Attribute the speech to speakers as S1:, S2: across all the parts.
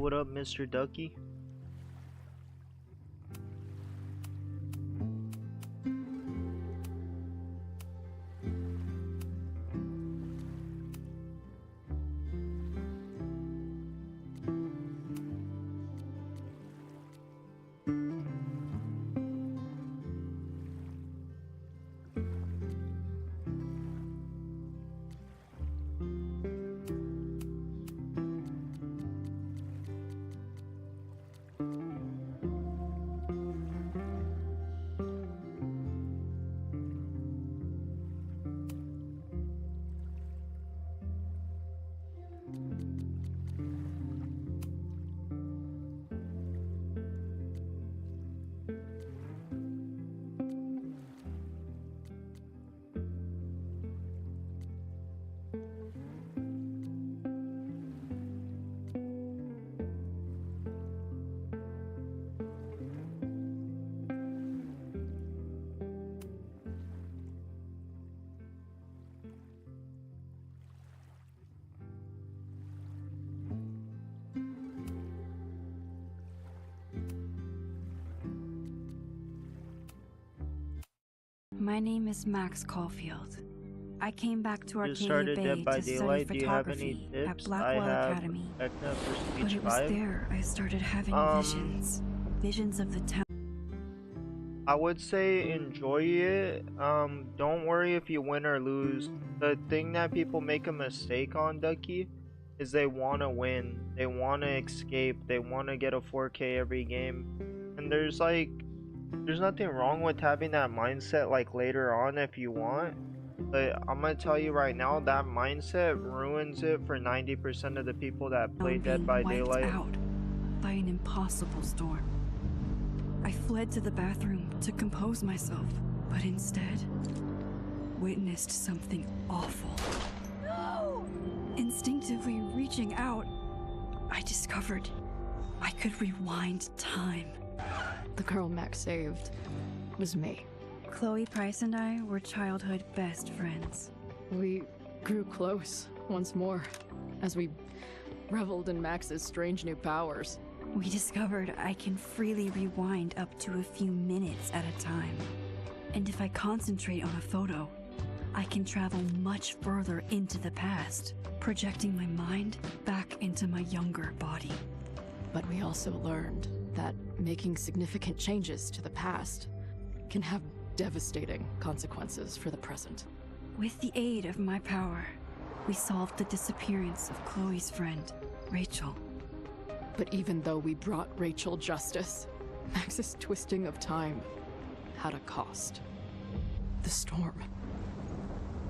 S1: what up, Mr. Ducky?
S2: My name is Max Caulfield. I came back to
S1: Just
S2: Arcadia
S1: started
S2: Bay
S1: Dead by
S2: to study
S1: Daylight. Do you have any
S2: photography at
S1: tips? I
S2: Blackwell
S1: have
S2: Academy.
S1: Vecna for
S2: But
S1: Speech
S2: it was
S1: 5.
S2: there I started having visions. Visions of the town.
S1: I would say enjoy it. Don't worry if you win or lose. The thing that people make a mistake on, Ducky, is they want to win. They want to escape. They want to get a 4K every game. And there's nothing wrong with having that mindset like later on if you want. But I'm gonna tell you right now, that mindset ruins it for 90% of the people that play Dead
S2: Being
S1: by
S2: wiped
S1: Daylight.
S2: out by an impossible storm. I fled to the bathroom to compose myself, but instead witnessed something awful. No! Instinctively reaching out, I discovered I could rewind time.
S3: The girl Max saved was me.
S2: Chloe Price and I were childhood best friends.
S3: We grew close once more as we reveled in Max's strange new powers.
S2: We discovered I can freely rewind up to a few minutes at a time. And if I concentrate on a photo, I can travel much further into the past, projecting my mind back into my younger body.
S3: But we also learned that making significant changes to the past can have devastating consequences for the present.
S2: With the aid of my power, we solved the disappearance of Chloe's friend, Rachel.
S3: But even though we brought Rachel justice, Max's twisting of time had a cost. The storm.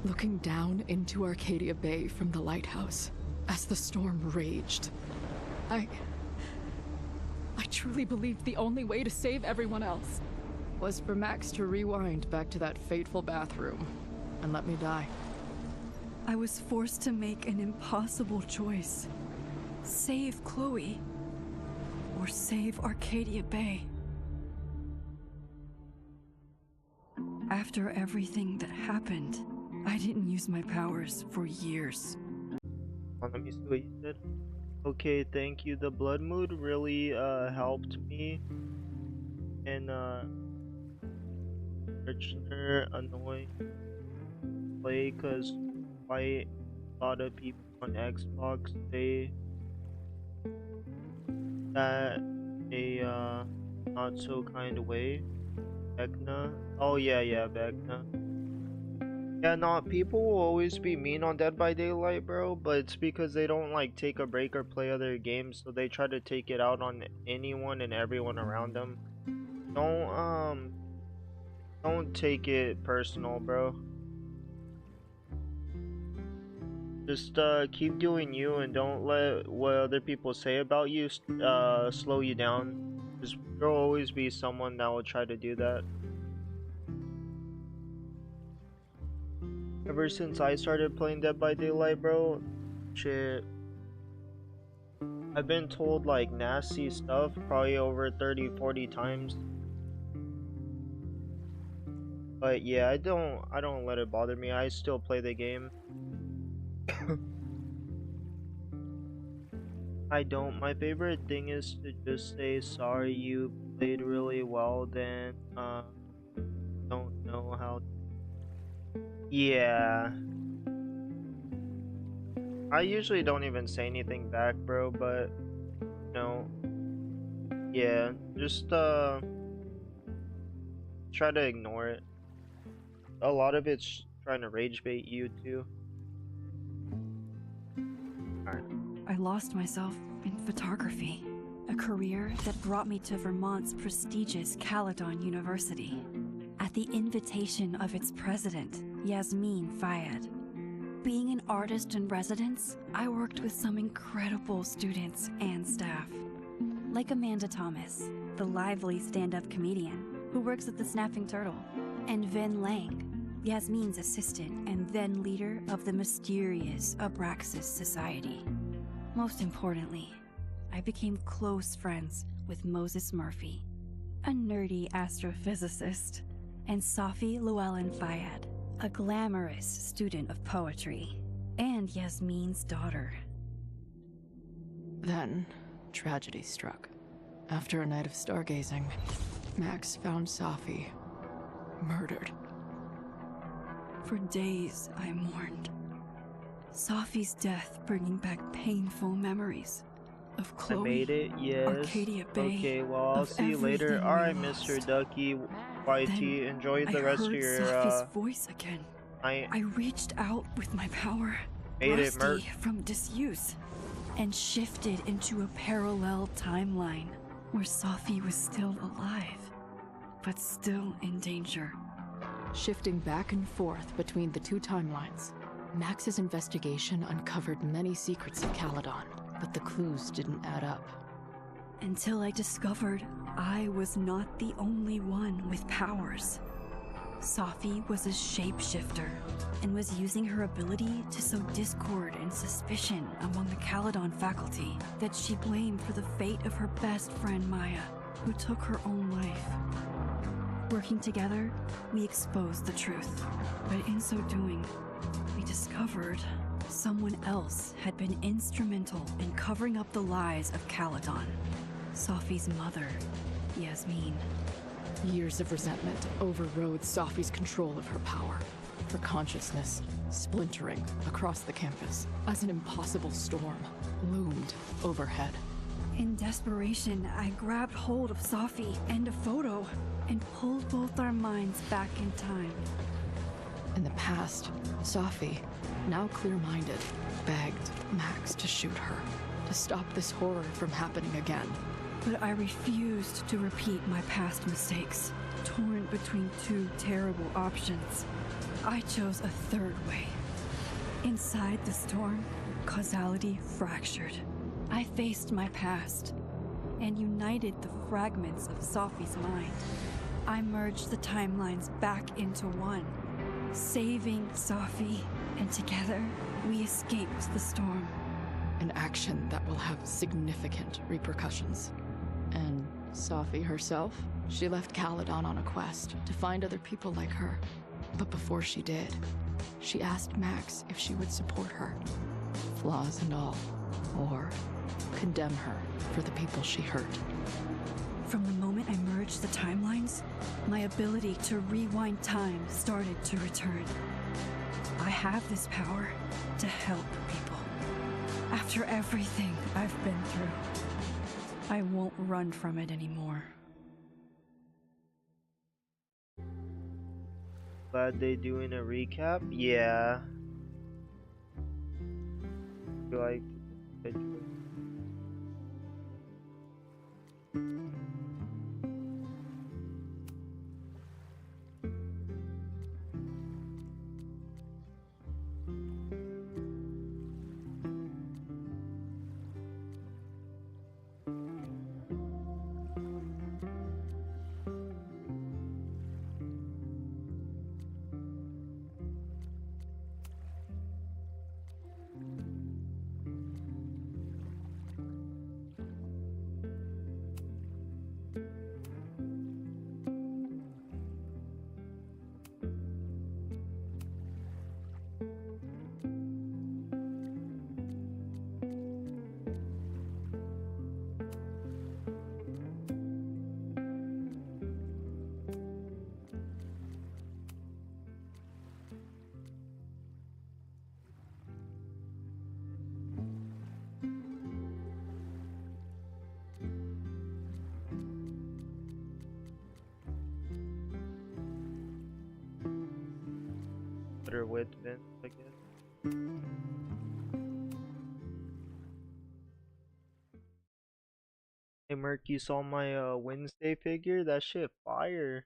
S3: Looking down into Arcadia Bay from the lighthouse, as the storm raged, I truly believed the only way to save everyone else was for Max to rewind back to that fateful bathroom and let me die.
S2: I was forced to make an impossible choice. Save Chloe, or save Arcadia Bay. After everything that happened, I didn't use my powers for years.
S1: Let me see what you said. Okay, thank you. The blood mood really helped me. And Richner annoying play because quite a lot of people on Xbox say that a not so kind way. Vecna. Oh yeah, Vecna. Yeah, no, people will always be mean on Dead by Daylight, bro, but it's because they don't like take a break or play other games, so they try to take it out on anyone and everyone around them. Don't take it personal, bro. Just keep doing you and don't let what other people say about you slow you down. Because there'll always be someone that will try to do that. Ever since I started playing Dead by Daylight, bro, shit, I've been told like nasty stuff probably over 30-40 times. But yeah, I don't let it bother me. I still play the game. I don't. My favorite thing is to just say sorry you played really well, then don't know how. Yeah. I usually don't even say anything back, bro, but no. Yeah, just try to ignore it. A lot of it's trying to rage bait you too. Alright.
S2: I lost myself in photography, a career that brought me to Vermont's prestigious Caledon University. At the invitation of its president, Yasmin Fayed. Being an artist in residence, I worked with some incredible students and staff. Like Amanda Thomas, the lively stand-up comedian who works at the Snapping Turtle, and Vin Lang, Yasmin's assistant and then leader of the mysterious Abraxas Society. Most importantly, I became close friends with Moses Murphy, a nerdy astrophysicist, and Safi Llewellyn Fayed, a glamorous student of poetry, and Yasmin's daughter.
S3: Then, tragedy struck. After a night of stargazing, Max found Safi murdered.
S2: For days, I mourned. Safi's death bringing back painful memories of Chloe,
S1: I made it, yes.
S2: Arcadia Bay,
S1: okay, well, I'll
S2: of
S1: see you later.
S2: everything we
S1: Alright, Mr.
S2: lost.
S1: Ducky, YT,
S2: Then
S1: enjoy the
S2: I
S1: rest of
S2: heard
S1: your,
S2: Safi's voice again.
S1: I
S2: I reached out with my power,
S1: made it, Mert.
S2: rusty from disuse, and shifted into a parallel timeline where Safi was still alive, but still in danger.
S3: Shifting back and forth between the two timelines, Max's investigation uncovered many secrets of Caledon, but the clues didn't add up.
S2: Until I discovered I was not the only one with powers. Safi was a shapeshifter and was using her ability to sow discord and suspicion among the Caledon faculty that she blamed for the fate of her best friend Maya, who took her own life. Working together, we exposed the truth, but in so doing, we discovered someone else had been instrumental in covering up the lies of Caledon. Safi's mother, Yasmin.
S3: Years of resentment overrode Safi's control of her power, her consciousness splintering across the campus as an impossible storm loomed overhead.
S2: In desperation, I grabbed hold of Safi and a photo and pulled both our minds back in time.
S3: In the past, Safi, now clear-minded, begged Max to shoot her, to stop this horror from happening again.
S2: But I refused to repeat my past mistakes, torn between two terrible options. I chose a third way. Inside the storm, causality fractured. I faced my past and united the fragments of Safi's mind. I merged the timelines back into one, saving Safi, and together we escaped the storm.
S3: An action that will have significant repercussions. And Safi herself? She left Caledon on a quest to find other people like her. But before she did, she asked Max if she would support her, flaws and all, or condemn her for the people she hurt.
S2: From the moment I merged the timelines, my ability to rewind time started to return. I have this power to help people. After everything I've been through, I won't run from it anymore.
S1: Glad they doing a recap. Yeah. You like it? better with Vince, I guess. Hey Merc, you saw my Wednesday figure? That shit fire.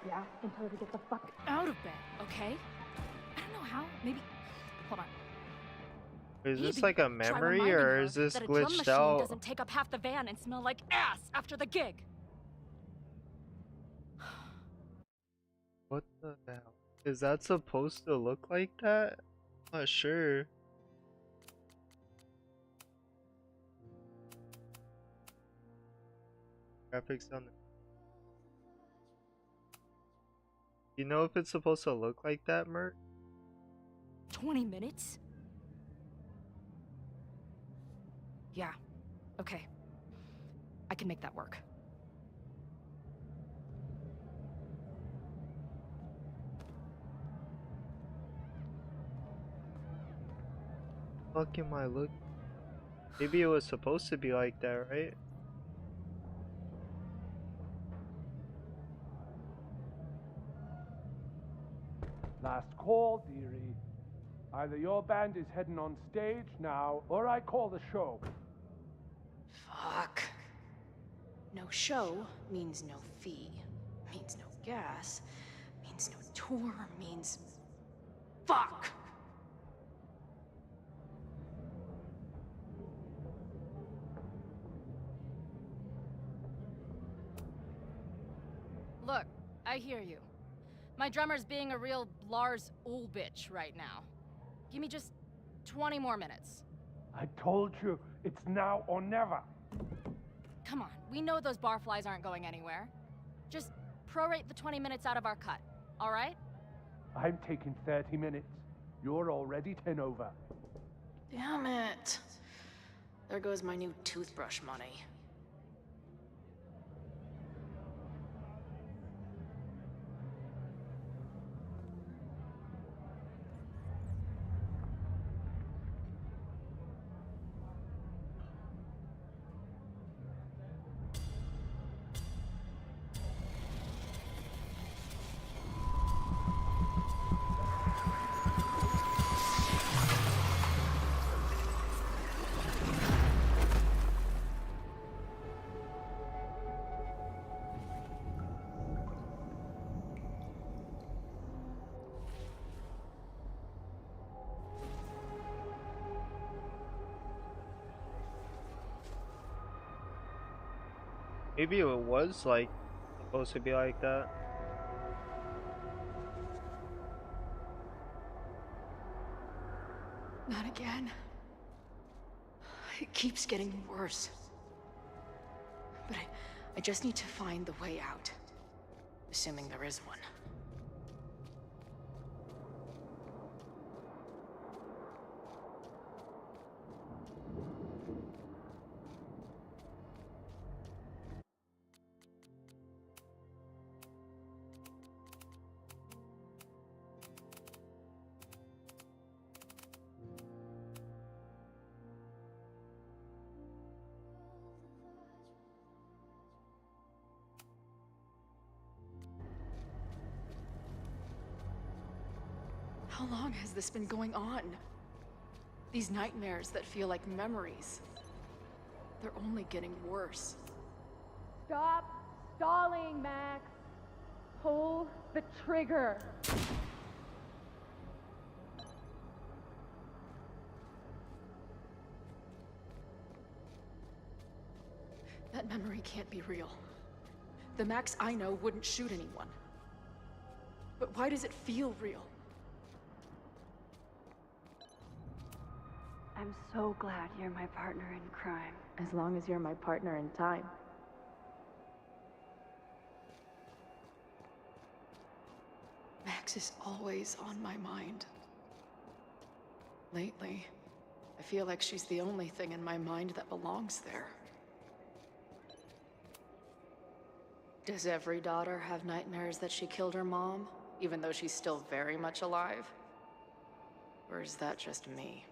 S4: Yeah, and tell her to get the fuck out of bed, okay? I don't know how. Maybe. Hold on.
S1: Is this
S4: Maybe
S1: like a
S4: try
S1: memory
S4: reminding
S1: or
S4: her
S1: is this
S4: that a drum
S1: glitched
S4: machine
S1: out?
S4: doesn't take up half the van and smell like ass after the gig.
S1: What the hell? Is that supposed to look like that? Not sure. Graphics on the. You know if it's supposed to look like that, Mert?
S4: 20 minutes? Yeah. Okay. I can make that work.
S1: Fuck am I look? Maybe it was supposed to be like that, right?
S5: Last call, dearie. Either your band is heading on stage now, or I call the show.
S6: Fuck. No show means no fee, means no gas, means no tour, means... Fuck!
S4: Look, I hear you. My drummer's being a real Lars Ulrich right now. Give me just 20 more minutes.
S5: I told you, it's now or never.
S4: Come on, we know those barflies aren't going anywhere. Just prorate the 20 minutes out of our cut, all right?
S5: I'm taking 30 minutes. You're already 10 over.
S6: Damn it. There goes my new toothbrush money.
S1: Maybe it was like supposed to be like that.
S6: Not again. It keeps getting worse. But I just need to find the way out. Assuming there is one. How long has this been going on? These nightmares that feel like memories. They're only getting worse.
S4: Stop stalling, Max. Pull the trigger.
S6: That memory can't be real. The Max I know wouldn't shoot anyone. But why does it feel real?
S2: I'm so glad you're my partner in crime.
S4: As long as you're my partner in time.
S6: Max.
S3: Max is always on my mind. Lately, I feel like she's the only thing in my mind that belongs there. Does every daughter have nightmares that she killed her mom, even though she's still very much alive? Or is that just me?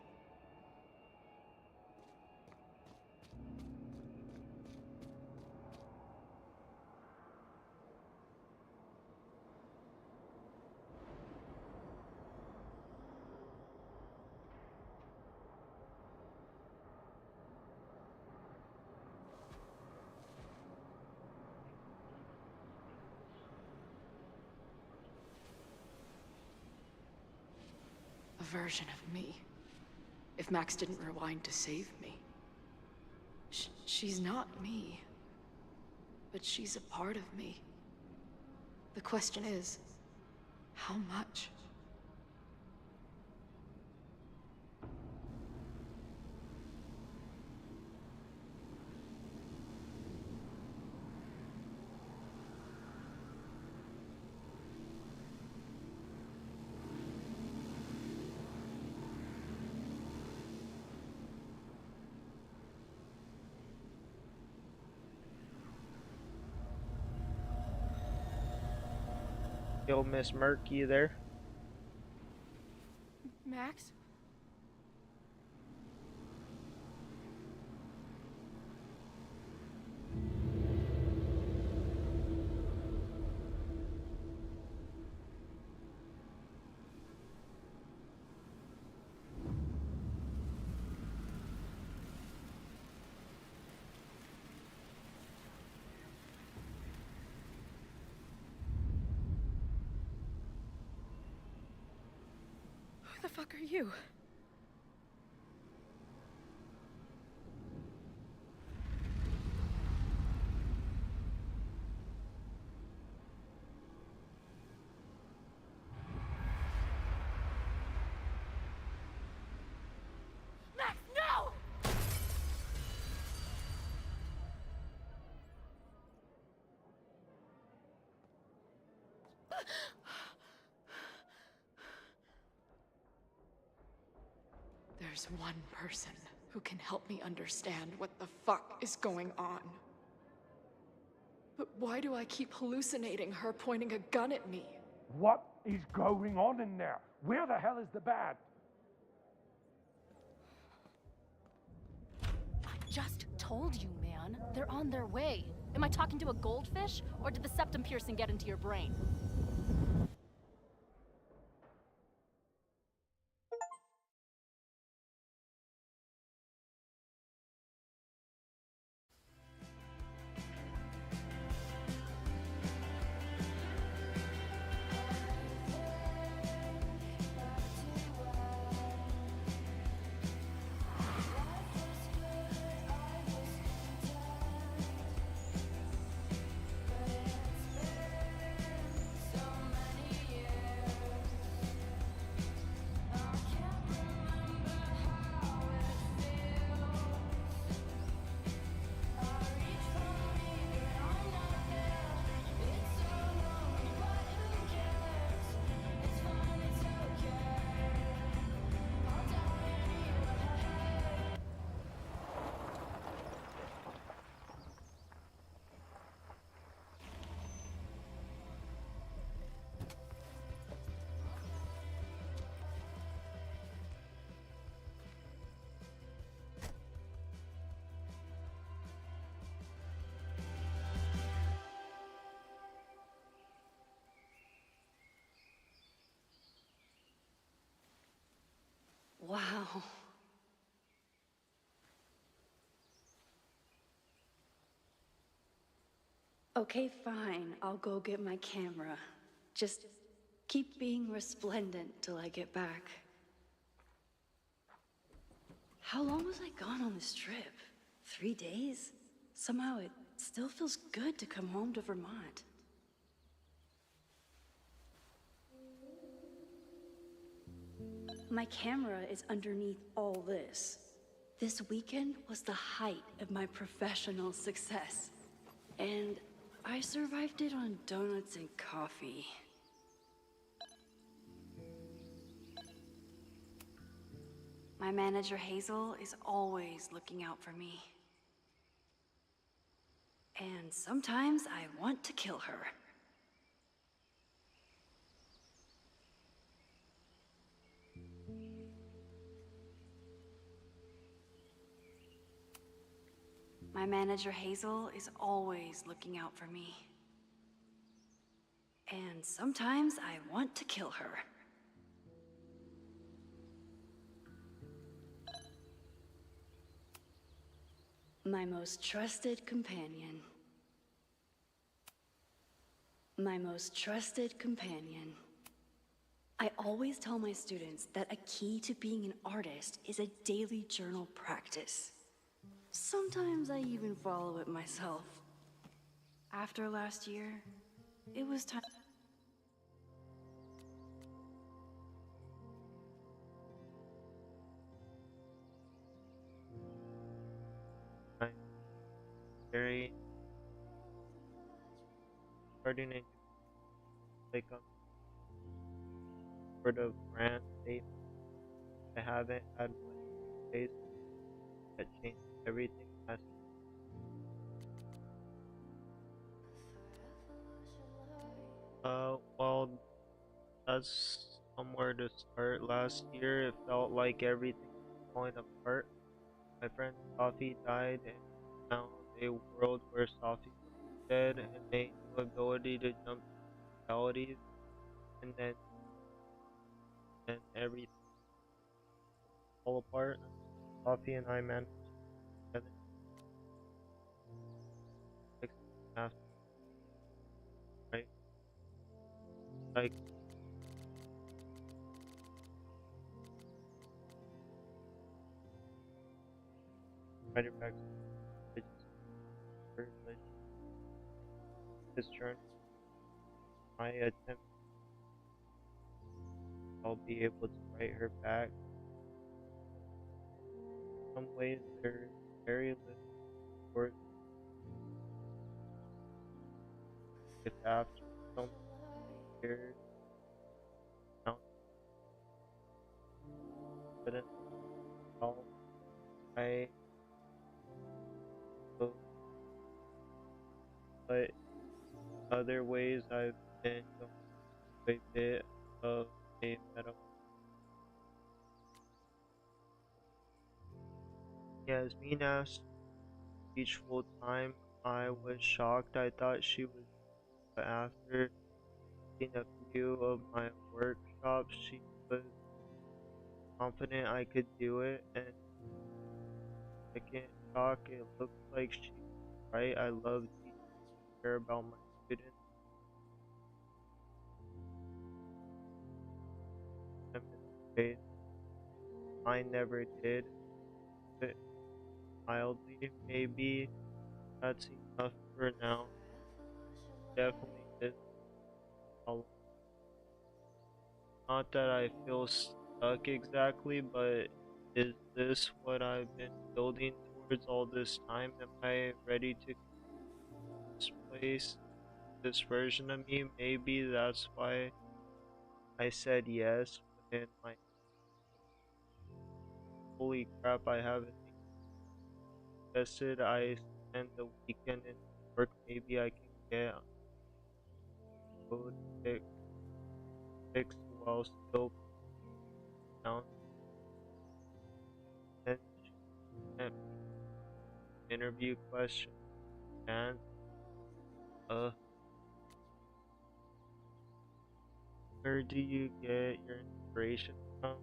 S3: A version of me. If Max didn't rewind to save me. She's not me. But she's a part of me. The question is, how much?
S1: Kill Miss Murky there.
S4: Max? Who the fuck are you? Max, no!
S3: There's one person who can help me understand what the fuck is going on. But why do I keep hallucinating her pointing a gun at me?
S5: What is going on in there? Where the hell is the band?
S4: I just told you, man. They're on their way. Am I talking to a goldfish, or did the septum piercing get into your brain?
S2: Wow. Okay, fine. I'll go get my camera. Just keep being resplendent till I get back. How long was I gone on this trip? 3 days? Somehow it still feels good to come home to Vermont. My camera is underneath all this. This weekend was the height of my professional success. And I survived it on donuts and coffee. My manager Hazel is always looking out for me. And sometimes I want to kill her. My manager Hazel is always looking out for me. And sometimes I want to kill her. My most trusted companion. My most trusted companion. I always tell my students that a key to being an artist is a daily journal practice. Sometimes I even follow it myself. After last year, it was time.
S1: I'm very starting a new like sort of brand statement. I haven't had much space that changed everything last well, that's somewhere to start. Last year, it felt like everything was falling apart. My friend Sophie died, and found a world where Sophie was dead, and a new ability to jump to realities, and then everything fall apart. Sophie and I managed together next after, right? Like Spider Back, I just heard like this journey. My attempt, I'll be able to write her back. In some ways, there's very little worth if after so many years, now couldn't solve. I so, but other ways I've been going a bit of a meta. Yeah, Yasmin each full time. I was shocked. I thought she was, but after seeing a few of my workshops, she was confident I could do it. And second shock, it looks like she's right. I love teaching her about my students. I'm in space. I never did, but mildly, maybe that's enough for now. Definitely is. Not that I feel stuck exactly, but is this what I've been building towards all this time? Am I ready to displace this version of me? Maybe that's why I said yes when my holy crap, I haven't invested. I spend the weekend in work. Maybe I can get code fixed while still down and interview questions and where do you get your inspiration from?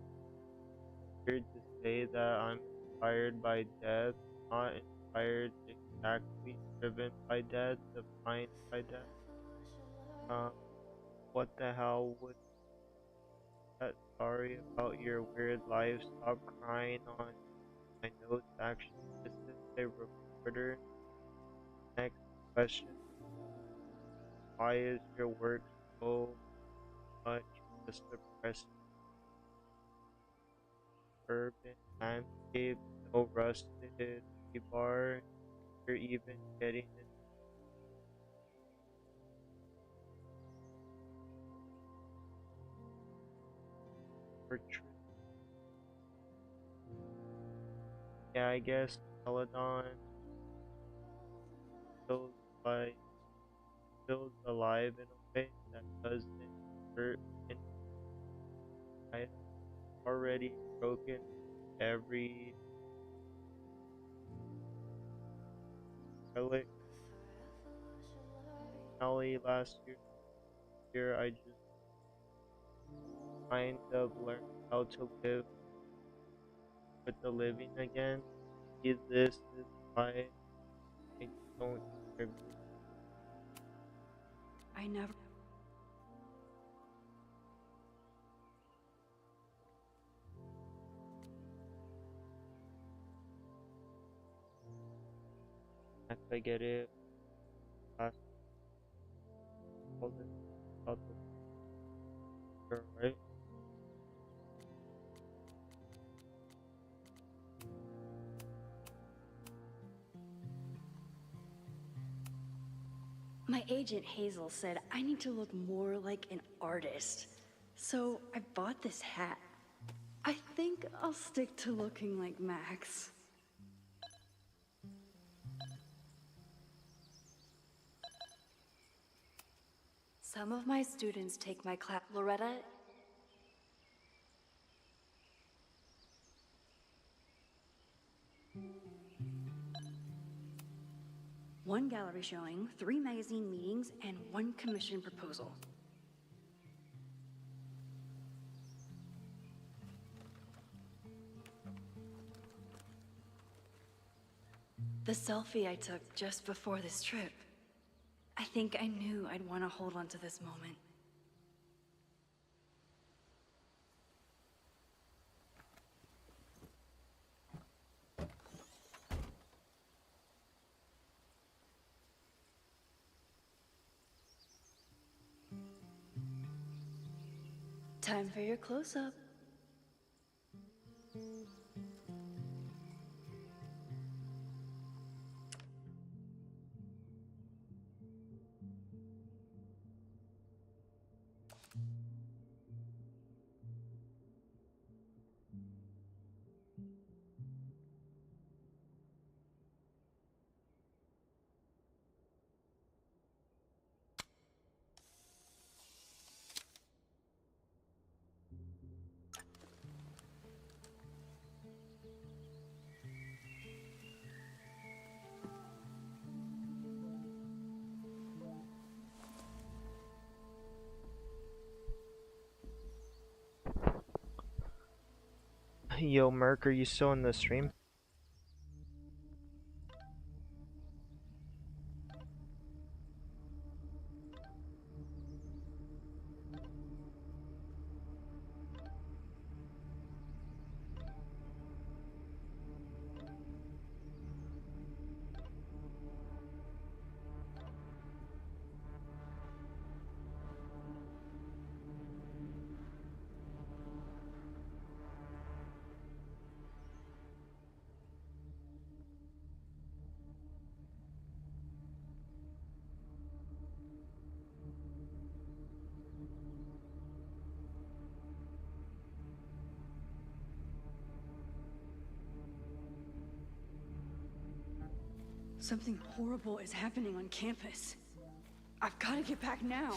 S1: Weird to say that I'm inspired by death, not inspired exactly, driven by death, defined by death. Um, what the hell would that? Sorry about your weird life. Stop crying on my notes. Actually, this is a recorder. Next question: why is your work so much just depressing? Urban landscape, no rusted rebar. You're even getting it for yeah, I guess Peladon feels like feels alive in a way that doesn't hurt and I've already broken every relic. Finale last year I just kind of learned how to live with the living again. This is why I don't deserve you.
S2: I never.
S1: I get it. Last all this about the girl, right?
S2: My agent Hazel said I need to look more like an artist. So I bought this hat. I think I'll stick to looking like Max. Some of my students take my class. Loretta, one gallery showing, 3 magazine meetings, and 1 commission proposal. The selfie I took just before this trip. I think I knew I'd want to hold on to this moment. Time for your close-up.
S1: Yo, Merc, are you still in the stream?
S2: Something horrible is happening on campus. I've got to get back now.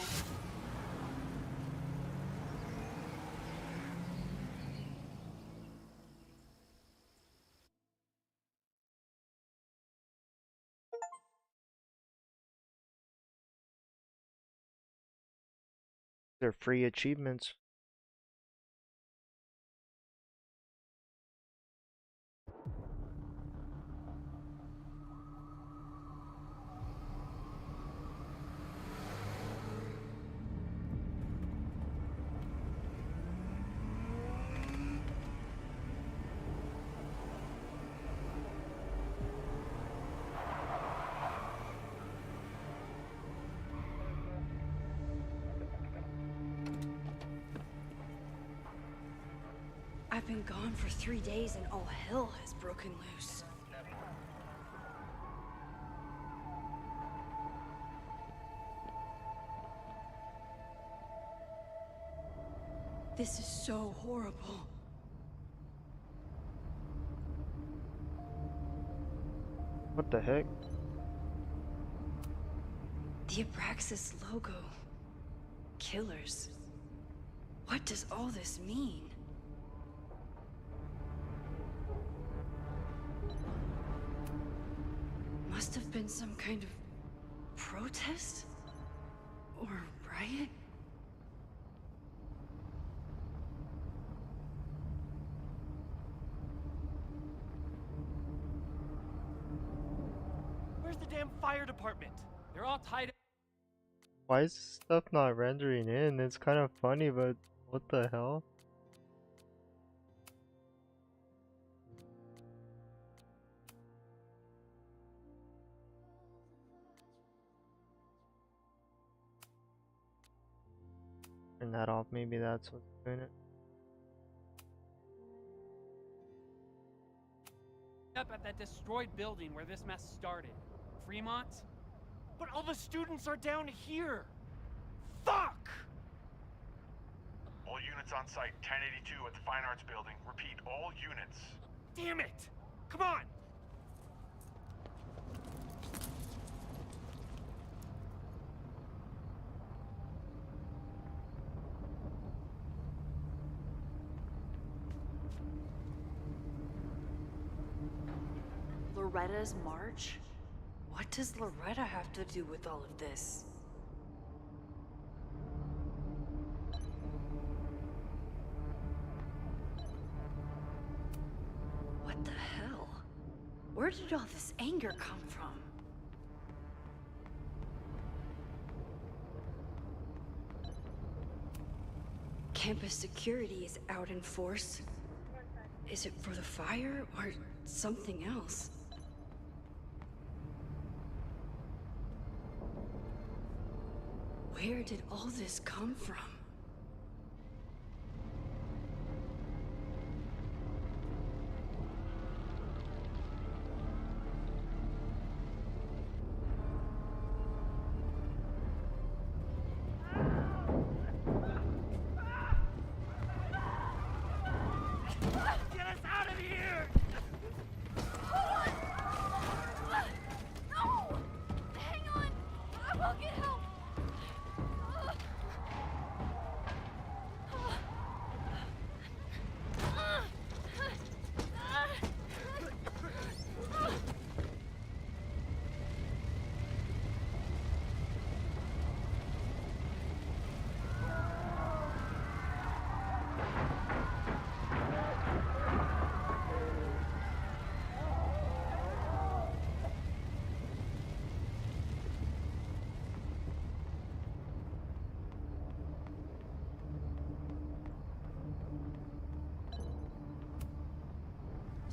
S1: They're free achievements.
S2: I've been gone for 3 days and all hell has broken loose. This is so horrible.
S1: What the heck?
S2: The Abraxas logo. Killers. What does all this mean? Must have been some kind of protest? Or riot?
S7: Where's the damn fire department? They're all tied up.
S1: Why is this stuff not rendering in? It's kind of funny, but what the hell? Turn that off, maybe that's what's doing it.
S7: Up at that destroyed building where this mess started. Fremont? But all the students are down here! Fuck!
S8: All units on site, 1082 at the Fine Arts Building. Repeat, all units.
S7: Damn it! Come on!
S2: Loretta's march? What does Loretta have to do with all of this? What the hell? Where did all this anger come from? Campus security is out in force. Is it for the fire or something else? Where did all this come from?
S7: Get us out of here!
S4: No! Hang on! I will get help!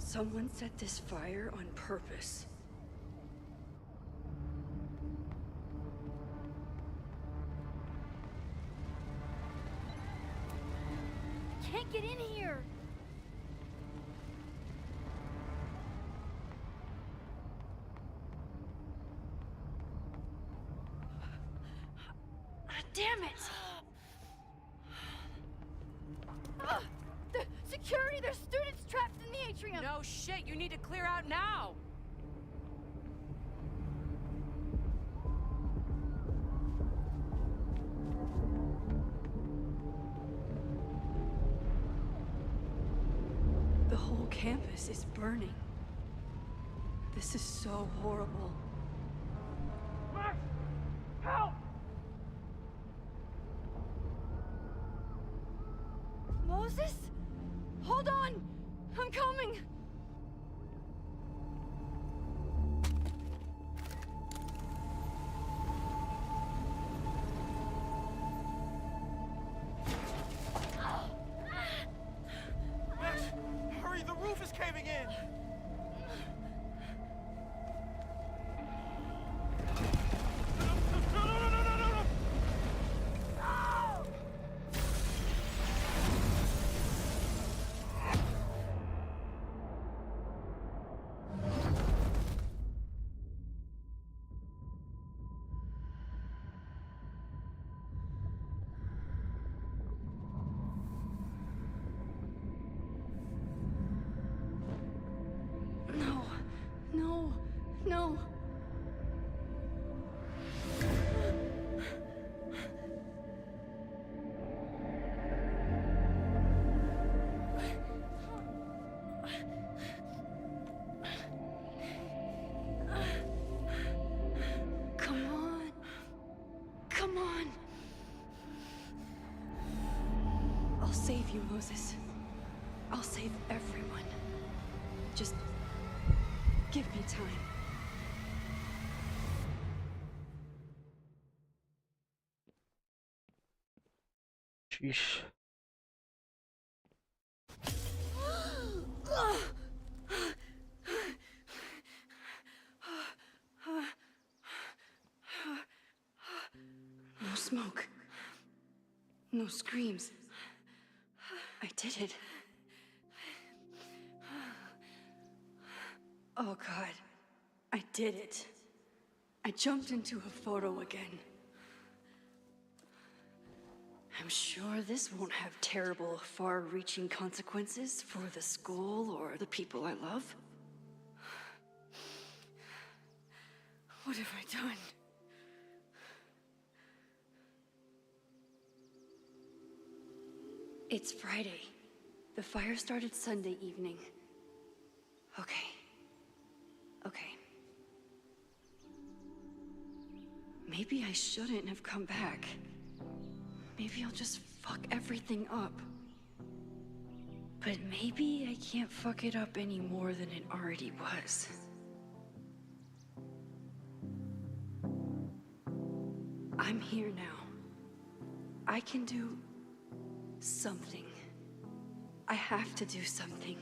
S2: Someone set this fire on purpose.
S4: Can't get in here!
S2: Damn it!
S4: The security! There's students trapped in the atrium!
S6: No shit, you need to clear out now!
S2: The whole campus is burning. This is so horrible.
S5: Max! Help!
S4: Moses? Hold on! I'm coming!
S7: Max, hurry, the roof is caving in! No!
S2: save you, Moses. I'll save everyone. Just give me time.
S1: Sheesh.
S2: No smoke. No screams. I did it. Oh God. I did it. I jumped into a photo again. I'm sure this won't have terrible, far-reaching consequences for the school or the people I love. What have I done? It's Friday. The fire started Sunday evening. Okay. Okay. Maybe I shouldn't have come back. Maybe I'll just fuck everything up. But maybe I can't fuck it up any more than it already was. I'm here now. I can do something. I have to do something.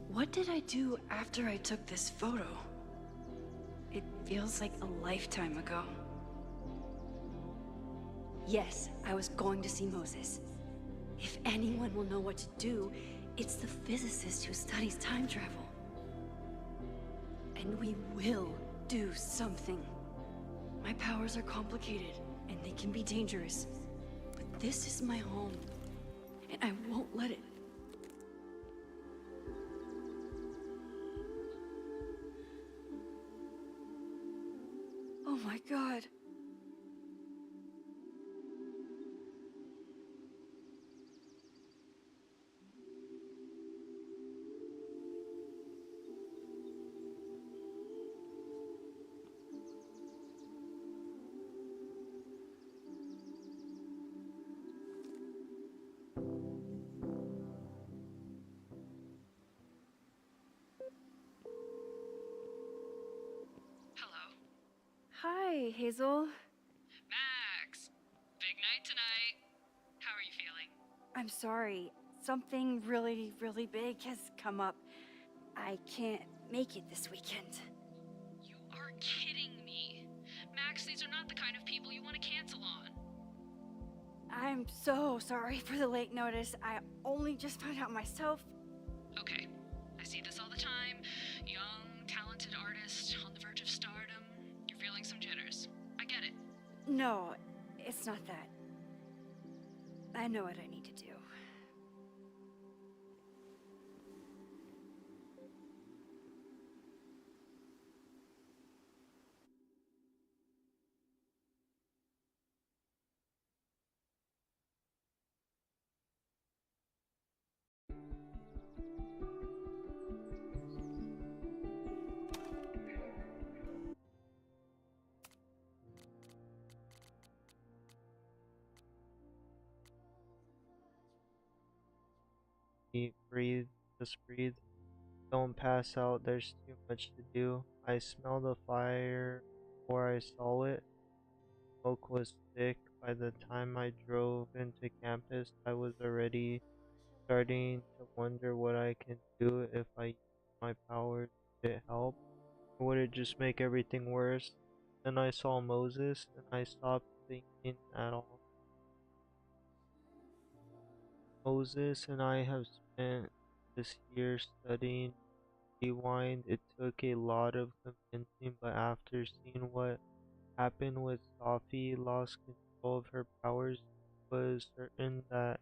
S2: What did I do after I took this photo? It feels like a lifetime ago. Yes, I was going to see Moses. If anyone will know what to do, it's the physicist who studies time travel. And we will do something. My powers are complicated, and they can be dangerous. But this is my home, and I won't let it. Oh my God. Hi, Hazel.
S3: Max! Big night tonight. How are you feeling?
S2: I'm sorry. Something really, really big has come up. I can't make it this weekend.
S3: You are kidding me. Max, these are not the kind of people you want to cancel on.
S2: I'm so sorry for the late notice. I only just found out myself.
S3: Okay, I see this all the time. Young, talented artist on the verge of stardom. You're feeling some jitters. I get it.
S2: No, it's not that. I know what I need to do.
S1: Breathe, just breathe. Don't pass out, there's too much to do. I smelled the fire before I saw it. Smoke was thick. By the time I drove into campus, I was already starting to wonder what I can do if I use my powers. Would it help? Or would it just make everything worse? Then I saw Moses and I stopped thinking at all. Moses and I have spent this year studying Rewind. It took a lot of convincing, but after seeing what happened with Sophie lost control of her powers, it was certain that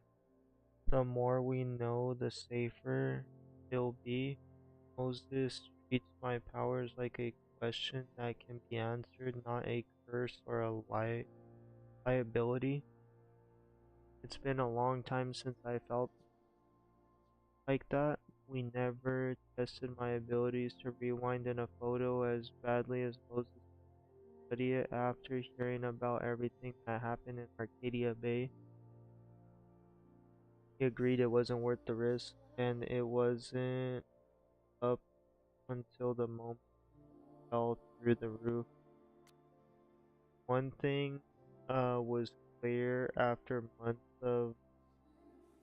S1: the more we know, the safer they'll be. Moses treats my powers like a question that can be answered, not a curse or a liability. It's been a long time since I felt like that. We never tested my abilities to rewind in a photo as badly as Moses studied it after hearing about everything that happened in Arcadia Bay. He agreed it wasn't worth the risk, and it wasn't up until the moment it fell through the roof. One thing was clear after months of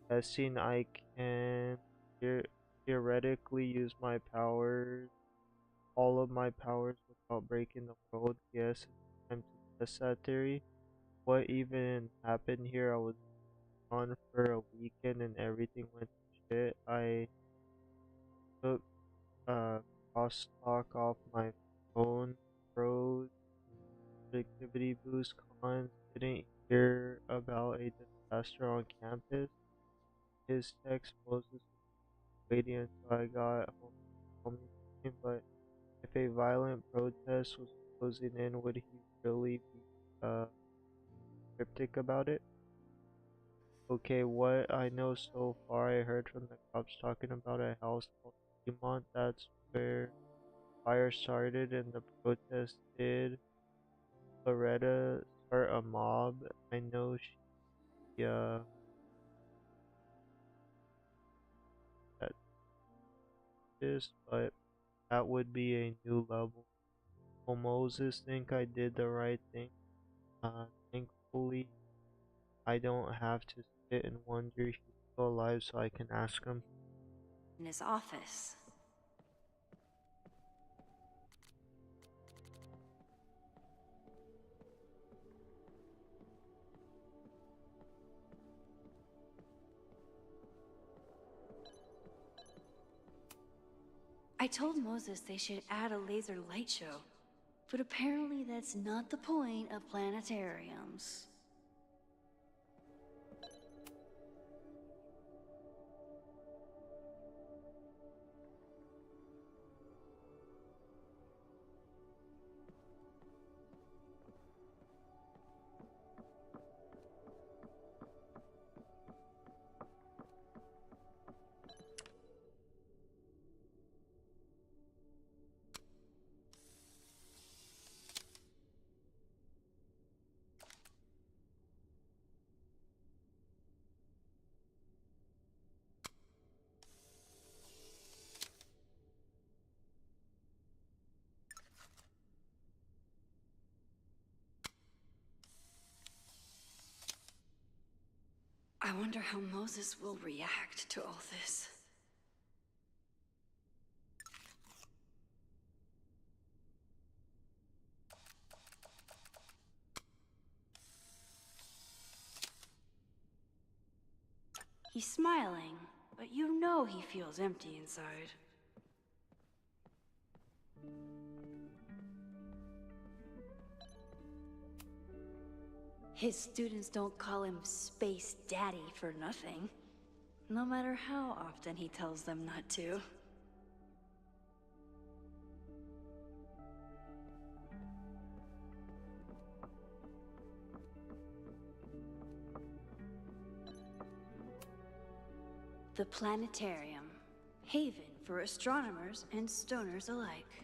S1: testing, I can theoretically use my powers, all of my powers, without breaking the world. Yes, it's time to test that theory. What even happened here? I was gone for a weekend and everything went to shit. I took uh crosstalk off my phone, pros, productivity boost, cons, didn't hear about a disaster on campus. His text Moses was waiting until I got home to tell me something, but if a violent protest was closing in, would he really be cryptic about it? Okay, what I know so far, I heard from the cops talking about a house called Fremont. That's where fire started and the protest did. Loretta start a mob. I know she that this, but that would be a new level. Will Moses think I did the right thing? Thankfully, I don't have to sit and wonder he's still alive so I can ask him.
S9: In his office. I told Moses they should add a laser light show, but apparently that's not the point of planetariums. I wonder how Moses will react to all this. He's smiling, but you know he feels empty inside. His students don't call him Space Daddy for nothing, no matter how often he tells them not to. The planetarium, haven for astronomers and stoners alike.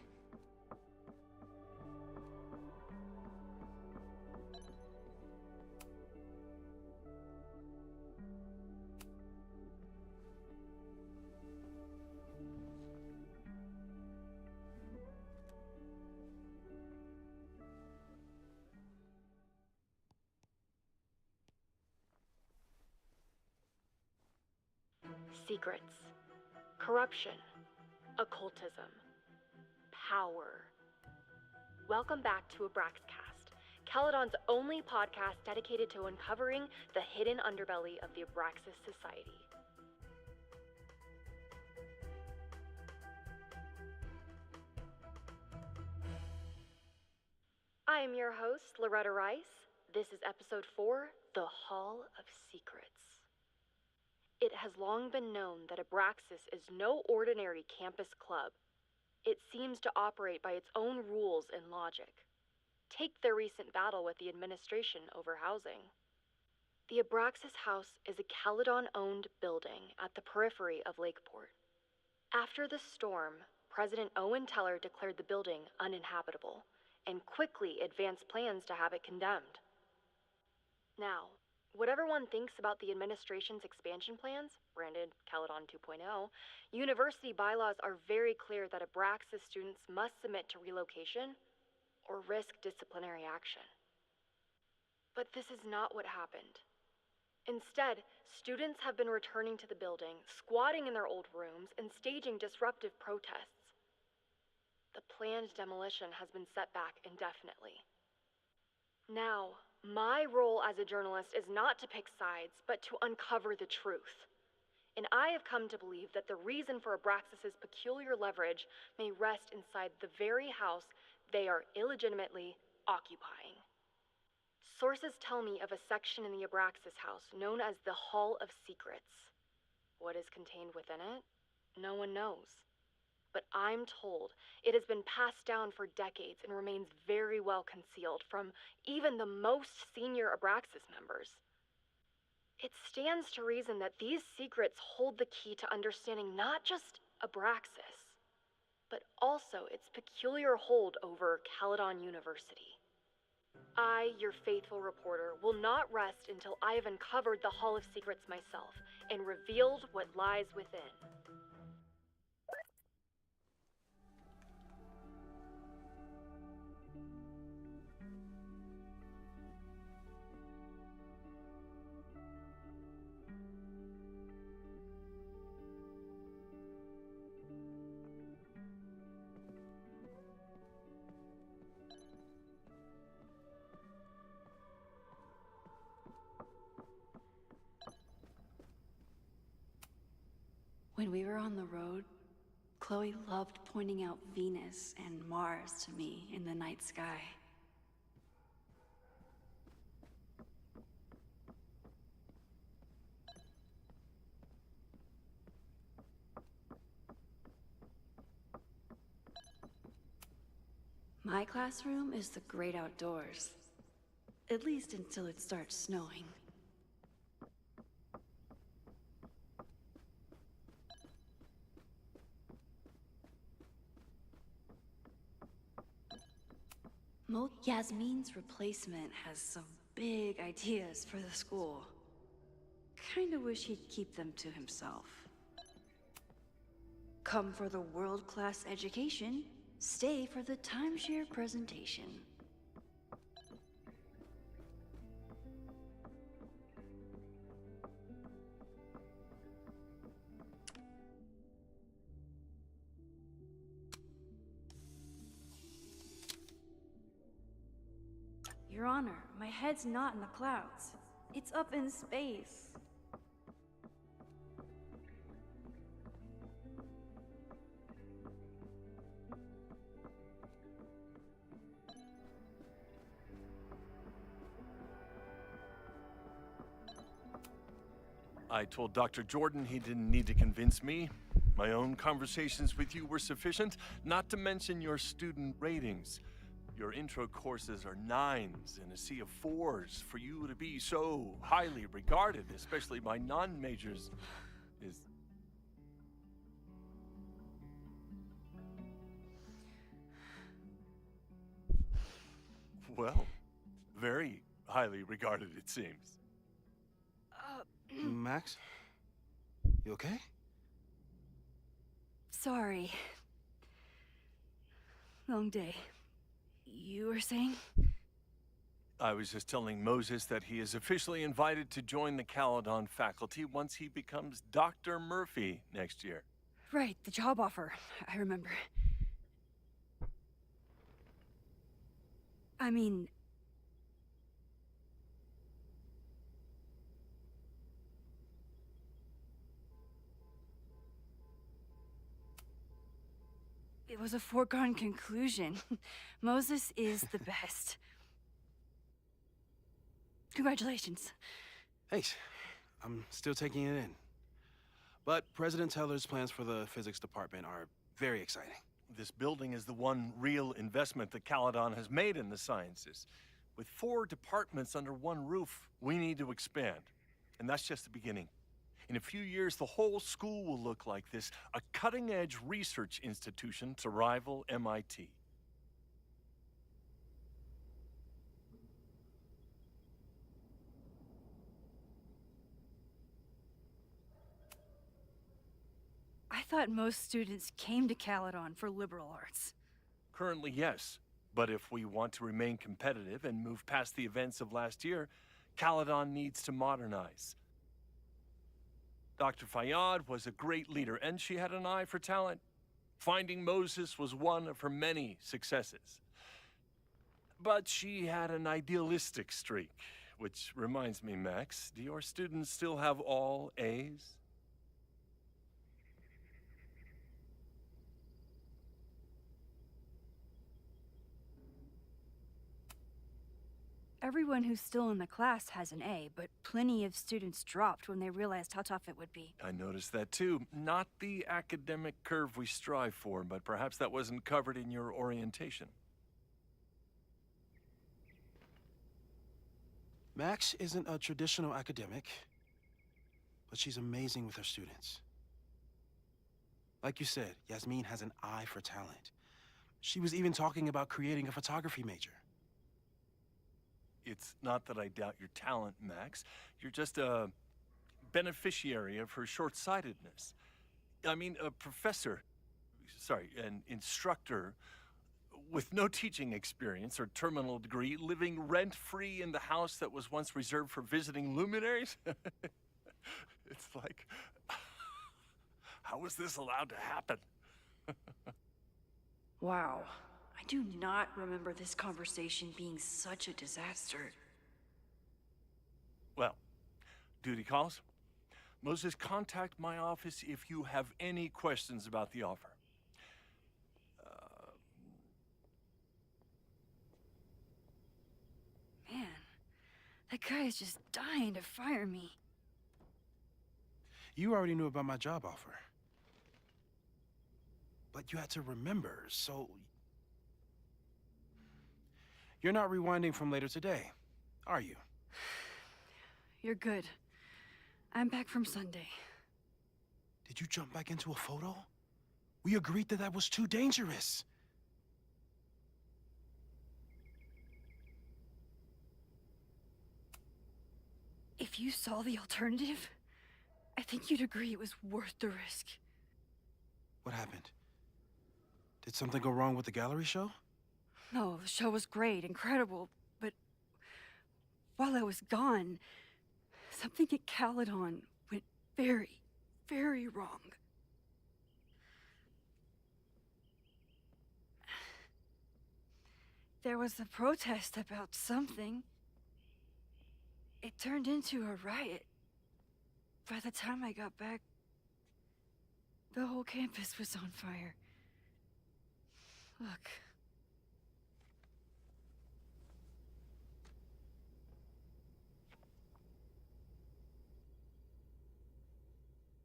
S10: Secrets, corruption, occultism, power. Welcome back to Abraxcast, Caledon's only podcast dedicated to uncovering the hidden underbelly of the Abraxas Society. I am your host, Loretta Rice. This is episode 4, The Hall of Secrets. It has long been known that Abraxas is no ordinary campus club. It seems to operate by its own rules and logic. Take their recent battle with the administration over housing. The Abraxas House is a Caledon-owned building at the periphery of Lakeport. After the storm, President Owen Teller declared the building uninhabitable and quickly advanced plans to have it condemned. Now, whatever one thinks about the administration's expansion plans, branded Caledon 2.0, university bylaws are very clear that Abraxas students must submit to relocation or risk disciplinary action. But this is not what happened. Instead, students have been returning to the building, squatting in their old rooms, and staging disruptive protests. The planned demolition has been set back indefinitely. Now, my role as a journalist is not to pick sides, but to uncover the truth. And I have come to believe that the reason for Abraxas's peculiar leverage may rest inside the very house they are illegitimately occupying. Sources tell me of a section in the Abraxas house known as the Hall of Secrets. What is contained within it? No one knows. But I'm told it has been passed down for decades and remains very well concealed from even the most senior Abraxas members. It stands to reason that these secrets hold the key to understanding not just Abraxas, but also its peculiar hold over Caledon University. I, your faithful reporter, will not rest until I have uncovered the Hall of Secrets myself and revealed what lies within.
S9: When we were on the road, Chloe loved pointing out Venus and Mars to me in the night sky. My classroom is the great outdoors. At least until it starts snowing. Yasmin's replacement has some big ideas for the school. Kinda wish he'd keep them to himself. Come for the world-class education, stay for the timeshare presentation. Your Honor, my head's not in the clouds. It's up in space.
S11: I told Dr. Jordan he didn't need to convince me. My own conversations with you were sufficient, not to mention your student ratings. Your intro courses are 9s in a sea of 4s. For you to be so highly regarded, especially by non-majors, is... well, very highly regarded, it seems.
S12: Max? You okay?
S9: Sorry. Long day. You were saying?
S11: I was just telling Moses that he is officially invited to join the Caledon faculty once he becomes Dr. Murphy next year.
S9: Right, the job offer. I remember. I mean... it was a foregone conclusion. Moses is the best. Congratulations.
S12: Thanks. I'm still taking it in. But President Teller's plans for the physics department are very exciting.
S11: This building is the one real investment that Caledon has made in the sciences. With 4 departments under one roof, we need to expand. And that's just the beginning. In a few years, the whole school will look like this, a cutting-edge research institution to rival MIT.
S9: I thought most students came to Caledon for liberal arts.
S11: Currently, yes. But if we want to remain competitive and move past the events of last year, Caledon needs to modernize. Dr. Fayyad was a great leader, and she had an eye for talent. Finding Moses was one of her many successes. But she had an idealistic streak, which reminds me, Max, do your students still have all A's?
S9: Everyone who's still in the class has an A, but plenty of students dropped when they realized how tough it would be.
S11: I noticed that too. Not the academic curve we strive for, but perhaps that wasn't covered in your orientation.
S12: Max isn't a traditional academic, but she's amazing with her students. Like you said, Yasmin has an eye for talent. She was even talking about creating a photography major.
S11: It's not that I doubt your talent, Max. You're just a beneficiary of her short-sightedness. I mean, a professor, an instructor with no teaching experience or terminal degree, living rent-free in the house that was once reserved for visiting luminaries? It's like, how was this allowed to happen?
S9: Wow. I do not remember this conversation being such a disaster.
S11: Well, duty calls. Moses, contact my office if you have any questions about the offer.
S9: Man, that guy is just dying to fire me.
S12: You already knew about my job offer. But you had to remember, so... You're not rewinding from later today, are you?
S9: You're good. I'm back from Sunday.
S12: Did you jump back into a photo? We agreed that that was too dangerous.
S9: If you saw the alternative, I think you'd agree it was worth the risk.
S12: What happened? Did something go wrong with the gallery show?
S9: No, the show was great, incredible, but while I was gone, something at Caledon went very, very wrong. There was a protest about something. It turned into a riot. By the time I got back, the whole campus was on fire. Look.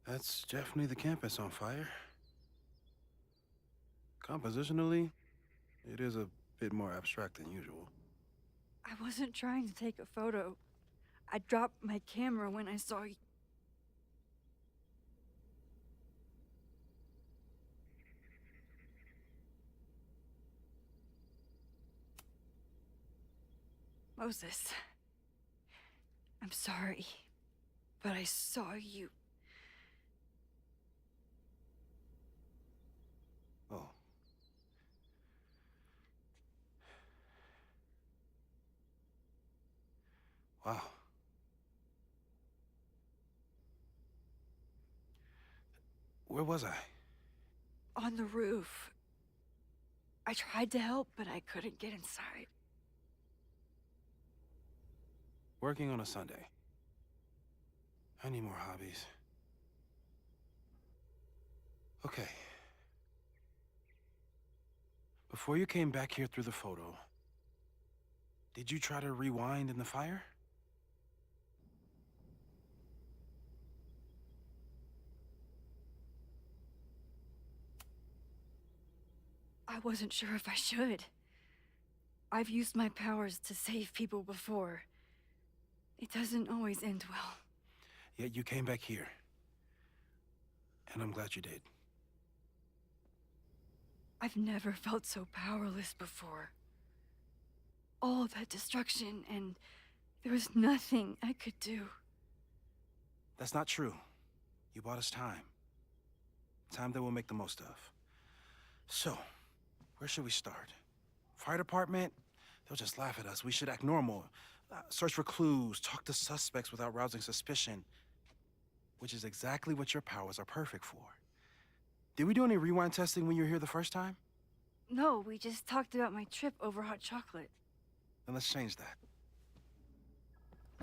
S12: That's definitely the campus on fire. Compositionally, it is a bit more abstract than usual.
S9: I wasn't trying to take a photo. I dropped my camera when I saw you. Moses, I'm sorry, but I saw you.
S12: Oh. Wow. Where was I?
S9: On the roof. I tried to help, but I couldn't get inside.
S12: Working on a Sunday. I need more hobbies. Okay. Before you came back here through the photo, did you try to rewind in the fire?
S9: I wasn't sure if I should. I've used my powers to save people before. It doesn't always end well.
S12: Yet you came back here. And I'm glad you did.
S9: I've never felt so powerless before. All that destruction, and there was nothing I could do.
S12: That's not true. You bought us time. Time that we'll make the most of. So, where should we start? Fire department? They'll just laugh at us. We should act normal. Search for clues, talk to suspects without rousing suspicion. Which is exactly what your powers are perfect for. Did we do any rewind testing when you were here the first time?
S9: No, we just talked about my trip over hot chocolate.
S12: Then let's change that.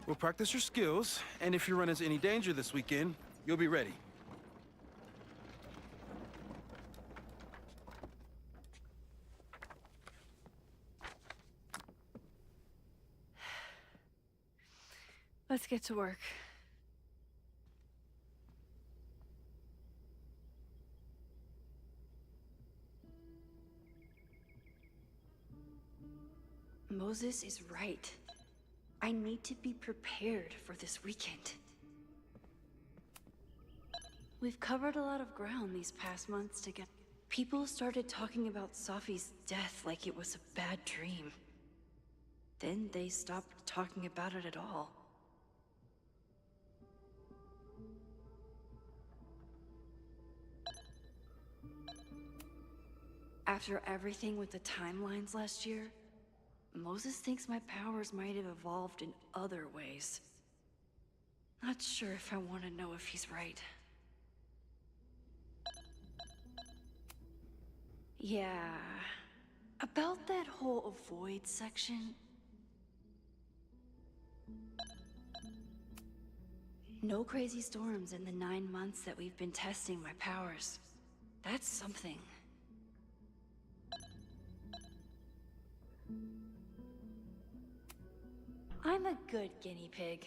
S12: We'll practice your skills, and if you run into any danger this weekend, you'll be ready.
S9: Let's get to work.
S2: Moses is right. I need to be prepared for this weekend. We've covered a lot of ground these past months together. People started talking about Safi's death like it was a bad dream. Then they stopped talking about it at all. After everything with the timelines last year, Moses thinks my powers might have evolved in other ways. Not sure if I want to know if he's right. Yeah, about that whole avoid section. No crazy storms in the 9 months that we've been testing my powers. That's something. I'm a good guinea pig.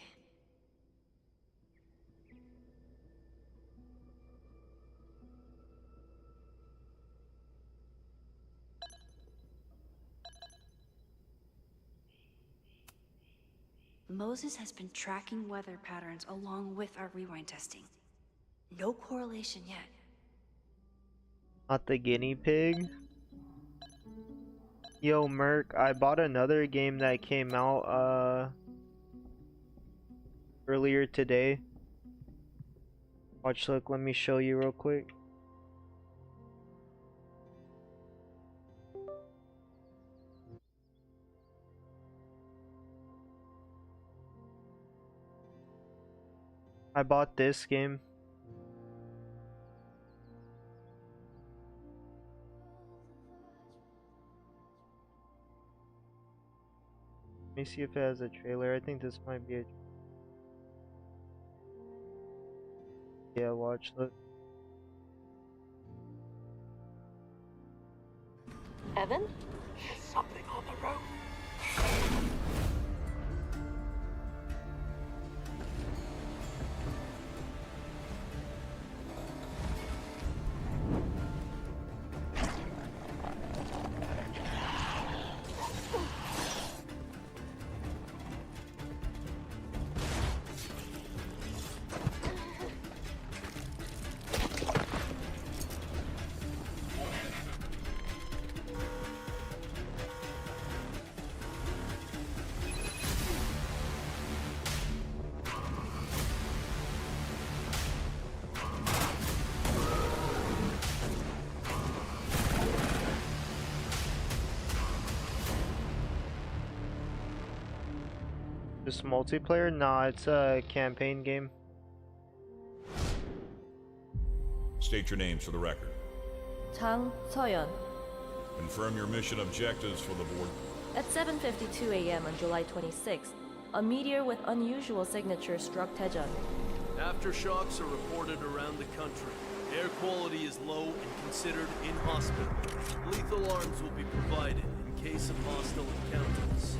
S2: Moses has been tracking weather patterns along with our rewind testing. No correlation yet.
S1: Not the guinea pig? Yo, Merc, I bought another game that came out earlier today. Watch, look, let me show you real quick. I bought this game. Let me see if it has a trailer. I think this might be a... Yeah, watch, look.
S13: Evan? There's something on the road.
S1: Just multiplayer? Nah, it's a campaign game.
S14: State your names for the record.
S13: Chang Soyeon.
S14: Confirm your mission objectives for the board.
S13: At 7:52 a.m. on July 26th, a meteor with unusual signature struck Daejeon.
S15: Aftershocks are reported around the country. Air quality is low and considered inhospitable. Lethal arms will be provided in case of hostile encounters.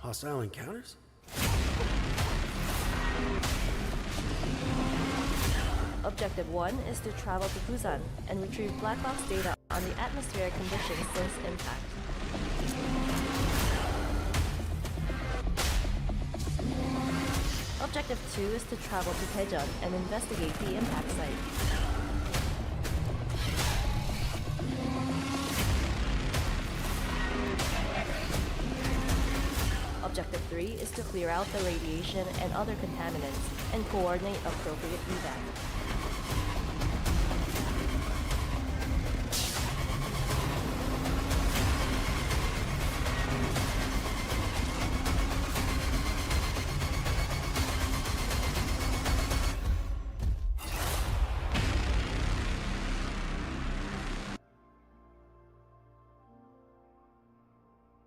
S16: Hostile encounters?
S13: Objective 1 is to travel to Busan and retrieve black box data on the atmospheric conditions since impact. Objective 2 is to travel to Daejeon and investigate the impact site. Objective 3 is to clear out the radiation and other contaminants and coordinate appropriate evac.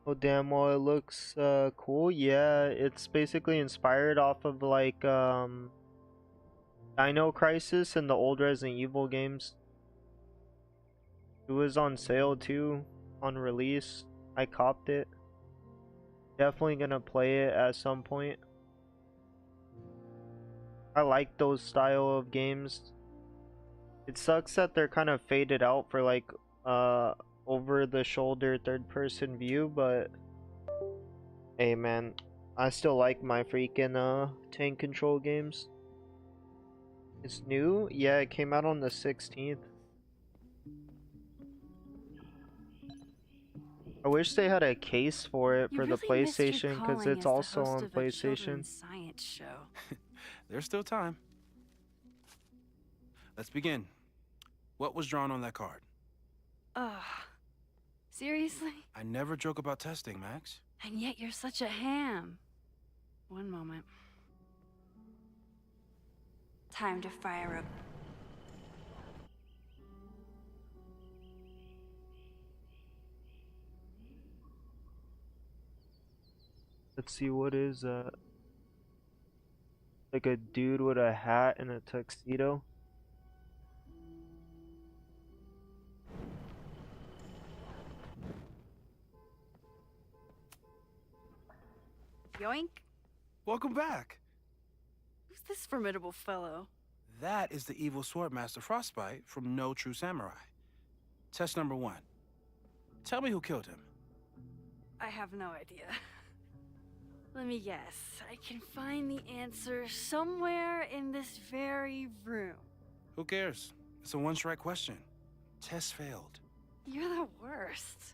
S1: Oh damn, well it looks cool. Yeah, it's basically inspired off of like Dino Crisis and the old Resident Evil games. It was on sale too, on release. I copped it. Definitely gonna play it at some point. I like those style of games. It sucks that they're kind of faded out for like over the shoulder third person view, but hey man, I still like my freaking tank control games. It's new? Yeah, it came out on the 16th. I wish they had a case for it for the PlayStation, because it's also on PlayStation.
S9: Science show.
S12: There's still time. Let's begin. What was drawn on that card?
S9: Seriously?
S12: I never joke about testing, Max.
S9: And yet you're such a ham. One moment. Time to fire up.
S1: Let's see, what is that? Like a dude with a hat and a tuxedo.
S9: Yoink.
S12: Welcome back.
S9: Who's this formidable fellow?
S12: That is the evil Swordmaster Frostbite from No True Samurai. Test number 1. Tell me who killed him.
S9: I have no idea. Let me guess. I can find the answer somewhere in this very room.
S12: Who cares? It's a one-strike question. Test failed.
S9: You're the worst.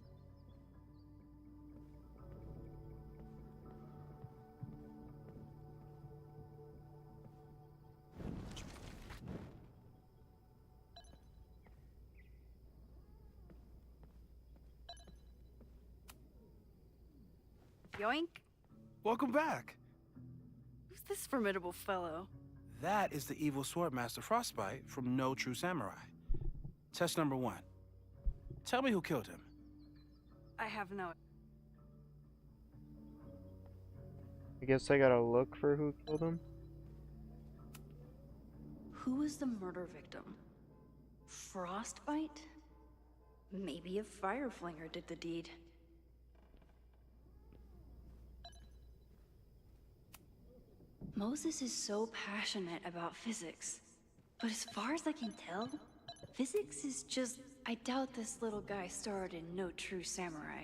S9: Yoink.
S12: Welcome back.
S9: Who's this formidable fellow?
S12: That is the evil Swordmaster Frostbite from No True Samurai. Test number 1. Tell me who killed him.
S9: I have no...
S1: I guess I gotta look for who killed him.
S16: Who was the murder victim? Frostbite? Maybe a Fireflinger did the deed. Moses is so passionate about physics, but as far as I can tell, physics is just... I doubt this little guy starred in No True Samurai,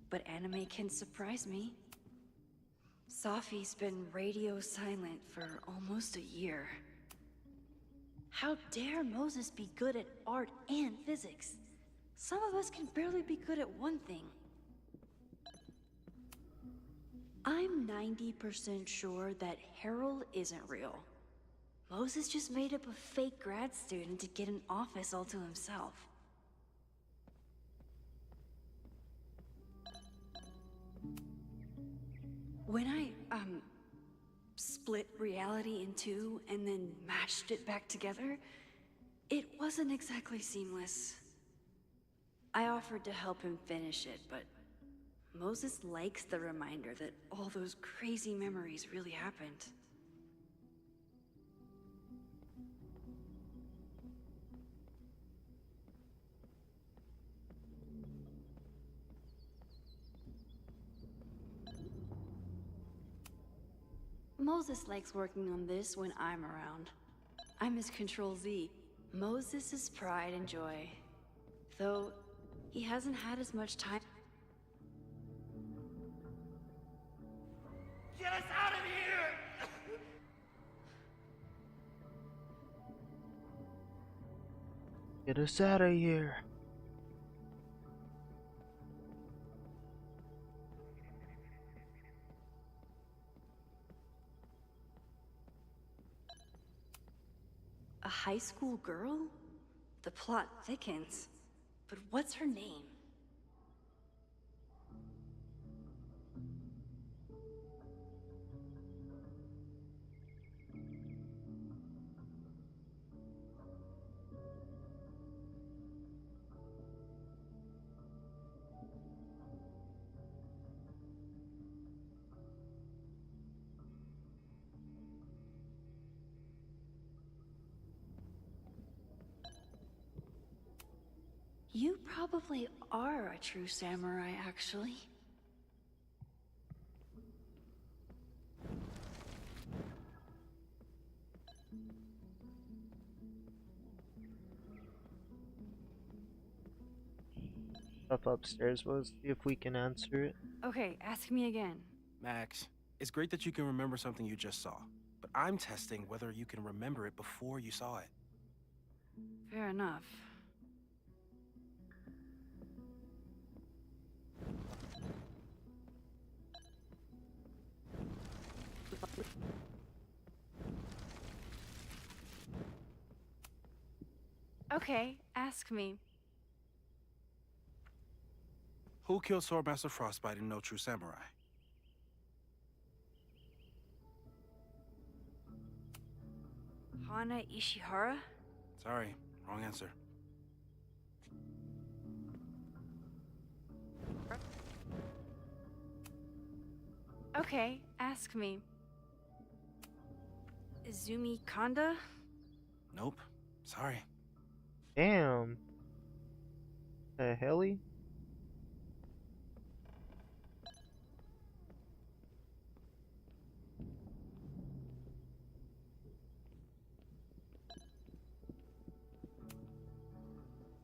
S16: but anime can surprise me. Safi's been radio silent for almost a year. How dare Moses be good at art and physics? Some of us can barely be good at one thing. I'm 90% sure that Harold isn't real. Moses just made up a fake grad student to get an office all to himself. When I, split reality in two and then mashed it back together, it wasn't exactly seamless. I offered to help him finish it, but Moses likes the reminder that all those crazy memories really happened. Moses likes working on this when I'm around. I'm his Control Z. Moses' pride and joy. Though, he hasn't had as much time.
S7: Get us out of here!
S1: Get us out of here.
S16: A high school girl? The plot thickens. But what's her name? You probably are a true samurai, actually.
S1: Stuff upstairs. We'll see if we can answer it.
S9: Okay, ask me again.
S12: Max, it's great that you can remember something you just saw, but I'm testing whether you can remember it before you saw it.
S9: Fair enough. Okay, ask me.
S12: Who killed Swordmaster Frostbite in No True Samurai?
S9: Hana Ishihara?
S12: Sorry, wrong answer.
S9: Okay, ask me. Izumi Kanda?
S12: Nope, sorry.
S1: Damn. The helly?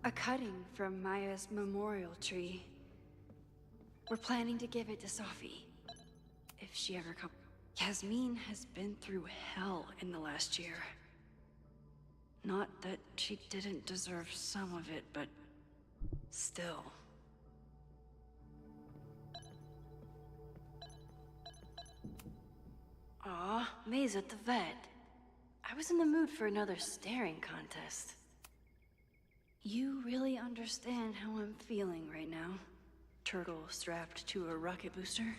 S16: A cutting from Maya's memorial tree. We're planning to give it to Safi. If she ever comes. Yasmin has been through hell in the last year. Not that she didn't deserve some of it, but still. Aw, May's at the vet. I was in the mood for another staring contest. You really understand how I'm feeling right now? Turtle strapped to a rocket booster?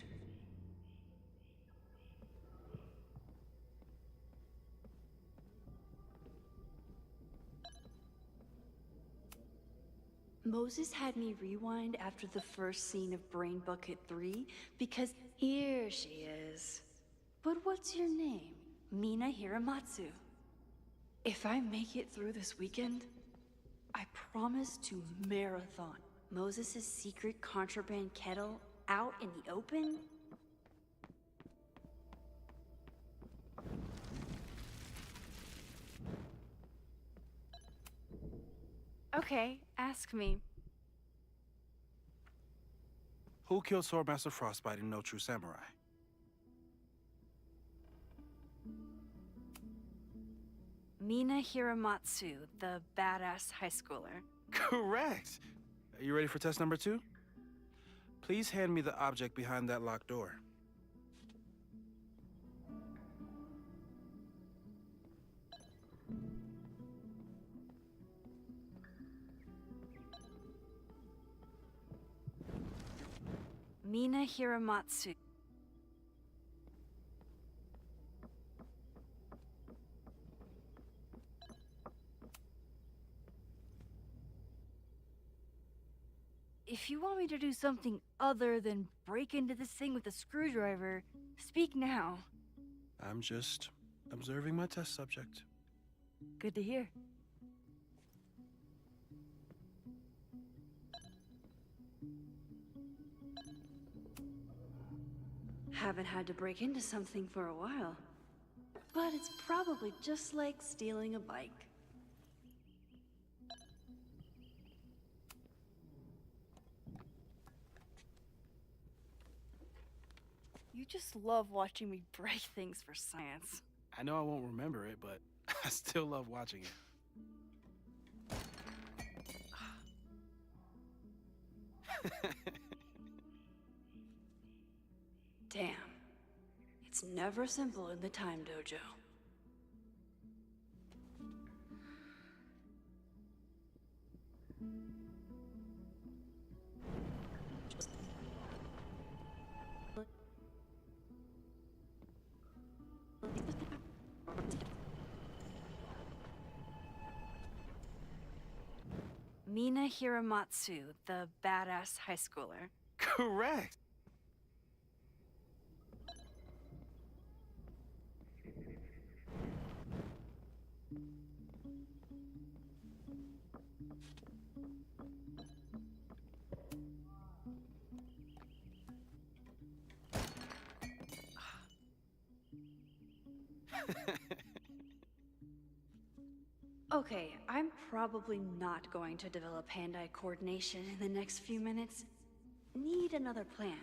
S16: Moses had me rewind after the first scene of Brain Bucket 3 because here she is. But what's your name? Mina Hiramatsu. If I make it through this weekend, I promise to marathon Moses' secret contraband kettle out in the open.
S9: Okay, ask me.
S12: Who killed Swordmaster Frostbite in No True Samurai?
S9: Mina Hiramatsu, the badass high schooler.
S12: Correct! Are you ready for test number 2? Please hand me the object behind that locked door.
S9: Mina Hiramatsu. If you want me to do something other than break into this thing with a screwdriver, speak now.
S12: I'm just observing my test subject.
S9: Good to hear.
S16: Haven't had to break into something for a while. But it's probably just like stealing a bike.
S9: You just love watching me break things for science.
S12: I know I won't remember it, but I still love watching it.
S16: Damn. It's never simple in the Time Dojo.
S9: Mina Hiramatsu, the badass high schooler.
S12: Correct.
S16: Okay, I'm probably not going to develop hand-eye coordination in the next few minutes. Need another plan.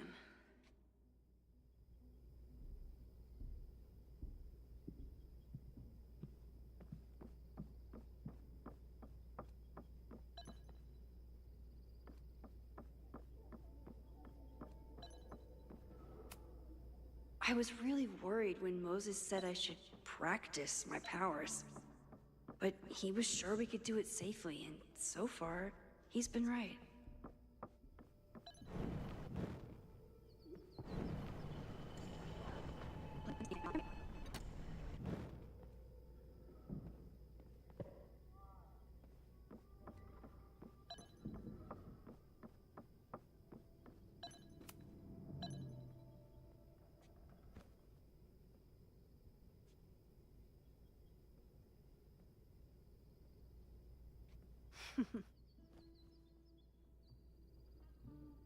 S16: I was really worried when Moses said I should practice my powers. But he was sure we could do it safely, and so far, he's been right.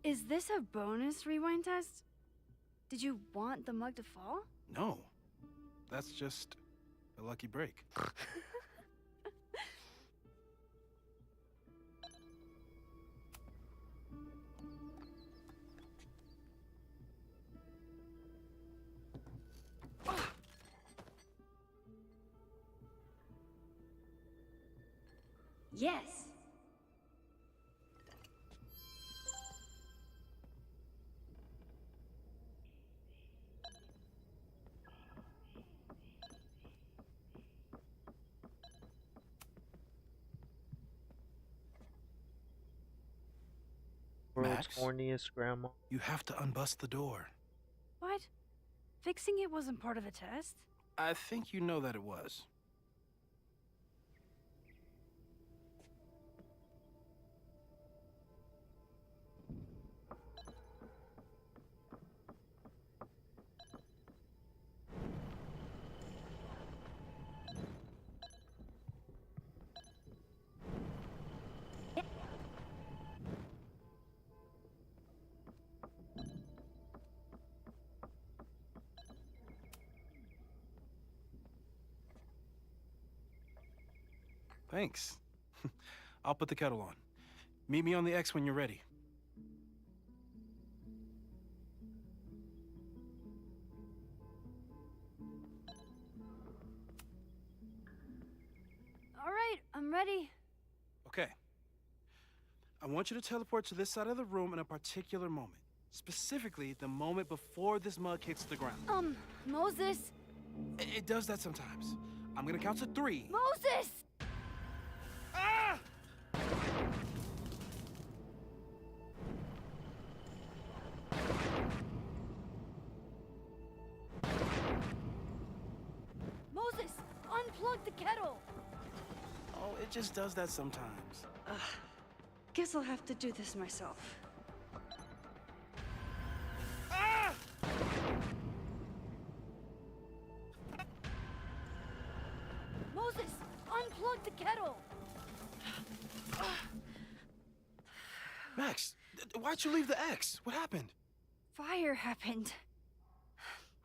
S9: Is this a bonus rewind test? Did you want the mug to fall?
S12: No. That's just a lucky break.
S16: Yes.
S1: World's
S12: Max?
S1: horniest grandma.
S12: You have to unbust the door.
S9: What? Fixing it wasn't part of the test?
S12: I think you know that it was. Thanks. I'll put the kettle on. Meet me on the X when you're ready.
S9: All right, I'm ready.
S12: Okay. I want you to teleport to this side of the room in a particular moment. Specifically, the moment before this mug hits the ground.
S9: Moses!
S12: It does that sometimes. I'm gonna count to 3.
S9: Moses!
S12: Ah!
S9: Moses, unplug the kettle!
S12: Oh, it just does that sometimes.
S16: Guess I'll have to do this myself.
S12: Ah!
S9: Moses, unplug the kettle!
S12: Max, why'd you leave the X? What happened?
S9: Fire happened.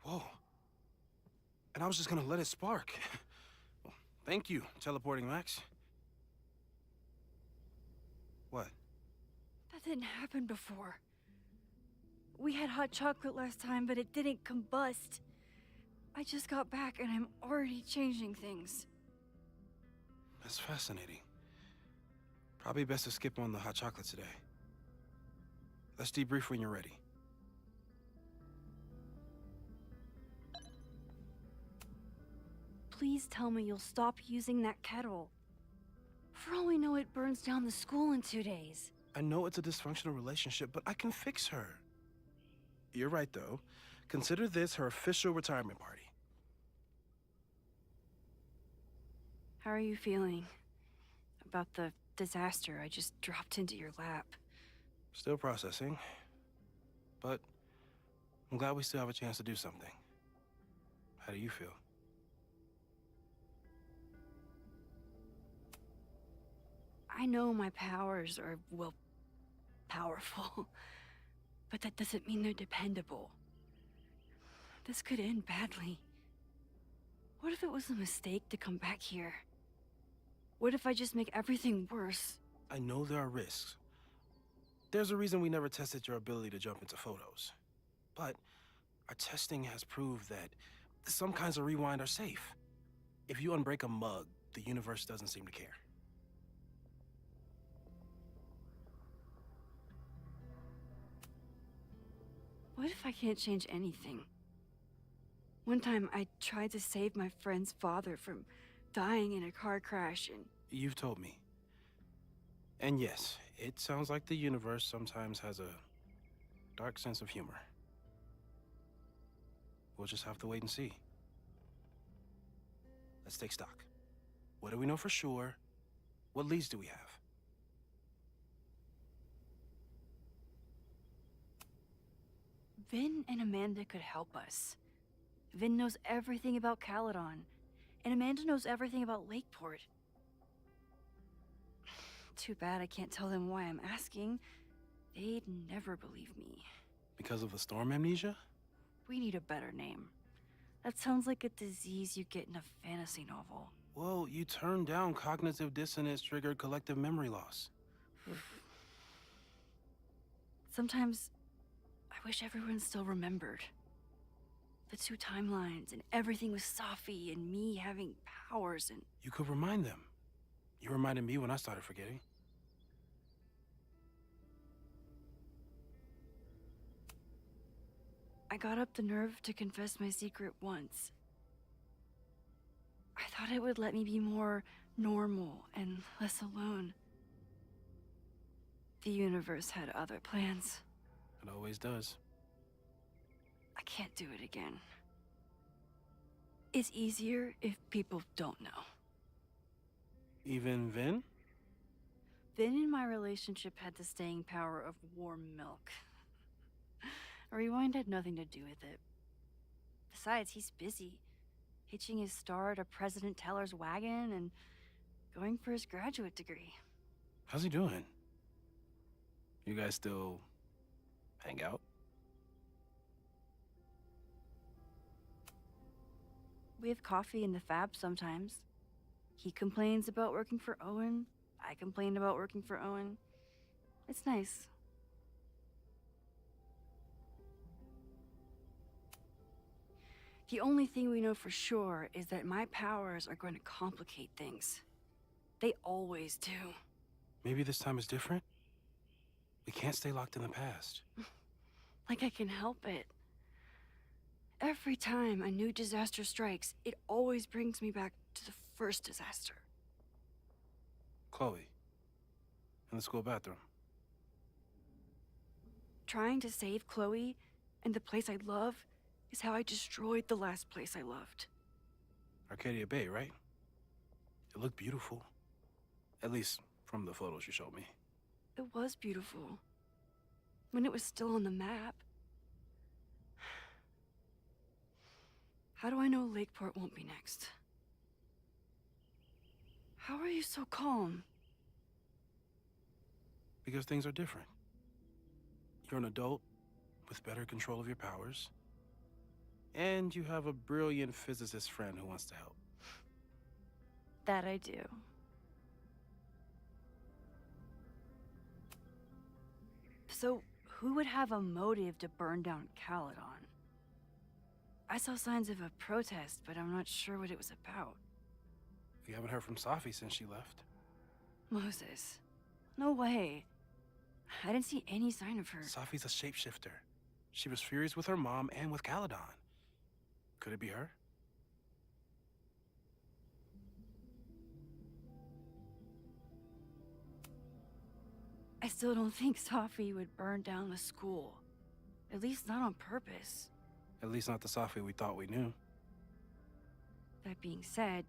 S12: Whoa. And I was just gonna let it spark. Well, thank you, teleporting Max. What?
S9: That didn't happen before. We had hot chocolate last time, but it didn't combust. I just got back and I'm already changing things.
S12: That's fascinating. Probably best to skip on the hot chocolate today. Let's debrief when you're ready.
S9: Please tell me you'll stop using that kettle. For all we know, it burns down the school in 2 days.
S12: I know it's a dysfunctional relationship, but I can fix her. You're right, though. Consider this her official retirement party.
S9: How are you feeling about the disaster I just dropped into your lap?
S12: Still processing, but I'm glad we still have a chance to do something. How do you feel?
S9: I know my powers are, well, powerful, but that doesn't mean they're dependable. This could end badly. What if it was a mistake to come back here? What if I just make everything worse?
S12: I know there are risks. There's a reason we never tested your ability to jump into photos. But our testing has proved that some kinds of rewind are safe. If you unbreak a mug, the universe doesn't seem to care.
S9: What if I can't change anything? One time I tried to save my friend's father from dying in a car crash and...
S12: You've told me. And yes, it sounds like the universe sometimes has a dark sense of humor. We'll just have to wait and see. Let's take stock. What do we know for sure? What leads do we have?
S9: Vin and Amanda could help us. Vin knows everything about Caledon, and Amanda knows everything about Lakeport. Too bad I can't tell them why I'm asking. They'd never believe me.
S12: Because of the storm amnesia?
S9: We need a better name. That sounds like a disease you get in a fantasy novel.
S12: Well, you turned down cognitive dissonance triggered collective memory loss.
S9: Sometimes I wish everyone still remembered. The 2 timelines and everything with Safi and me having powers and...
S12: You could remind them. You reminded me when I started forgetting.
S9: I got up the nerve to confess my secret once. I thought it would let me be more normal and less alone. The universe had other plans.
S12: It always does.
S9: I can't do it again. It's easier if people don't know.
S12: Even Vin?
S9: Vin in my relationship had the staying power of warm milk. A rewind had nothing to do with it. Besides, he's busy, hitching his star to President Teller's wagon and going for his graduate degree.
S12: How's he doing? You guys still hang out?
S9: We have coffee in the Fab sometimes. He complains about working for Owen. I complain about working for Owen. It's nice. The only thing we know for sure is that my powers are going to complicate things. They always do.
S12: Maybe this time is different? We can't stay locked in the past.
S9: Like I can help it. Every time a new disaster strikes, it always brings me back to the first disaster.
S12: Chloe, in the school bathroom.
S9: Trying to save Chloe and the place I love is how I destroyed the last place I loved.
S12: Arcadia Bay, right? It looked beautiful. At least from the photos you showed me.
S9: It was beautiful. When it was still on the map. How do I know Lakeport won't be next? How are you so calm?
S12: Because things are different. You're an adult with better control of your powers. And you have a brilliant physicist friend who wants to help.
S9: That I do. So, who would have a motive to burn down Caledon? I saw signs of a protest, but I'm not sure what it was about.
S12: We haven't heard from Safi since she left.
S9: Moses. No way. I didn't see any sign of her.
S12: Safi's a shapeshifter. She was furious with her mom and with Caledon. Could it be her?
S9: I still don't think Safi would burn down the school. At least not on purpose.
S12: At least not the Safi we thought we knew.
S9: That being said,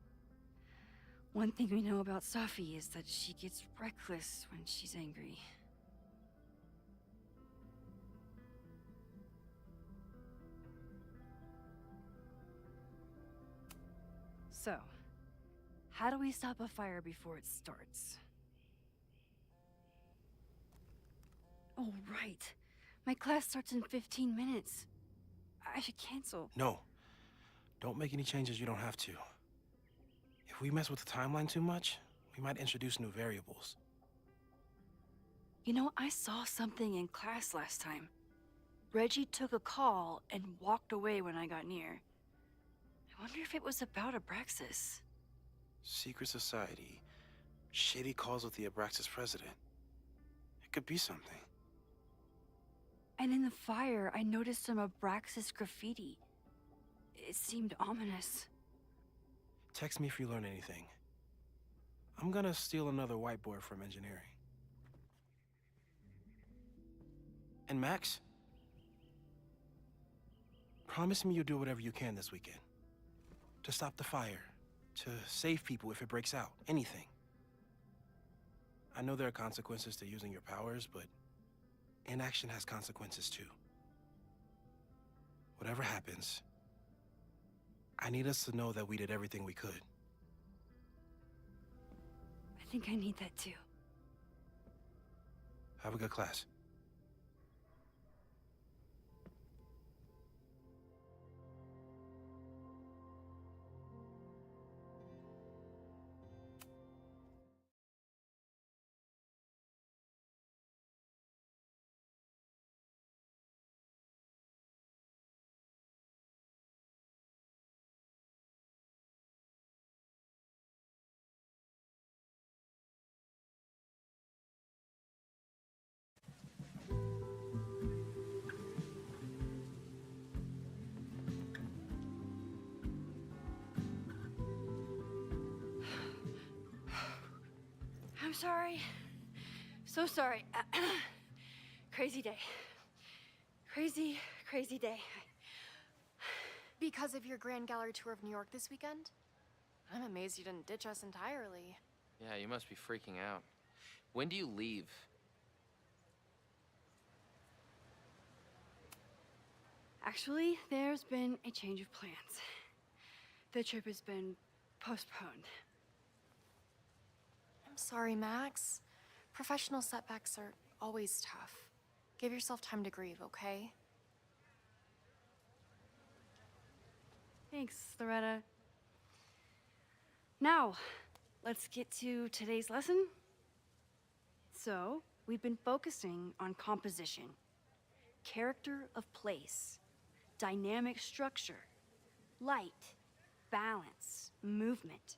S9: one thing we know about Safi is that she gets reckless when she's angry. So, how do we stop a fire before it starts? Oh, right. My class starts in 15 minutes. I should cancel.
S12: No. Don't make any changes you don't have to. If we mess with the timeline too much, we might introduce new variables.
S9: You know, I saw something in class last time. Reggie took a call and walked away when I got near. I wonder if it was about Abraxas.
S12: Secret society. Shady calls with the Abraxas president. It could be something.
S9: And in the fire, I noticed some Abraxas graffiti. It seemed ominous.
S12: Text me if you learn anything. I'm gonna steal another whiteboard from engineering. And Max? Promise me you'll do whatever you can this weekend. To stop the fire. To save people if it breaks out. Anything. I know there are consequences to using your powers, but inaction has consequences too. Whatever happens, I need us to know that we did everything we could.
S9: I think I need that too.
S12: Have a good class.
S9: I'm sorry. So sorry. Crazy day. Crazy, crazy day.
S17: Because of your Grand Gallery tour of New York this weekend? I'm amazed you didn't ditch us entirely.
S18: Yeah, you must be freaking out. When do you leave?
S9: Actually, there's been a change of plans. The trip has been postponed.
S17: I'm sorry, Max. Professional setbacks are always tough. Give yourself time to grieve, okay?
S9: Thanks, Loretta. Now, let's get to today's lesson. So, we've been focusing on composition, character of place, dynamic structure, light, balance, movement,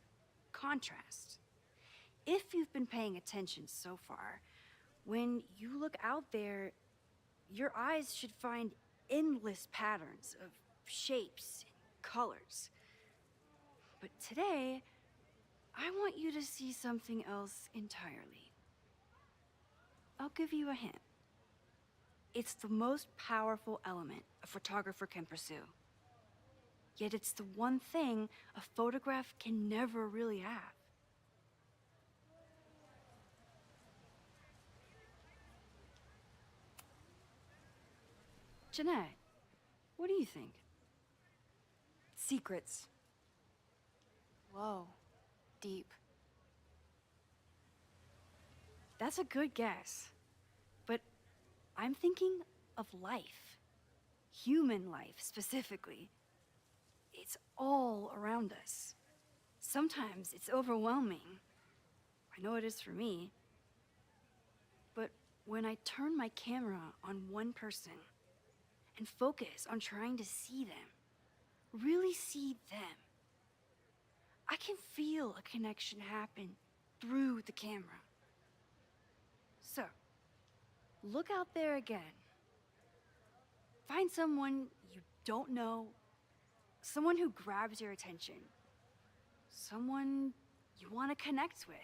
S9: contrast. If you've been paying attention so far, when you look out there, your eyes should find endless patterns of shapes and colors. But today, I want you to see something else entirely. I'll give you a hint. It's the most powerful element a photographer can pursue. Yet it's the one thing a photograph can never really have. Jeanette, what do you think?
S17: Secrets. Whoa. Deep.
S9: That's a good guess. But I'm thinking of life. Human life, specifically. It's all around us. Sometimes it's overwhelming. I know it is for me. But
S16: when I turn my camera on one person and focus on trying to see them, really see them, I can feel a connection happen through the camera. So, look out there again. Find someone you don't know, someone who grabs your attention, someone you want to connect with.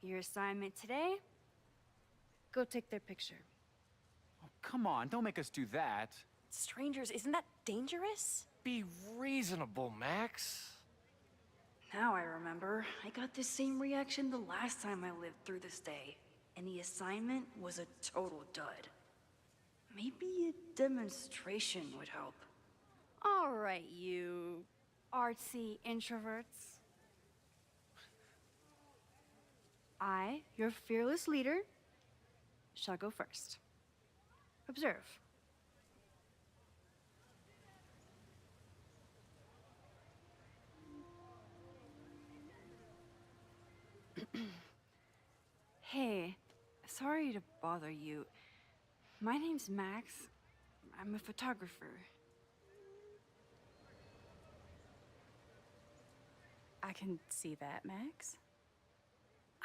S16: Your assignment today? Go take their picture.
S7: Oh, come on, don't make us do that.
S6: Strangers, isn't that dangerous?
S7: Be reasonable, Max.
S16: Now I remember. I got the same reaction the last time I lived through this day, and the assignment was a total dud. Maybe a demonstration would help. All right, you artsy introverts. I, your fearless leader, shall go first. Observe. Hey, sorry to bother you. My name's Max. I'm a photographer.
S6: I can see that, Max.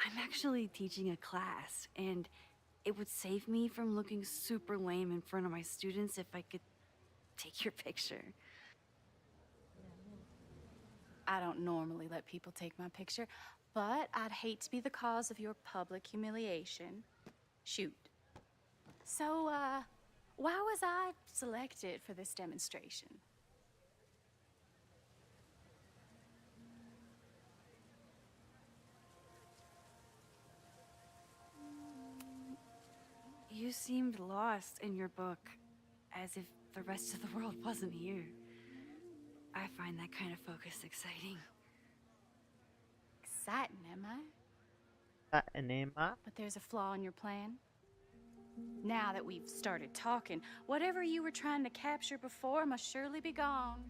S16: I'm actually teaching a class, and it would save me from looking super lame in front of my students if I could take your picture.
S6: I don't normally let people take my picture, but I'd hate to be the cause of your public humiliation. Shoot. So, why was I selected for this demonstration?
S16: You seemed lost in your book, as if the rest of the world wasn't here. I find that kind of focus exciting.
S6: Exciting, am I? But there's a flaw in your plan. Now that we've started talking, whatever you were trying to capture before must surely be gone.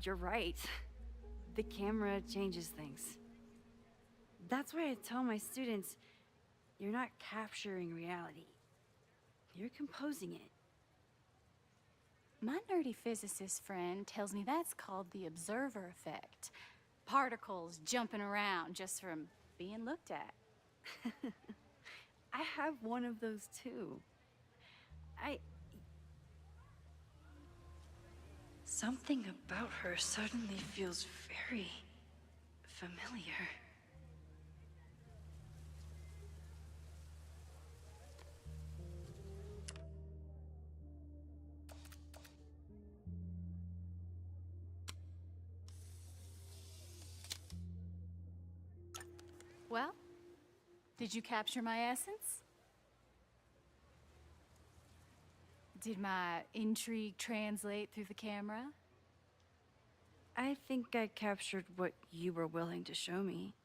S16: You're right. The camera changes things. That's why I tell my students, you're not capturing reality. You're composing it.
S6: My nerdy physicist friend tells me that's called the observer effect. Particles jumping around just from being looked at.
S16: I have one of those too. Something about her suddenly feels very familiar.
S6: Well, did you capture my essence? Did my intrigue translate through the camera?
S16: I think I captured what you were willing to show me.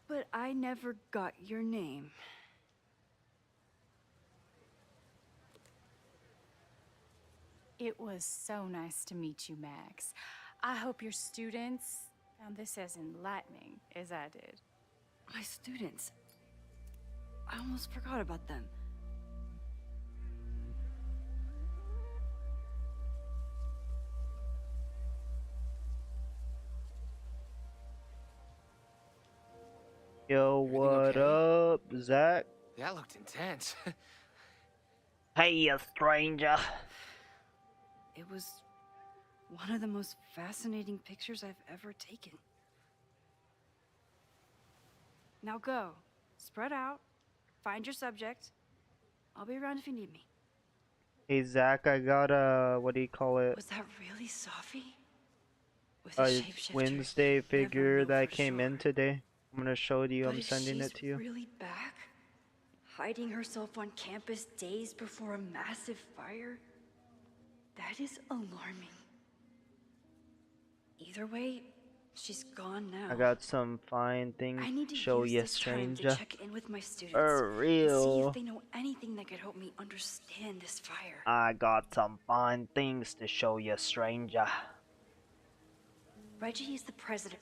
S16: But I never got your name.
S6: It was so nice to meet you, Max. I hope your students found this as enlightening as I did.
S16: My students? I almost forgot about them.
S1: Yo, what up, Zach?
S18: That looked intense.
S1: Hey, you stranger.
S16: It was one of the most fascinating pictures I've ever taken. Now go. Spread out. Find your subject. I'll be around if you need me.
S1: Hey, Zach, I got a, what do you call it?
S16: Was that really Safi? With
S1: A
S16: shapeshifter,
S1: Wednesday figure
S16: know
S1: that
S16: for
S1: came in today. I'm gonna show you.
S16: But
S1: I'm
S16: if
S1: sending
S16: she's
S1: it to you.
S16: really back? Hiding herself on campus days before a massive fire? That is alarming. Either way, She's gone now.
S1: I got some fine things
S16: I need
S1: to
S16: to
S1: show
S16: use
S1: you,
S16: this time to
S1: stranger.
S16: check in with my students.
S1: For
S16: and
S1: real.
S16: see if they know anything that could help me understand this fire.
S1: I got some fine things to show you, stranger.
S16: Reggie is the president.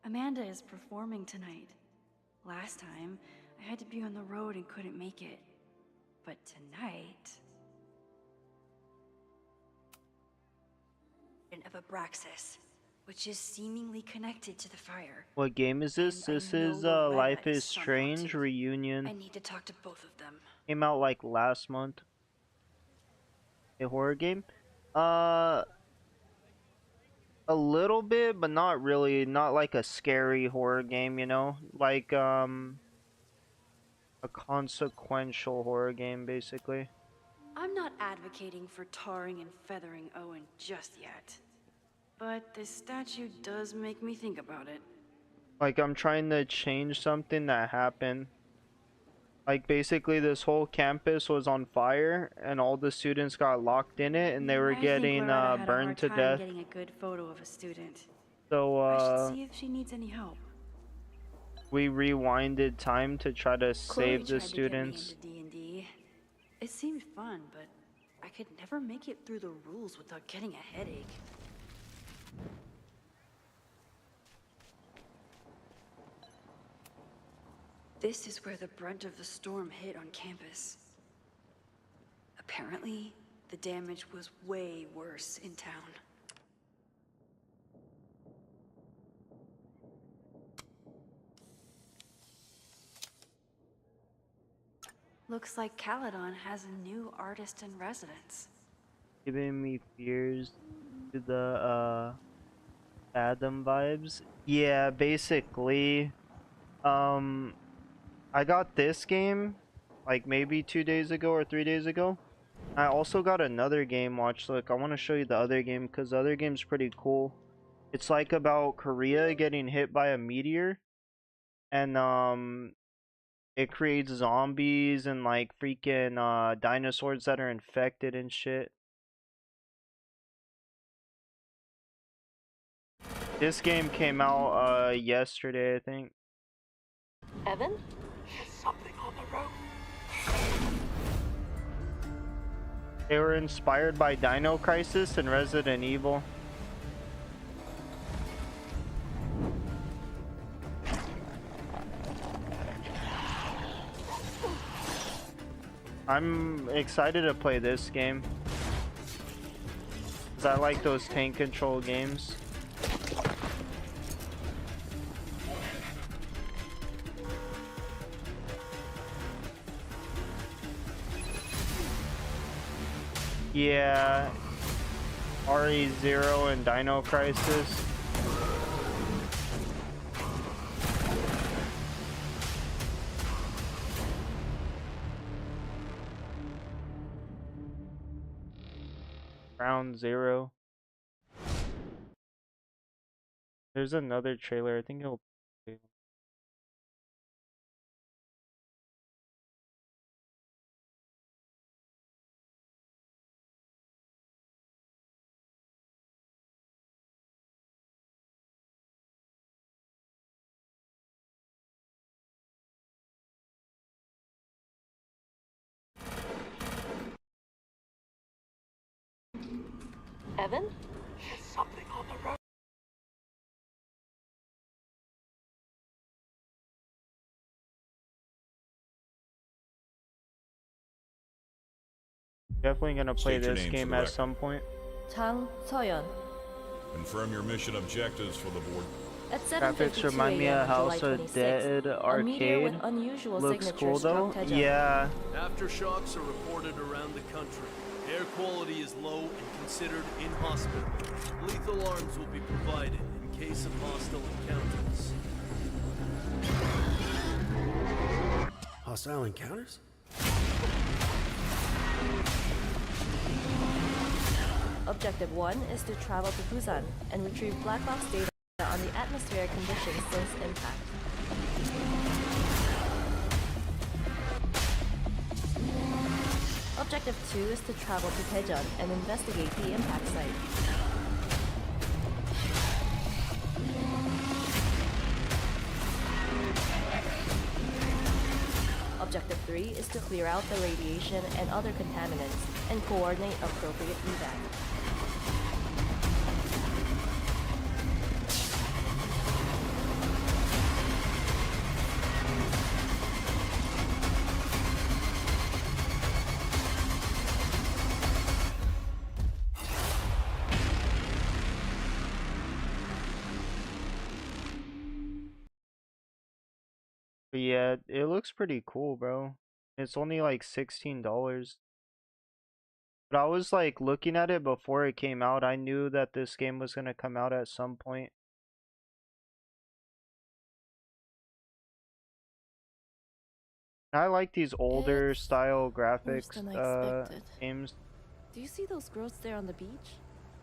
S16: Amanda is performing tonight. Last time, I had to be on the road and couldn't make it. But tonight... of Abraxas, which is seemingly connected to the fire.
S1: What game is this? This is Life is Strange Reunion.
S16: I need to talk to both of them.
S1: Came out like last month. A horror game? A little bit, but not really. Not like a scary horror game, you know? Like, a consequential horror game, basically.
S16: I'm not advocating for tarring and feathering Owen just yet. But this statue does make me think about it.
S1: Like, I'm trying to change something that happened. Like, basically, this whole campus was on fire, and all the students got locked in it, and they were getting burned to death.
S16: Getting a good photo of a student.
S1: So,
S16: I should see if she needs any help.
S1: We rewinded time to try to save the
S16: Chloe
S1: students.
S16: tried to get me into D&D. It seemed fun, but I could never make it through the rules without getting a headache. This is where the brunt of the storm hit on campus. Apparently, the damage was way worse in town. Looks like Caledon has a new artist in residence.
S1: Giving me fears to the Fathom vibes. Yeah, basically, I got this game like maybe 2 days ago or 3 days ago. I also got another game. Watch, look, I want to show you the other game because the other game's pretty cool. It's like about Korea getting hit by a meteor, and it creates zombies and like freaking dinosaurs that are infected and shit. This game came out yesterday, I think.
S13: Evan?
S5: There's something on the road.
S1: They were inspired by Dino Crisis and Resident Evil. I'm excited to play this game, because I like those tank control games. Yeah, RE0 and Dino Crisis. Ground Zero. There's another trailer. I think it'll.
S13: Evan?
S5: There's something on the road.
S1: Definitely gonna play
S14: State your
S1: this
S14: name
S1: game
S14: for the
S1: at
S14: record.
S1: some point.
S13: Chang Soyeon.
S14: Confirm your mission objectives for the board.
S13: At
S1: Graphics
S13: 7:52
S1: remind me
S13: a.m.
S1: of House
S13: July
S1: of
S13: 26th,
S1: Dead
S13: a meteor with
S1: arcade.
S13: unusual
S1: Looks
S13: signatures
S1: cool though.
S13: struck Daejeon.
S1: Yeah.
S15: Aftershocks are reported around the country. Air quality is low and considered inhospitable. Lethal arms will be provided in case of hostile encounters.
S19: Hostile encounters?
S13: Objective 1 is to travel to Busan and retrieve black box data on the atmospheric conditions since impact. Objective 2 is to travel to Daejeon and investigate the impact site. Objective 3 is to clear out the radiation and other contaminants and coordinate appropriate evac.
S1: But yeah, it looks pretty cool, bro. It's only like $16. But I was like looking at it before it came out. I knew that this game was gonna come out at some point. I like these older style graphics games.
S13: Do you see those growths there on the beach?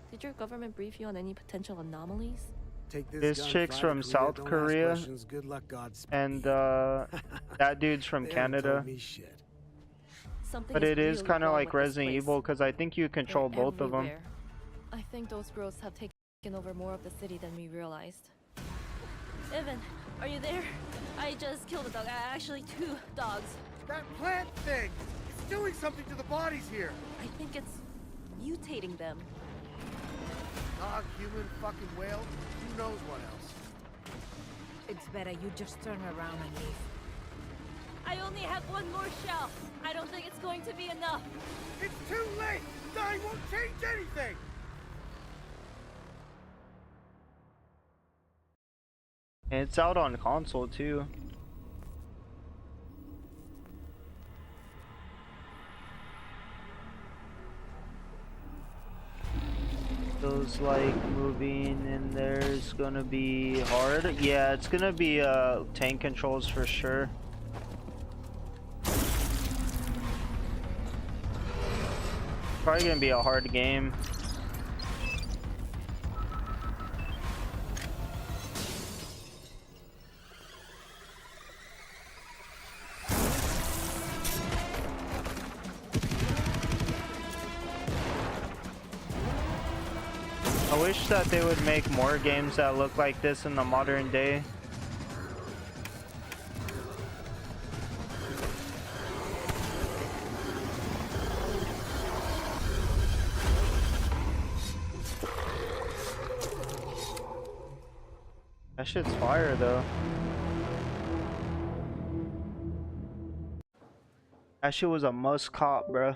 S13: Did your government brief you on any potential anomalies?
S19: Take
S1: This chick's from South Korea,
S19: Good luck, Godspeed.
S1: and that dude's from
S19: They haven't
S1: Canada.
S19: told me shit.
S13: Something
S1: But it is
S13: really
S1: kind of
S13: wrong
S1: like
S13: with this
S1: Resident
S13: place.
S1: Evil because I think you control
S13: They're
S1: both of them.
S13: everywhere. I think those growths have taken over more of the city than we realized. Evan, are you there? I just killed a dog. Actually, 2 dogs.
S19: That plant thing! It's doing something to the bodies here!
S13: I think it's mutating them.
S19: Dog, human, fucking whale, who knows what else?
S20: It's better you just turn around and leave.
S13: I only have 1 more shell. I don't think it's going to be enough.
S19: It's too late! Dying won't change anything!
S1: And it's out on console too. Feels like moving in there is gonna be hard. Yeah, it's gonna be tank controls for sure. Probably gonna be a hard game. I wish that they would make more games that look like this in the modern day. That shit's fire though. That shit was a must cop, bruh.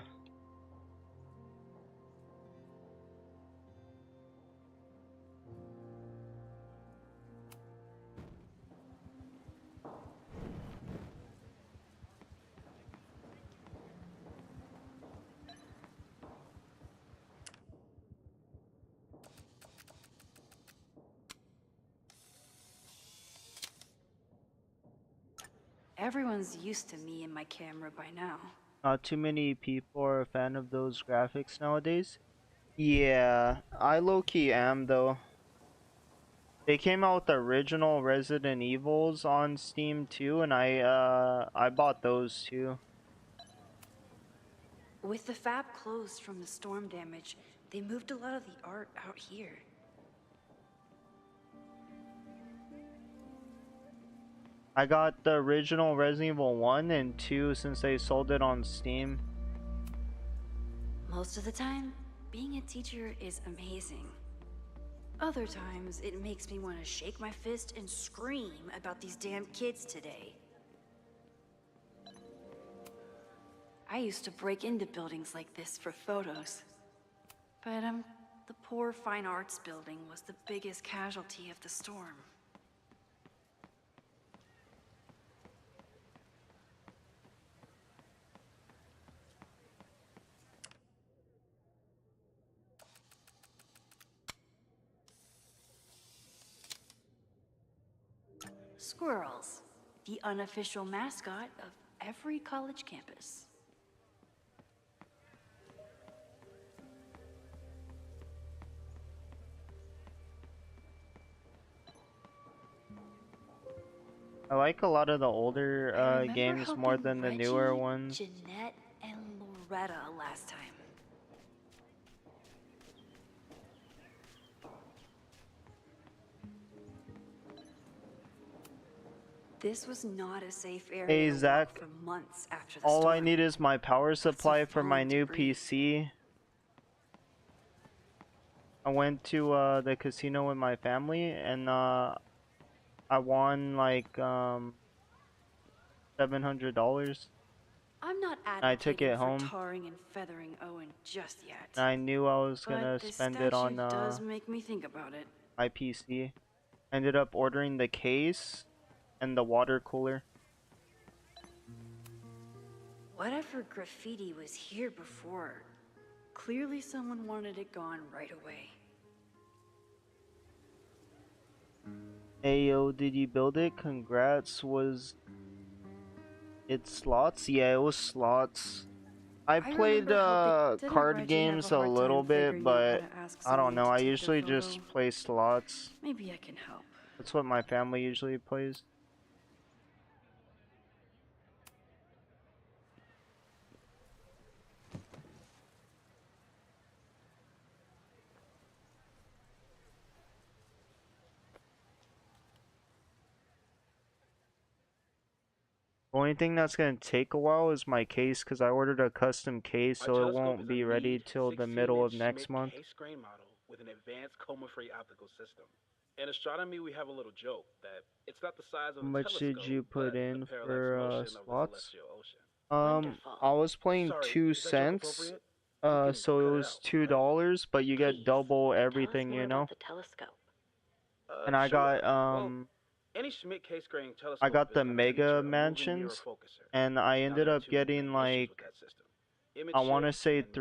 S16: Everyone's used to me and my camera by now.
S1: Not too many people are a fan of those graphics nowadays. Yeah, I low-key am though. They came out with the original Resident Evils on Steam too, and I bought those too.
S16: With the fab closed from the storm damage, they moved a lot of the art out here.
S1: I got the original Resident Evil 1 and 2 since they sold it on Steam.
S16: Most of the time, being a teacher is amazing. Other times, it makes me want to shake my fist and scream about these damn kids today. I used to break into buildings like this for photos. But, the poor fine arts building was the biggest casualty of the storm. Squirrels, the unofficial mascot of every college campus.
S1: I like a lot of the older
S16: Remember
S1: games more
S16: helping
S1: than the
S16: Reggie,
S1: newer ones.
S16: Jeanette, and Loretta last time. This was not a safe area
S1: Hey
S16: to walk
S1: Zach,
S16: for months after the
S1: all
S16: storm.
S1: I need is my power supply for my
S16: fallen
S1: new
S16: debris.
S1: PC. I went to the casino with my family and I won like $700.
S16: I'm not
S1: I took
S16: advocating
S1: it
S16: for
S1: home.
S16: tarring and feathering Owen just yet.
S1: And I knew I was gonna
S16: But this
S1: spend it on
S16: statue does make me think about it.
S1: my PC. Ended up ordering the case and the water cooler.
S16: Whatever graffiti was here before, clearly someone wanted it gone right away.
S1: Hey yo, did you build it? Congrats. Was it slots? Yeah, it was slots. I played
S16: didn't
S1: card
S16: Reggie
S1: games
S16: have
S1: a
S16: a hard
S1: little
S16: time
S1: bit,
S16: figuring out how
S1: but
S16: to ask
S1: I don't
S16: someone
S1: know.
S16: to
S1: I
S16: take their
S1: usually
S16: photo?
S1: just play slots.
S16: Maybe I can help.
S1: That's what my family usually plays. The only thing that's gonna take a while is my case, because I ordered a custom case,
S12: My
S1: so it
S12: telescope
S1: won't
S12: is a
S1: be ready
S12: neat
S1: till the middle of
S12: 16-inch
S1: next
S12: Schmidt
S1: month.
S12: K-screen model with an advanced coma-free optical system. In astronomy, we have a little joke that it's not the size of
S1: How
S12: the
S1: much
S12: telescope,
S1: did you put
S12: but
S1: in
S12: the parallax
S1: for
S12: motion of the
S1: slots?
S12: celestial ocean.
S1: I was playing
S12: Sorry,
S1: 2
S12: is that joke
S1: cents.
S12: appropriate?
S1: So it was $2, but you get double everything, you know. And I
S12: Sure.
S1: got
S12: Well, any Schmidt K-screen telescope
S1: I got
S12: is
S1: the
S12: gonna
S1: Mega
S12: feature a moving mirror
S1: Mansions,
S12: focuser.
S1: and I
S12: Now,
S1: ended
S12: there are
S1: up
S12: two
S1: getting
S12: main issues
S1: like,
S12: with that system. Image
S1: I want to
S12: shift
S1: say
S12: and mirror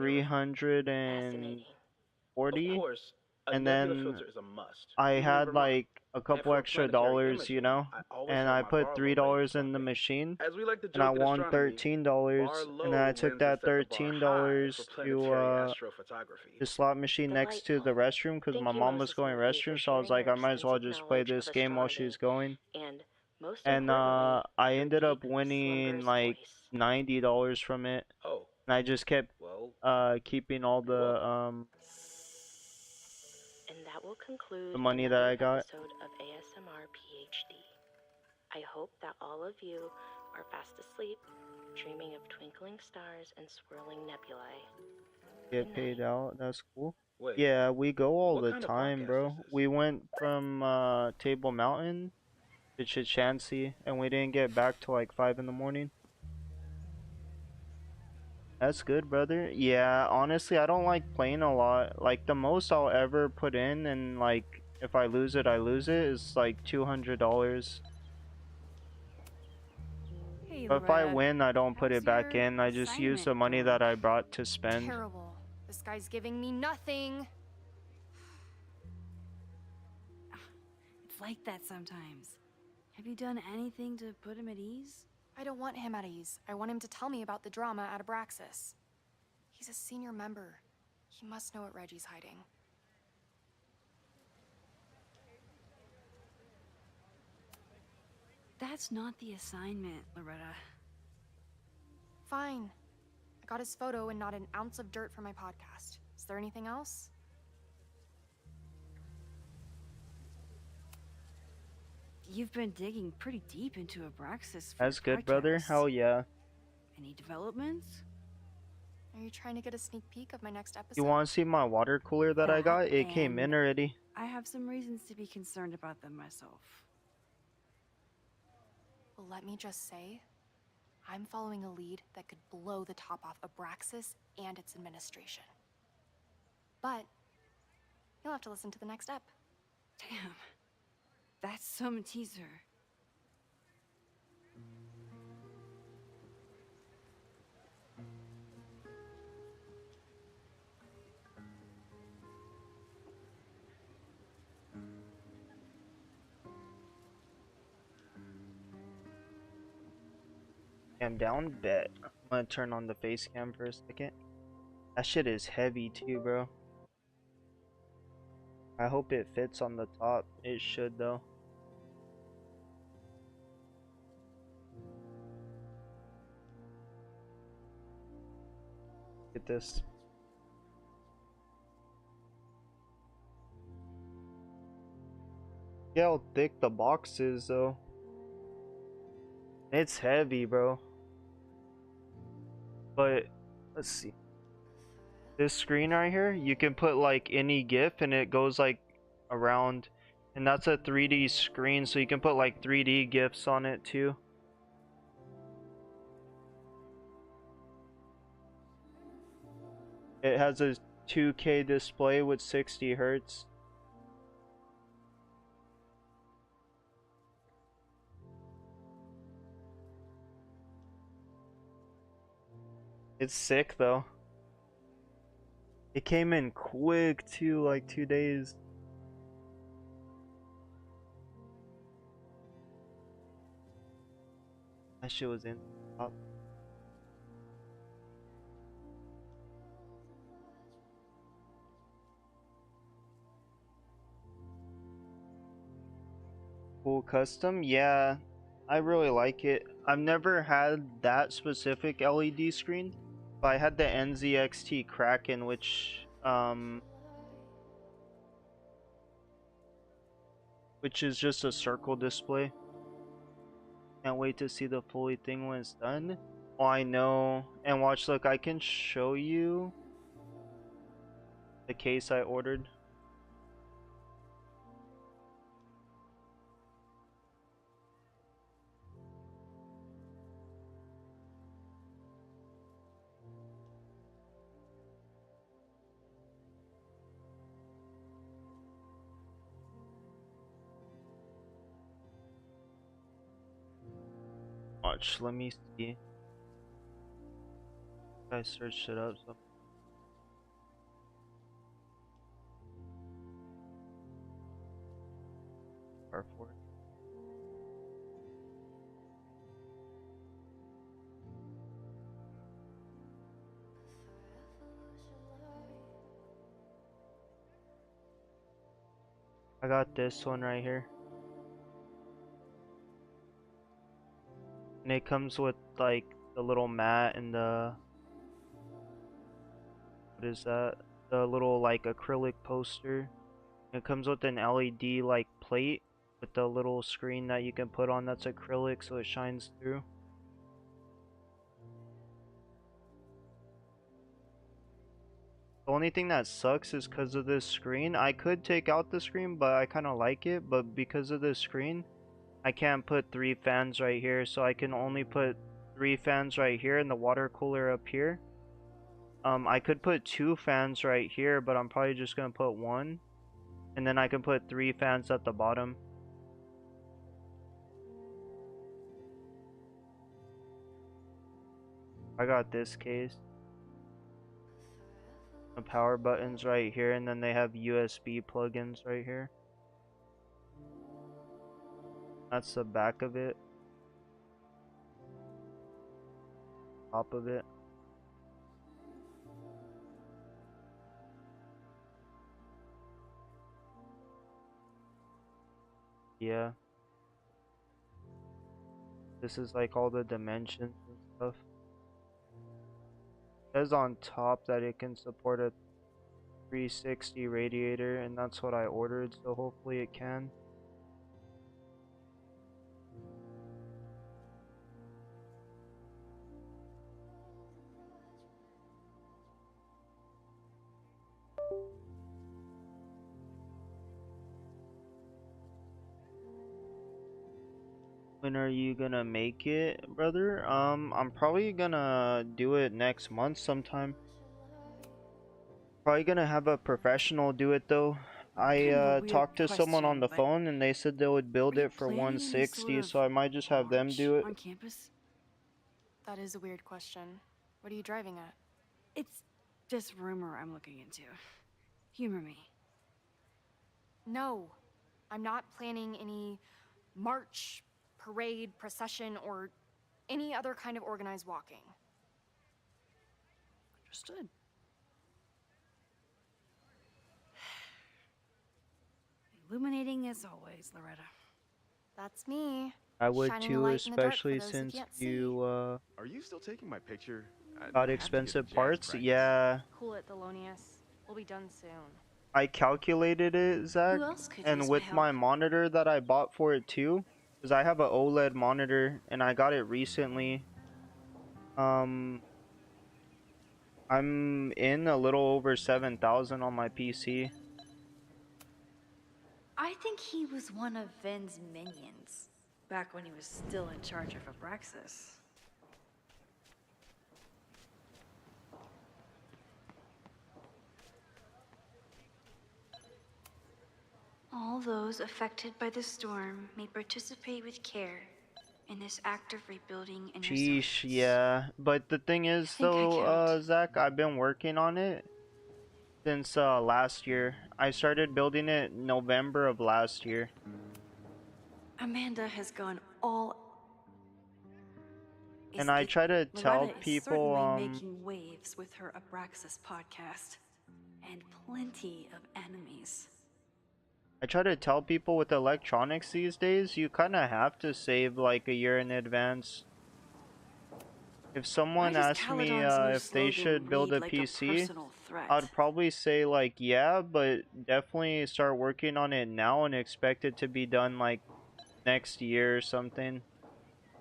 S1: 340,
S12: Of course, a
S1: and
S12: nebula
S1: then
S12: filter is a must,
S1: I
S12: even in
S1: had
S12: Vermont.
S1: like a
S12: And
S1: couple
S12: for
S1: extra
S12: planetary
S1: dollars, you
S12: imaging,
S1: know,
S12: I always
S1: and
S12: have
S1: I
S12: my
S1: put
S12: bar low
S1: $3
S12: lens
S1: in the
S12: on me.
S1: machine,
S12: As we like to
S1: and I
S12: joke in
S1: won
S12: astronomy,
S1: $13,
S12: bar
S1: and then I
S12: low
S1: took
S12: lens
S1: that
S12: set the bar high
S1: $13
S12: for
S1: to
S12: planetary astrophotography.
S1: the slot machine next to the restroom, because my mom was going restroom, so I was like, I might as well just play this game while she's going. And I ended up winning like $90 from it.
S12: Oh.
S1: And I just kept
S12: Well,
S1: keeping all the
S10: And that will conclude
S1: money that
S10: another
S1: I got.
S10: episode of ASMR PhD. I hope that all of you are fast asleep, dreaming of twinkling stars and swirling nebulae.
S1: Get paid out. That's cool.
S12: Wait,
S1: Yeah, we go all
S12: what
S1: the
S12: kind of
S1: time,
S12: podcast
S1: bro.
S12: is this?
S1: We went from Table Mountain to Chichansi, and we didn't get back till like 5 in the morning. That's good, brother. Yeah, honestly, I don't like playing a lot. Like, the most I'll ever put in, and like, if I lose it, I lose it, is like $200.
S6: Hey,
S1: But if I
S6: Loretta.
S1: win, I don't put it back
S6: your
S1: in. I just use the
S6: assignment
S1: money
S6: going?
S1: that I brought to spend.
S17: Terrible. This guy's giving me nothing.
S16: It's like that sometimes. Have you done anything to put him at ease?
S17: I don't want him at ease. I want him to tell me about the drama at Abraxas. He's a senior member. He must know what Reggie's hiding.
S16: That's not the assignment, Loretta.
S17: Fine. I got his photo and not an ounce of dirt for my podcast. Is there anything else?
S16: You've been digging pretty deep into Abraxas for
S1: That's
S16: your
S1: good, brother.
S16: podcast.
S1: Hell yeah.
S16: Any developments?
S17: Are you trying to get a sneak peek of my next episode?
S1: You want to see my water cooler that I got? It came in already.
S16: I have some reasons to be concerned about them myself.
S17: Well, let me just say, I'm following a lead that could blow the top off Abraxas and its administration. But you'll have to listen to the next ep.
S16: Damn. That's some teaser.
S1: Cam down, bet. I'm gonna turn on the face cam for a second. That shit is heavy too, bro. I hope it fits on the top. It should though. Look at this. Yeah, how thick the box is though. It's heavy, bro. But let's see. This screen right here, you can put like any GIF and it goes like around, and that's a 3D screen, so you can put like 3D GIFs on it too. It has a 2K display with 60 Hz. It's sick though. It came in quick too, like 2 days. That shit was in top. Cool custom, yeah, I really like it. I've never had that specific LED screen, but I had the NZXT Kraken, which is just a circle display. Can't wait to see the fully thing when it's done. Oh, I know. And watch, look, I can show you the case I ordered. Watch, let me see. I searched it up. So. R4. I got this one right here. And it comes with like the little mat and the, what is that? The little like acrylic poster. It comes with an LED like plate with the little screen that you can put on that's acrylic so it shines through. The only thing that sucks is because of this screen. I could take out the screen, but I kind of like it. But because of this screen, I can't put 3 fans right here, so I can only put 3 fans right here and the water cooler up here. I could put 2 fans right here, but I'm probably just gonna put 1, and then I can put 3 fans at the bottom. I got this case. The power buttons right here, and then they have USB plugins right here. That's the back of it. Top of it. Yeah. This is like all the dimensions and stuff. It says on top that it can support a 360 radiator, and that's what I ordered, so hopefully it can. When are you gonna make it, brother? I'm probably gonna do it next month sometime. Probably gonna have a professional do it though. I talked to someone on the phone and they said they would build it for 160, so I might just have them do it.
S6: On campus? That is a weird question. What are you driving at?
S16: It's just rumor I'm looking into. Humor me.
S17: No, I'm not planning any march, parade, procession, or any other kind of organized walking.
S6: Understood. Illuminating as always, Loretta.
S17: That's me.
S1: I would
S17: Shining a
S1: too,
S17: light in the dark for
S1: especially
S17: those who
S1: since
S17: can't see.
S1: you
S21: Are you still taking my picture?
S1: got expensive parts. Yeah,
S17: Cool it, Thelonious. We'll be done soon.
S1: I calculated it, Zach,
S6: else could
S1: and
S6: use
S1: with
S6: my
S1: my
S6: help?
S1: monitor that I bought for it too, because I have an OLED monitor and I got it recently. I'm in a little over 7,000 on my PC.
S16: I think he was one of Ven's minions, back when he was still in charge of Abraxas. All those affected by the storm may participate with care in this act of rebuilding and
S1: Sheesh, yeah. But the thing is though, Zach, I've been working on it since last year. I started building it November of last year.
S16: Amanda has gone all.
S1: And I try to tell
S16: Loretta is
S1: people,
S16: certainly making waves with her Abraxas podcast, and plenty of enemies.
S1: I try to tell people with electronics these days, you kind of have to save like a year in advance. If someone asked me if they should build a PC, I'd probably say like, yeah, but definitely start working on it now and expect it to be done like next year or something.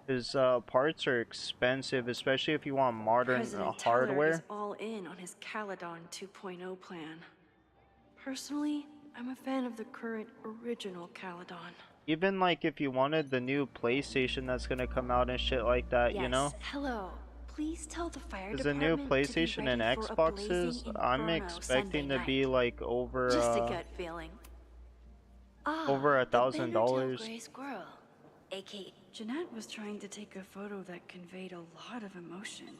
S1: Because parts are expensive, especially if you want modern
S16: President Teller
S1: hardware.
S16: is all in on his Caledon 2.0 plan. Personally, I'm a fan of the current original Caledon.
S1: Even like if you wanted the new PlayStation that's gonna come out and shit like that, you know?
S16: Hello. Please tell the fire
S1: Because the
S16: department
S1: new
S16: to be
S1: PlayStation and
S16: ready for a
S1: Xboxes,
S16: blazing
S1: I'm
S16: inferno
S1: expecting
S16: Sunday
S1: to be
S16: night.
S1: like over
S16: Just a gut feeling.
S1: over
S16: the
S1: $1,000.
S16: Gray Squirrel, aka Jeanette was trying to take a photo that conveyed a lot of emotion.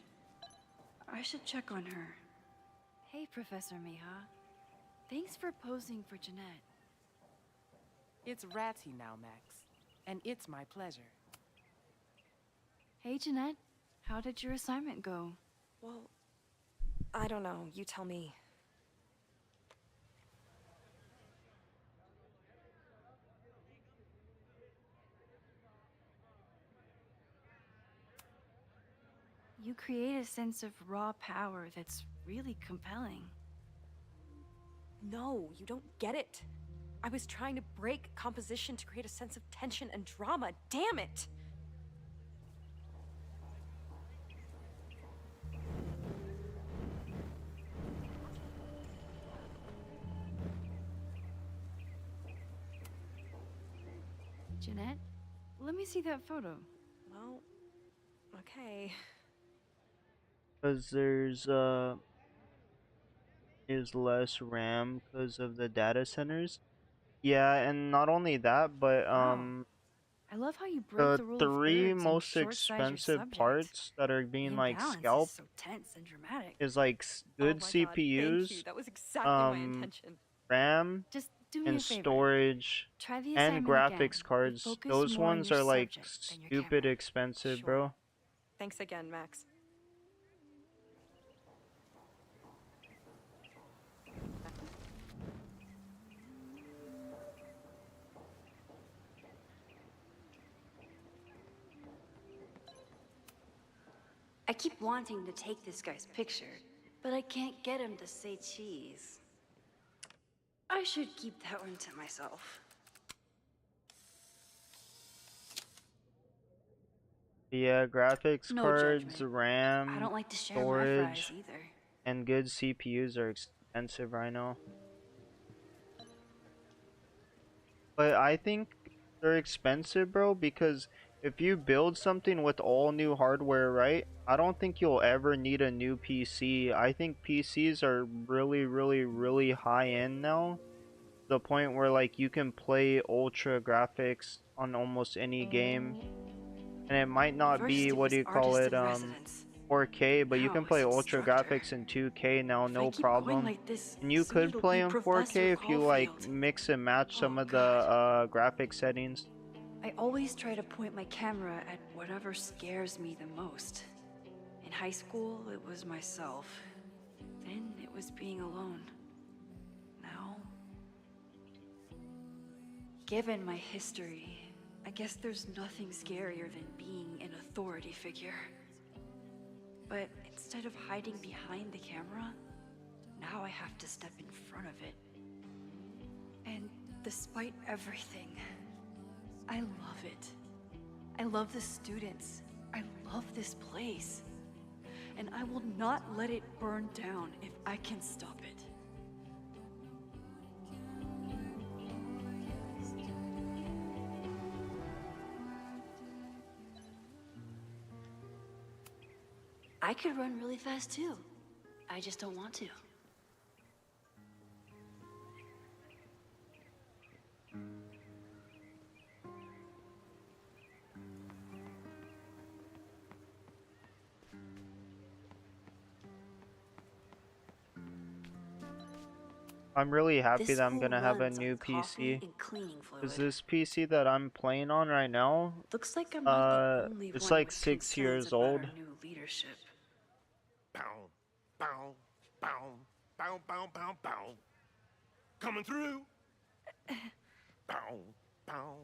S16: I should check on her.
S6: Hey, Professor Miha. Thanks for posing for Jeanette.
S22: It's Ratty now, Max. And it's my pleasure.
S6: Hey, Jeanette. How did your assignment go?
S23: Well, I don't know. You tell me.
S6: You create a sense of raw power that's really compelling.
S23: No, you don't get it. I was trying to break composition to create a sense of tension and drama. Damn it!
S6: Jeanette, let me see that photo.
S23: Well, okay.
S1: Because there's is less RAM because of the data centers. Yeah, and not only that, but
S6: I love how you break the rule
S1: the
S6: of
S1: three
S6: thirds and
S1: most
S6: short-size your
S1: expensive
S6: subject.
S1: parts that are being
S6: The
S1: like
S6: imbalance is
S1: scalped
S6: so tense and dramatic.
S1: is like good
S23: Oh my God, thank
S1: CPUs,
S23: you. That was exactly my intention.
S1: RAM,
S6: Just do me
S1: and
S6: a favor.
S1: storage,
S6: Try the
S1: and
S6: assignment
S1: graphics
S6: again,
S1: cards.
S6: but focus
S1: Those
S6: more on
S1: ones
S6: your
S1: are like
S6: subject than your
S1: stupid expensive,
S23: Sure.
S1: bro.
S23: Thanks again, Max.
S16: I keep wanting to take this guy's picture, but I can't get him to say cheese. I should keep that one to myself.
S1: Yeah, graphics
S16: No
S1: cards,
S16: judgment.
S1: RAM,
S16: I don't like to share my
S1: storage,
S16: fries either.
S1: and good CPUs are expensive right now. But I think they're expensive, bro, because if you build something with all new hardware, right, I don't think you'll ever need a new PC. I think PCs are really, really, really high end now. To the point where like you can play ultra graphics on almost any game. And it might not
S16: First
S1: be,
S16: it
S1: what do you
S16: was
S1: call
S16: artist
S1: it,
S16: in residence.
S1: 4K, but you
S16: Now
S1: can play
S16: it's
S1: ultra
S16: instructor.
S1: graphics in 2K now,
S16: If I
S1: no
S16: keep going
S1: problem.
S16: like this,
S1: And you
S16: soon
S1: could
S16: it'll
S1: play
S16: be
S1: in
S16: Professor
S1: 4K if you like
S16: Caulfield.
S1: mix and match some
S16: Oh,
S1: of the graphic settings.
S9: I always try to point my camera at whatever scares me the most. In high school, it was myself. Then it was being alone. Now, given my history, I guess there's nothing scarier than being an authority figure. But instead of hiding behind the camera, now I have to step in front of it. And despite everything, I love it. I love the students. I love this place. And I will not let it burn down if I can stop it.
S16: I could run really fast too. I just don't want to.
S1: I'm really happy
S16: This
S1: that I'm
S16: whole
S1: gonna have a
S16: runs on
S1: new
S16: coffee
S1: PC.
S16: and cleaning fluid.
S1: Cause this PC that I'm playing on right now,
S16: Looks like I'm not the only
S1: it's
S16: one
S1: like
S16: with
S1: 6
S16: concerns
S1: years
S16: about
S1: old.
S16: our new leadership.
S21: Bow, bow, bow, bow, bow, bow, bow. Coming through. Bow, bow,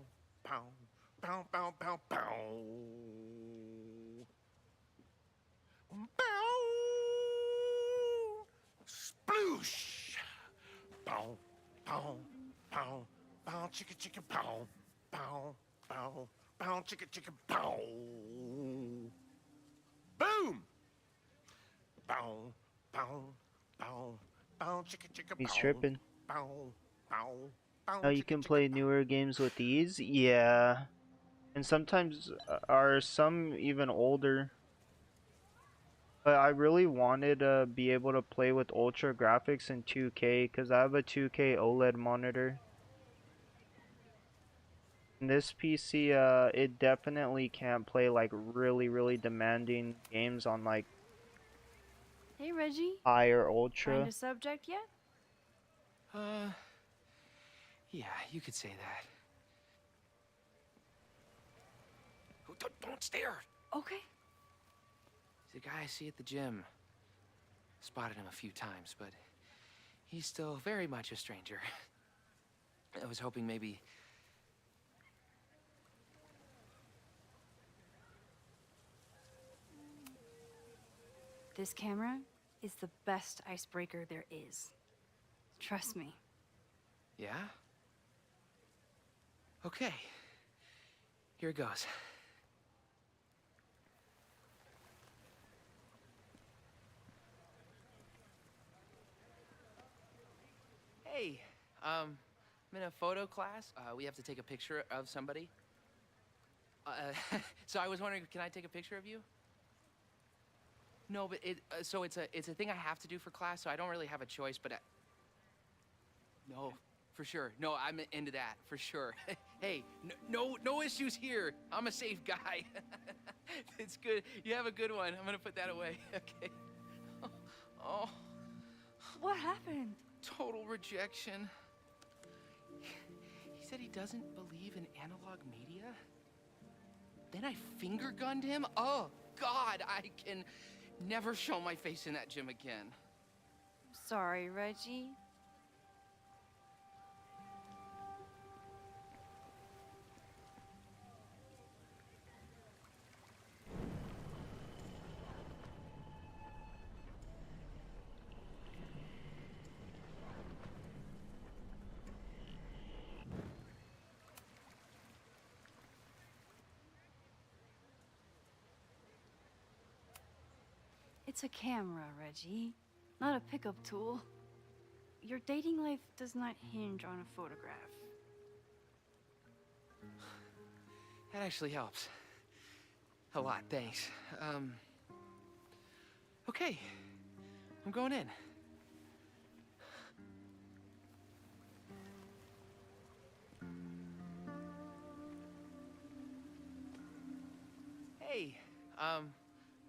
S21: bow, bow, bow, bow, bow. Bow. Sploosh. Bow, bow, bow, bow, chicka, chicka, bow, bow, bow, bow, chicka, chicka, bow. Boom. Bow, bow, bow, bow, chicka, chicka,
S1: He's
S21: bow.
S1: tripping.
S21: Bow, bow, bow,
S1: Oh, you can play newer games with these? Yeah. And sometimes are some even older. But I really wanted to be able to play with ultra graphics in 2K because I have a 2K OLED monitor. And this PC, it definitely can't play like really demanding games on like
S13: Hey, Reggie.
S1: high or ultra.
S13: Find a subject yet?
S18: Yeah, you could say that. Oh, don't stare!
S9: Okay.
S18: He's a guy I see at the gym. Spotted him a few times, but he's still very much a stranger. I was hoping maybe...
S9: This camera is the best icebreaker there is. Trust me.
S18: Yeah? Okay. Here it goes. Hey, I'm in a photo class. We have to take a picture of somebody. So I was wondering, can I take a picture of you? No, but so it's a thing I have to do for class, so I don't really have a choice, but no, for sure. No, I'm into that, for sure. Hey, no issues here. I'm a safe guy. It's good. You have a good one. I'm gonna put that away. Okay. Oh.
S9: What happened?
S18: Total rejection. He said he doesn't believe in analog media. Then I finger gunned him? Oh, God, I can never show my face in that gym again.
S9: Sorry, Reggie. It's a camera, Reggie, not a pickup tool. Your dating life does not hinge on a photograph.
S18: That actually helps. A lot, thanks. Okay. I'm going in. Hey, I'm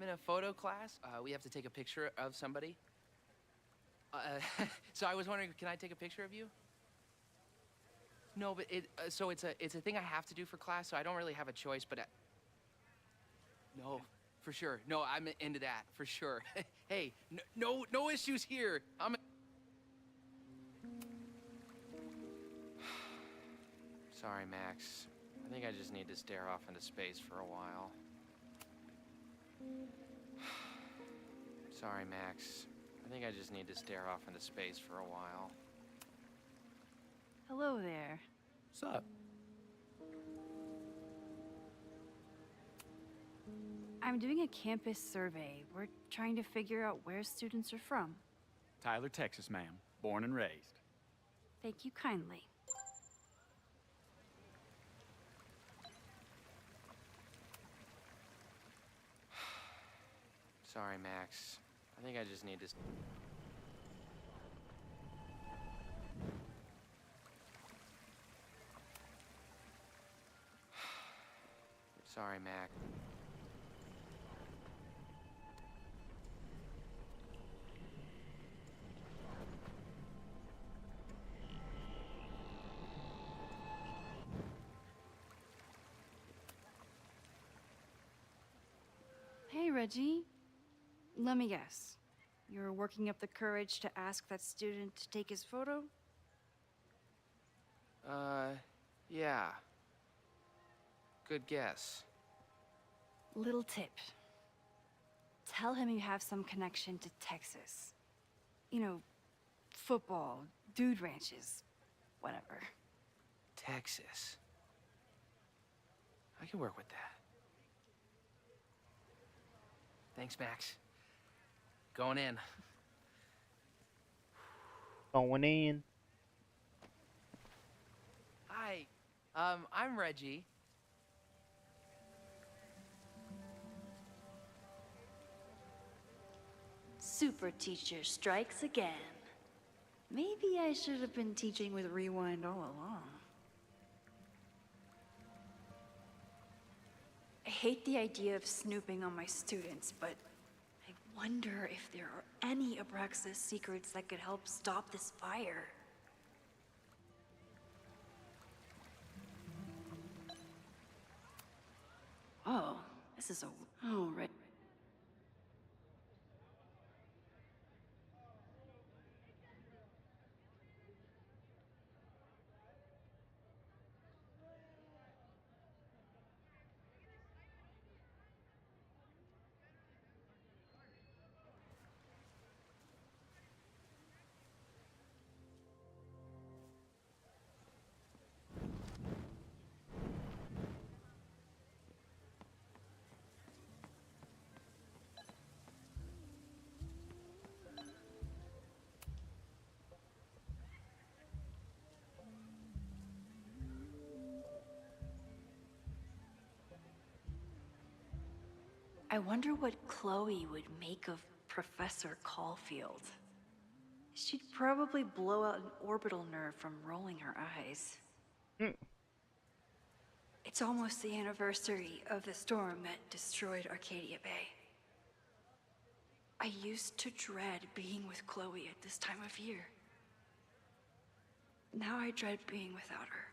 S18: in a photo class. We have to take a picture of somebody. So I was wondering, can I take a picture of you? No, but so it's a thing I have to do for class, so I don't really have a choice, but no, for sure. No, I'm into that, for sure. Hey, no issues here. Sorry, Max. I think I just need to stare off into space for a while. Sorry, Max. I think I just need to stare off into space for a while.
S9: Hello there.
S3: What's up?
S9: I'm doing a campus survey. We're trying to figure out where students are from.
S3: Tyler, Texas, ma'am. Born and raised.
S9: Thank you kindly.
S18: Sorry, Max. I think I just need to... Sorry, Mac.
S9: Hey, Reggie. Let me guess. You're working up the courage to ask that student to take his photo?
S18: Yeah. Good guess.
S9: Little tip. Tell him you have some connection to Texas. You know, football, dude ranches, whatever.
S18: Texas. I can work with that. Thanks, Max. Going in.
S1: Going in.
S18: Hi. I'm Reggie.
S16: Super teacher strikes again. Maybe I should have been teaching with Rewind all along. I hate the idea of snooping on my students, but I wonder if there are any Abraxas secrets that could help stop this fire. Oh, this is a... Oh, right. I wonder what Chloe would make of Professor Caulfield. She'd probably blow out an orbital nerve from rolling her eyes. It's almost the anniversary of the storm that destroyed Arcadia Bay. I used to dread being with Chloe at this time of year. Now I dread being without her.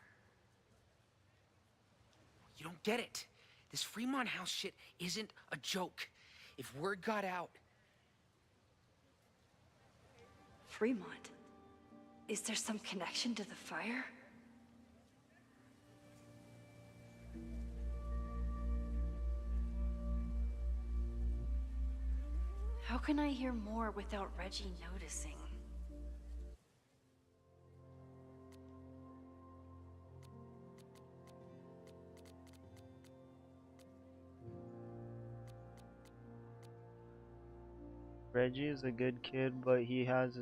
S18: You don't get it. This Fremont House shit isn't a joke. If word got out...
S16: Fremont? Is there some connection to the fire? How can I hear more without Reggie noticing?
S1: Reggie is a good kid, but he has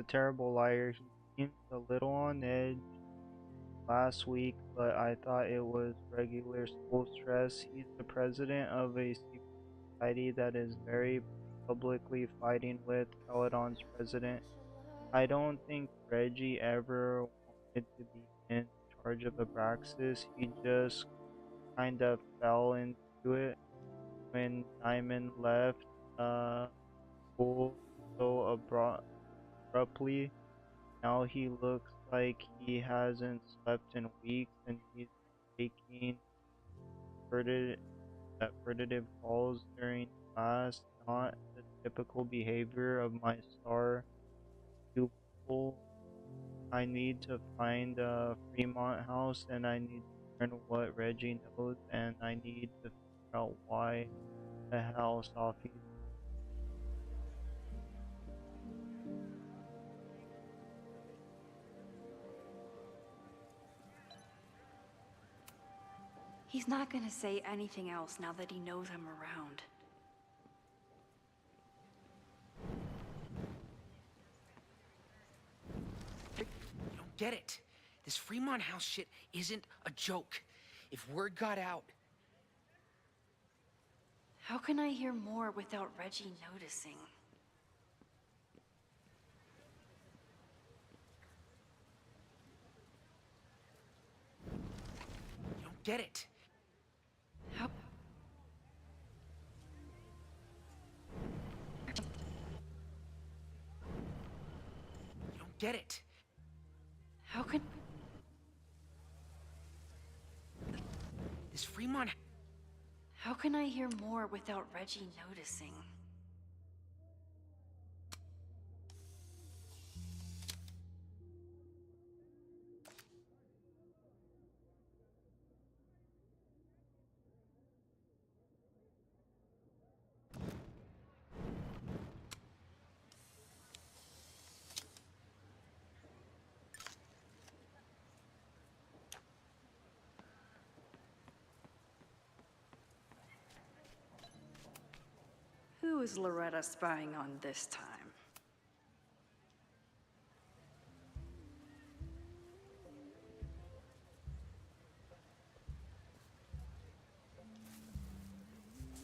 S1: a terrible liar. He seems a little on edge last week, but I thought it was regular school stress. He's the president of a secret society that is very publicly fighting with Caledon's president. I don't think Reggie ever wanted to be in charge of Abraxas. He just kind of fell into it when Diamond left school so abruptly. Now he looks like he hasn't slept in weeks and he's taking repetitive calls during class, not the typical behavior of my star pupil. I need to find a Fremont house and I need to learn what Reggie knows and I need to figure out why the hell Sophie.
S16: He's not gonna say anything else now that he knows I'm around.
S18: You don't get it. This Fremont House shit isn't a joke. If word got out...
S16: How can I hear more without Reggie noticing?
S18: You don't get it.
S16: How...
S18: You don't get it.
S16: How can...
S18: This Fremont...
S16: How can I hear more without Reggie noticing? Who is Loretta spying on this time?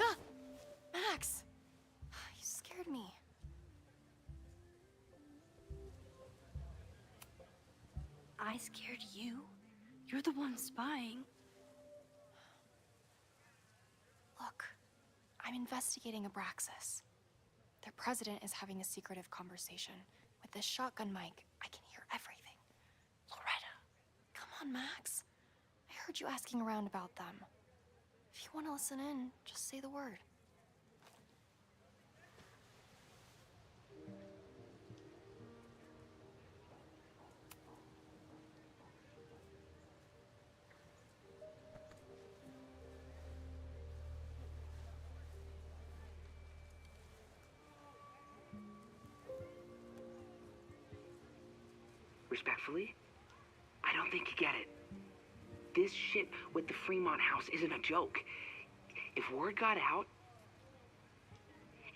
S17: Ah! Max! You scared me.
S16: I scared you? You're the one spying.
S17: Look, I'm investigating Abraxas. Their president is having a secretive conversation. With this shotgun mic, I can hear everything. Loretta, come on, Max. I heard you asking around about them. If you want to listen in, just say the word.
S4: Respectfully, I don't think you get it. This shit with the Fremont House isn't a joke. If word got out,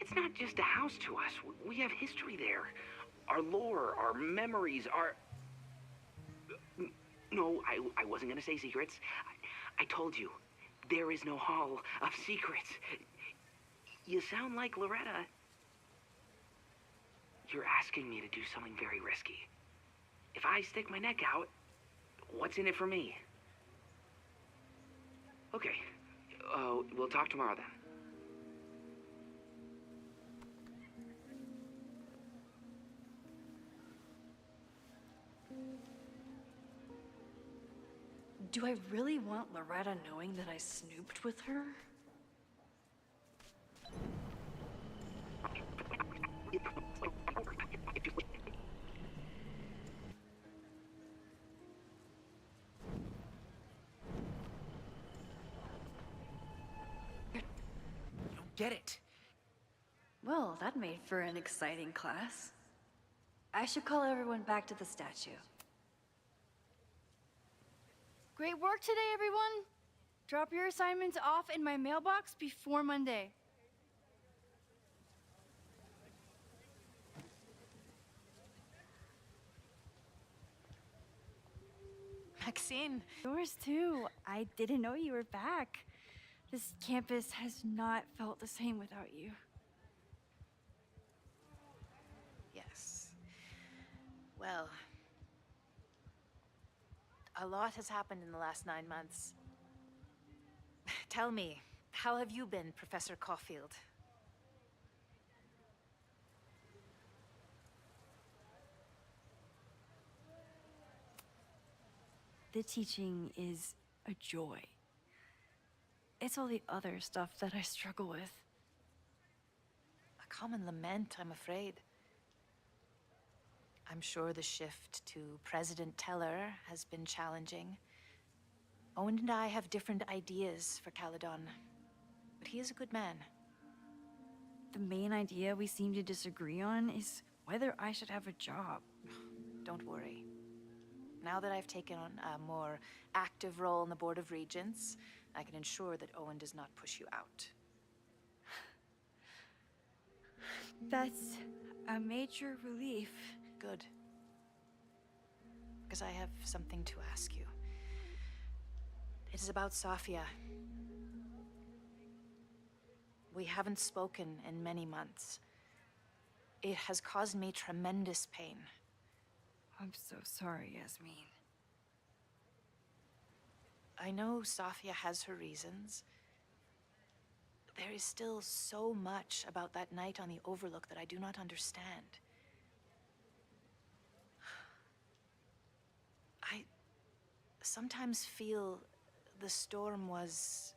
S4: it's not just a house to us. We have history there. Our lore, our memories, our... No, I wasn't gonna say secrets. I told you, there is no Hall of Secrets. You sound like Loretta. You're asking me to do something very risky. If I stick my neck out, what's in it for me? Okay. We'll talk tomorrow then.
S16: Do I really want Loretta knowing that I snooped with her?
S18: Get it.
S16: Well, that made for an exciting class. I should call everyone back to the statue.
S8: Great work today, everyone! Drop your assignments off in my mailbox before Monday.
S23: Maxine.
S8: Yours too. I didn't know you were back. This campus has not felt the same without you.
S23: Yes. Well, a lot has happened in the last 9 months. Tell me, how have you been, Professor Caulfield?
S8: the teaching is a joy. It's all the other stuff that I struggle with.
S23: A common lament, I'm afraid. I'm sure the shift to President Teller has been challenging. Owen and I have different ideas for Caledon, but he is a good man.
S8: The main idea we seem to disagree on is whether I should have a job.
S23: Don't worry. Now that I've taken on a more active role in the Board of Regents, I can ensure that Owen does not push you out.
S8: That's a major relief.
S23: Good. Because I have something to ask you. It is about Safia. We haven't spoken in many months. It has caused me tremendous pain.
S8: I'm so sorry, Yasmin.
S23: I know Safia has her reasons. There is still so much about that night on the Overlook that I do not understand. I sometimes feel the storm was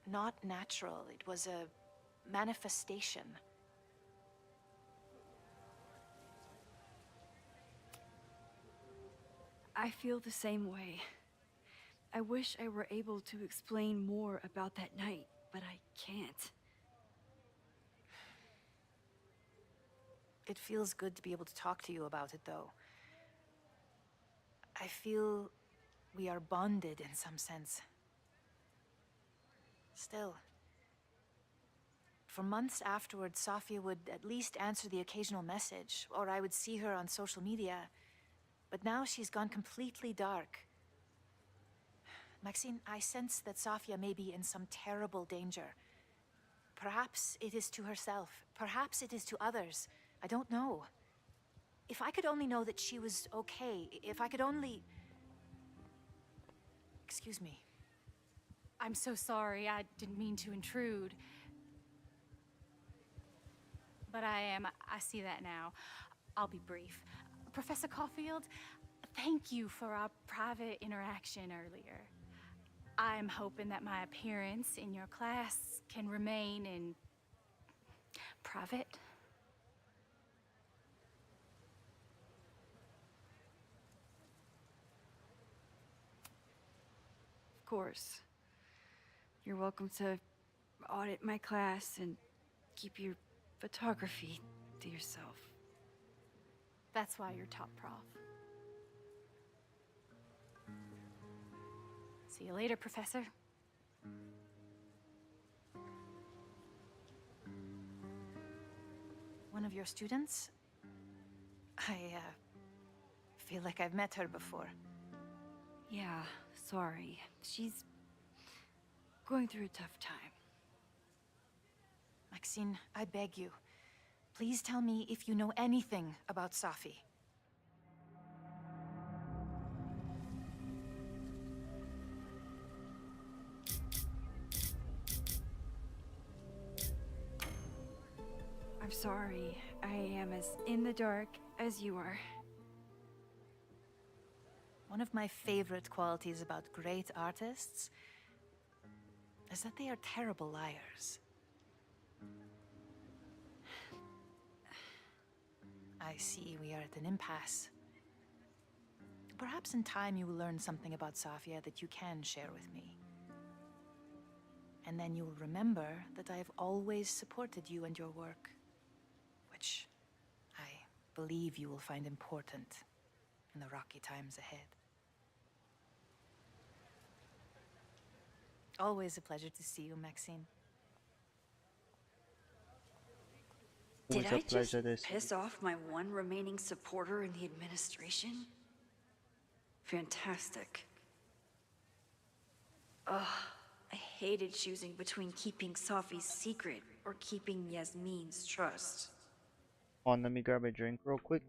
S23: not natural. It was a manifestation.
S8: I feel the same way. I wish I were able to explain more about that night, but I can't.
S23: It feels good to be able to talk to you about it, though. I feel we are bonded in some sense. Still, for months afterwards, Safia would at least answer the occasional message, or I would see her on social media. But now she's gone completely dark. Maxine, I sense that Safia may be in some terrible danger. Perhaps it is to herself. Perhaps it is to others. I don't know. If I could only know that she was okay, if I could only... Excuse me.
S6: I'm so sorry. I didn't mean to intrude. But I see that now. I'll be brief. Professor Caulfield, thank you for our private interaction earlier. I'm hoping that my appearance in your class can remain in private.
S8: Of course. You're welcome to audit my class and keep your photography to yourself.
S6: That's why you're top prof. See you later, Professor.
S23: One of your students? I feel like I've met her before.
S8: Yeah, sorry. She's going through a tough time.
S23: Maxine, I beg you. Please tell me if you know anything about Safi.
S8: I'm sorry. I am as in the dark as you are.
S23: One of my favorite qualities about great artists is that they are terrible liars. I see we are at an impasse. Perhaps in time you will learn something about Safia that you can share with me. And then you will remember that I have always supported you and your work, which I believe you will find important in the rocky times ahead. Always a pleasure to see you, Maxine.
S8: Did I just piss off my one remaining supporter in the administration? Fantastic. Ugh, I hated choosing between keeping Safi's secret or keeping Yasmin's trust.
S1: Let me grab a drink real quick.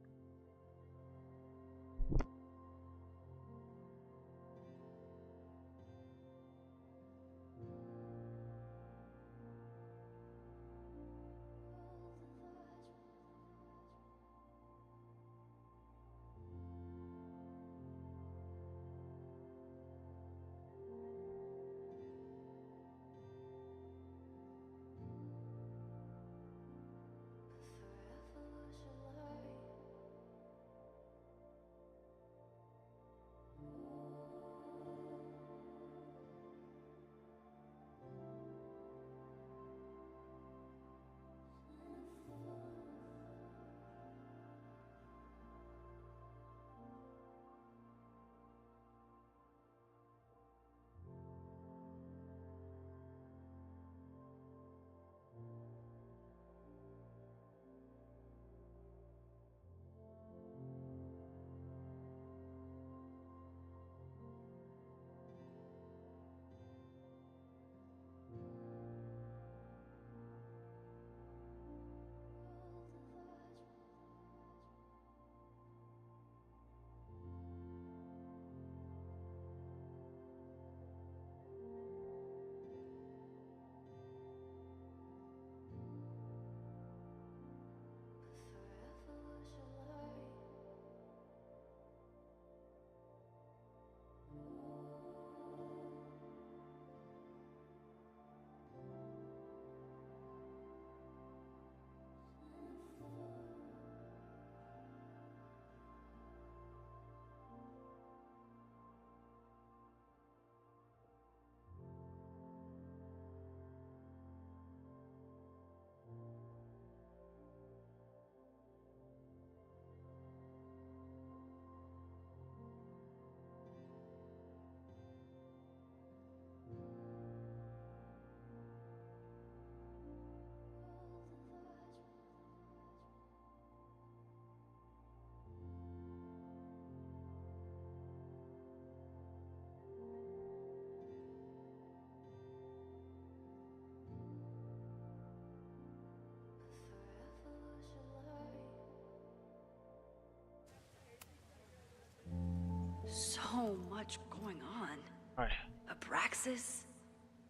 S16: much going on.
S1: Alright.
S16: Abraxas,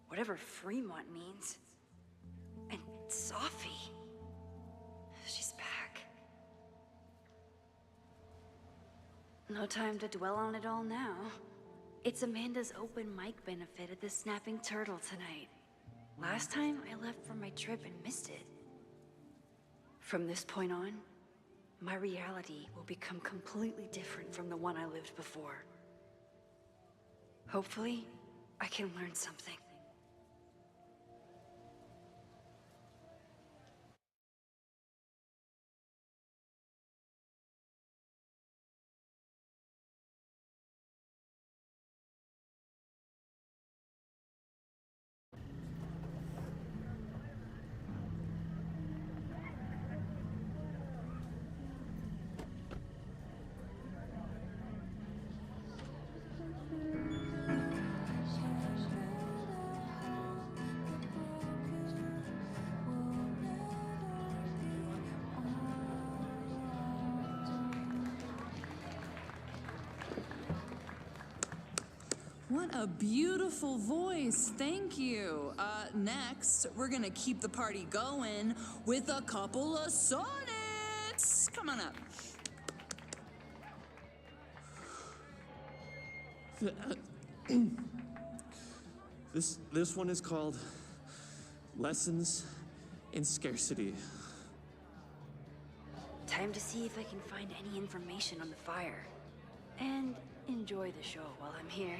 S16: whatever Fremont means, and Sophie. She's back. No time to dwell on it all now. It's Amanda's open mic benefit at the Snapping Turtle tonight. Last time I left for my trip and missed it. From this point on, my reality will become completely different from the one I lived before. Hopefully, I can learn something.
S2: What a beautiful voice. Thank you. Next, we're gonna keep the party going with a couple of sonnets. Come on up.
S7: This one is called Lessons in Scarcity.
S16: Time to see if I can find any information on the fire. And enjoy the show while I'm here.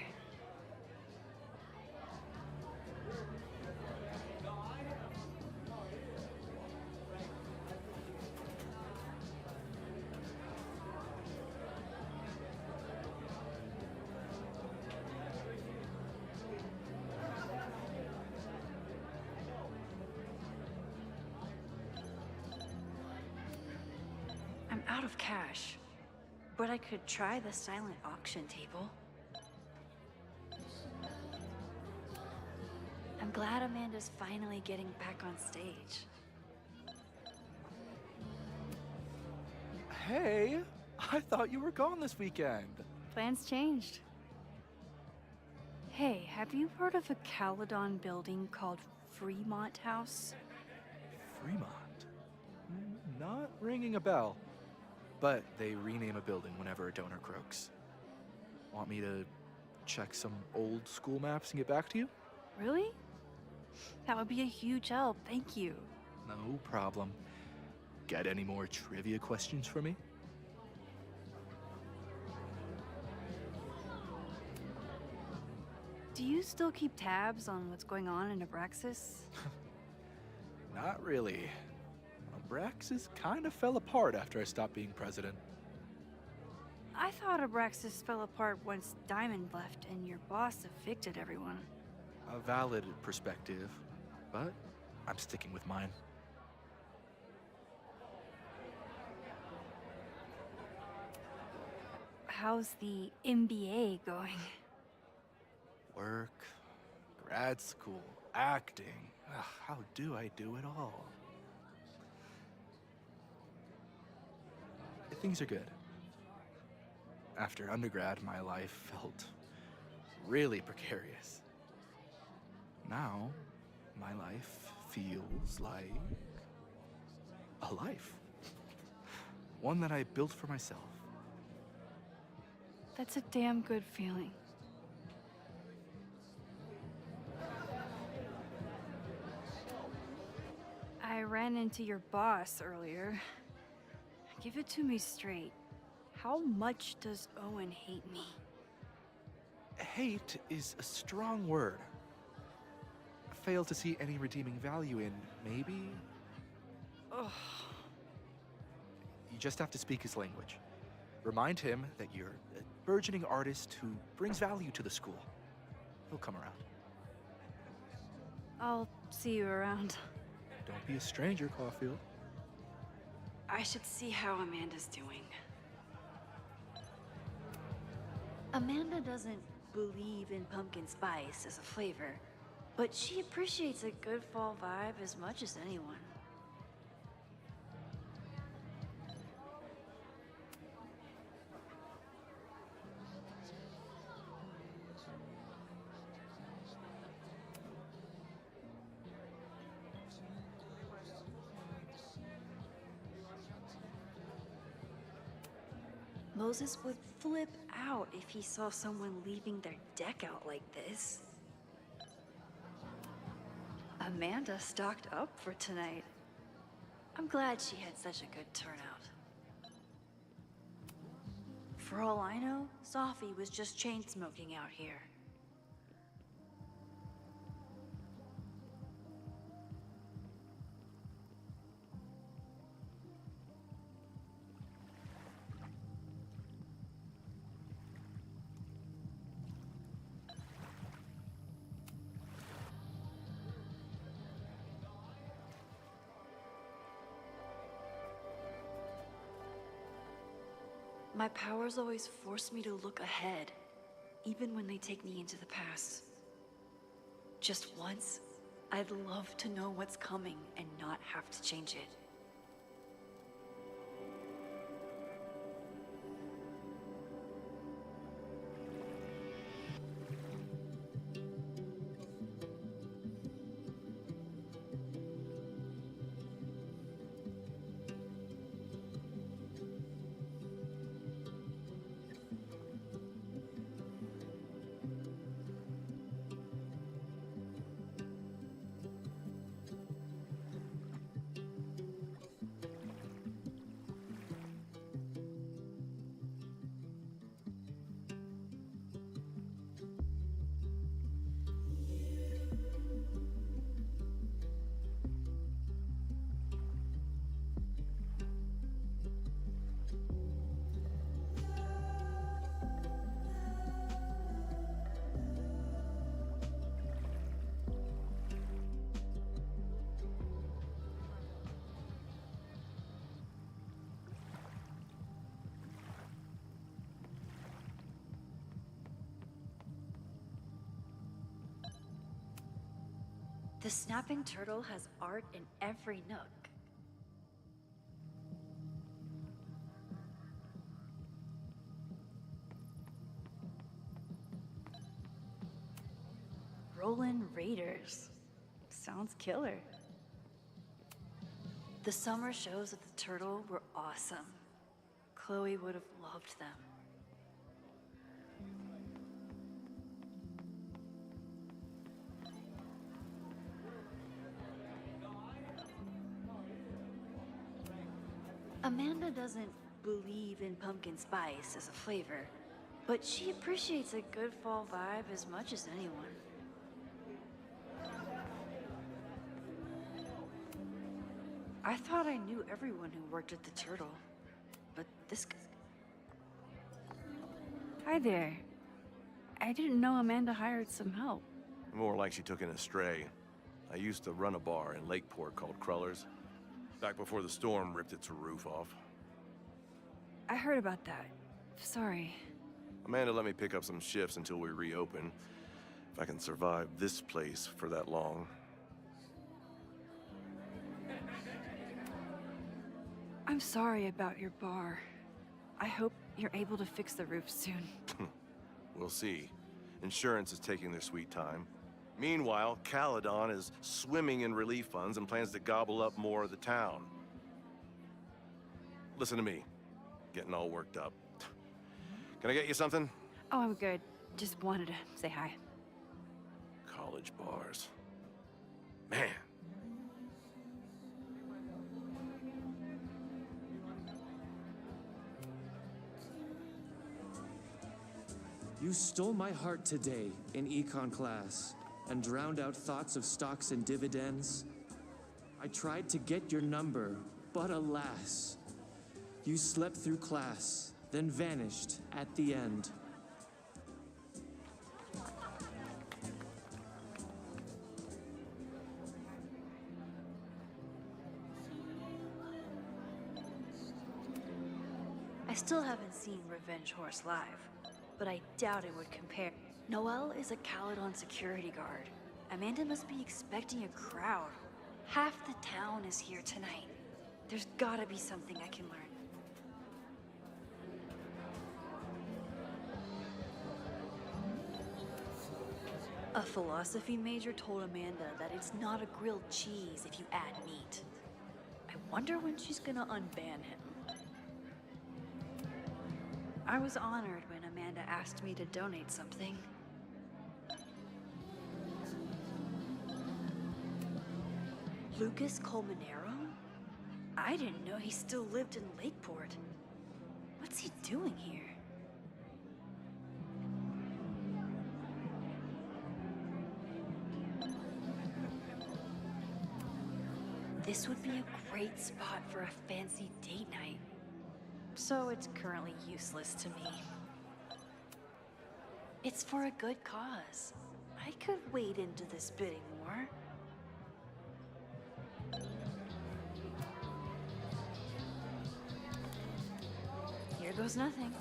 S16: I'm out of cash, but I could try the silent auction table. I'm glad Amanda's finally getting back on stage.
S11: Hey, I thought you were gone this weekend.
S9: Plans changed. Hey, have you heard of a Caledon building called Fremont House?
S11: Fremont? Not ringing a bell. But they rename a building whenever a donor croaks. Want me to check some old school maps and get back to you?
S9: Really? That would be a huge help, thank you.
S11: No problem. Got any more trivia questions for me?
S9: Do you still keep tabs on what's going on in Abraxas?
S11: Not really. Abraxas kind of fell apart after I stopped being president.
S9: I thought Abraxas fell apart once Diamond left and your boss evicted everyone.
S11: A valid perspective, but I'm sticking with mine.
S9: How's the MBA going?
S11: Work, grad school, acting. Ugh, how do I do it all? Things are good. After undergrad, my life felt really precarious. Now, my life feels like a life. One that I built for myself.
S9: That's a damn good feeling. I ran into your boss earlier. Give it to me straight. How much does Owen hate me?
S11: Hate is a strong word. Fail to see any redeeming value in, maybe?
S9: Ugh.
S11: You just have to speak his language. Remind him that you're a burgeoning artist who brings value to the school. He'll come around.
S9: I'll see you around.
S11: Don't be a stranger, Caulfield.
S16: I should see how Amanda's doing. Amanda doesn't believe in pumpkin spice as a flavor, but she appreciates a good fall vibe as much as anyone. Moses would flip out if he saw someone leaving their deck out like this. Amanda stocked up for tonight. I'm glad she had such a good turnout. For all I know, Sophie was just chain smoking out here. My powers always force me to look ahead, even when they take me into the past. Just once, I'd love to know what's coming and not have to change it. The snapping turtle has art in every nook. Rollin' Raiders. Sounds killer. The summer shows at the Turtle were awesome. Chloe would have loved them. Amanda doesn't believe in pumpkin spice as a flavor, but she appreciates a good fall vibe as much as anyone. I thought I knew everyone who worked at the Turtle, but this guy...
S8: Hi there. I didn't know Amanda hired some help.
S5: More like she took in a stray. I used to run a bar in Lakeport called Crullers. Back before the storm ripped its roof off.
S8: I heard about that. Sorry.
S5: Amanda let me pick up some shifts until we reopen. If I can survive this place for that long.
S8: I'm sorry about your bar. I hope you're able to fix the roof soon.
S5: We'll see. Insurance is taking their sweet time. Meanwhile, Caledon is swimming in relief funds and plans to gobble up more of the town. Listen to me. Getting all worked up. Can I get you something?
S8: Oh, I'm good. Just wanted to say hi.
S5: College bars. Man.
S7: You stole my heart today in econ class and drowned out thoughts of stocks and dividends. I tried to get your number, but alas, you slept through class, then vanished at the end.
S16: I still haven't seen Revenge Horse live, but I doubt it would compare. Noelle is a Caledon security guard. Amanda must be expecting a crowd. Half the town is here tonight. There's gotta be something I can learn. A philosophy major told Amanda that it's not a grilled cheese if you add meat. I wonder when she's gonna unban him. I was honored when Amanda asked me to donate something. Lucas Colmenero? I didn't know he still lived in Lakeport. What's he doing here? This would be a great spot for a fancy date night. So it's currently useless to me. It's for a good cause. I could wade into this bidding war. Here goes nothing.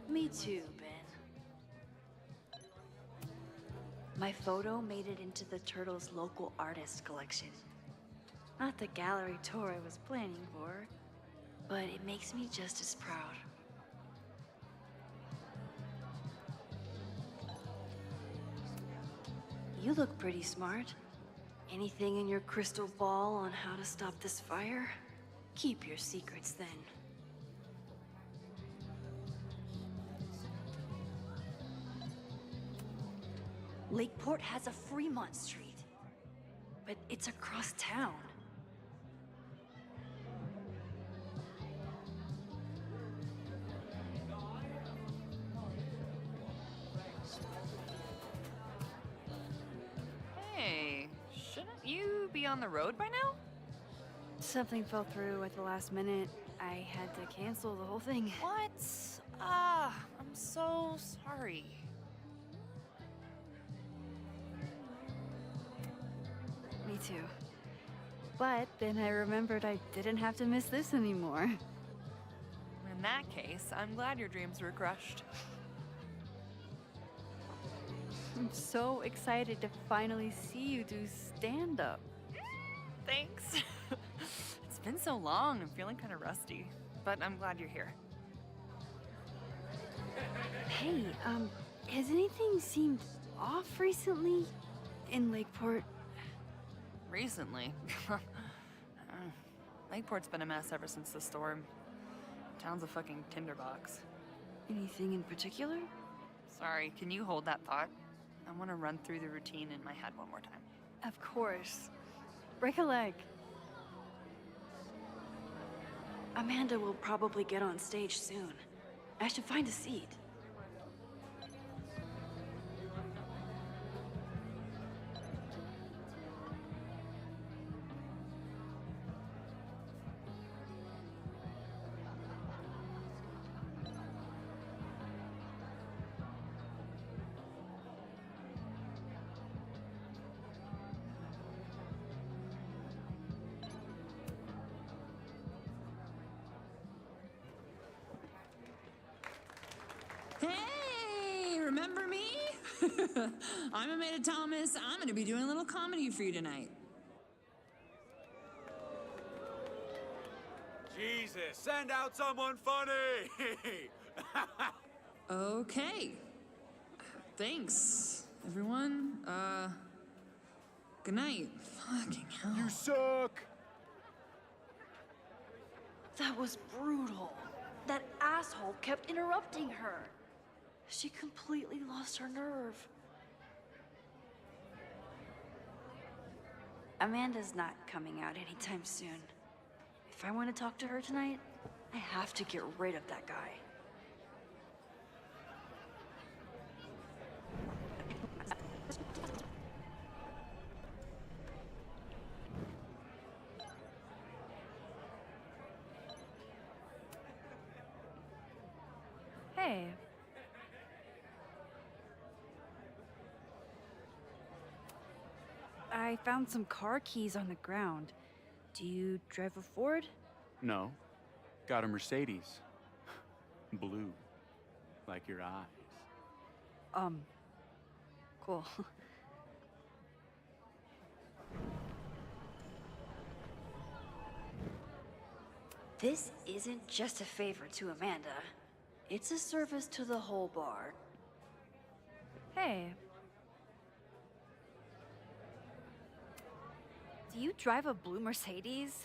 S16: Me too, Ben. My photo made it into the Turtles' local artist collection. Not the gallery tour I was planning for, but it makes me just as proud. You look pretty smart. Anything in your crystal ball on how to stop this fire? Keep your secrets then. Lakeport has a Fremont Street, but it's across town.
S8: Hey, shouldn't you be on the road by now?
S9: Something fell through at the last minute. I had to cancel the whole thing.
S8: What? Ah, I'm so sorry.
S9: Me too. But then I remembered I didn't have to miss this anymore.
S8: In that case, I'm glad your dreams were crushed.
S9: I'm so excited to finally see you do stand-up.
S8: Thanks. It's been so long, I'm feeling kind of rusty. But I'm glad you're here.
S9: Hey, has anything seemed off recently in Lakeport?
S8: Recently? Lakeport's been a mess ever since the storm. Town's a fucking tinderbox.
S9: Anything in particular?
S8: Sorry, can you hold that thought? I want to run through the routine in my head one more time.
S9: Of course. Break a leg.
S16: Amanda will probably get on stage soon. I should find a seat.
S2: Hey, remember me? I'm Amanda Thomas. I'm going to be doing a little comedy for you tonight.
S3: Jesus, send out someone funny!
S2: Okay. Thanks, everyone. Good night. Fucking hell.
S3: You suck!
S16: That was brutal. That asshole kept interrupting her. She completely lost her nerve. Amanda's not coming out anytime soon. If I want to talk to her tonight, I have to get rid of that guy.
S9: Hey. I found some car keys on the ground. Do you drive a Ford?
S3: No. Got a Mercedes. Blue. Like your eyes.
S9: Cool.
S16: This isn't just a favor to Amanda. It's a service to the whole bar.
S9: Hey. Do you drive a blue Mercedes?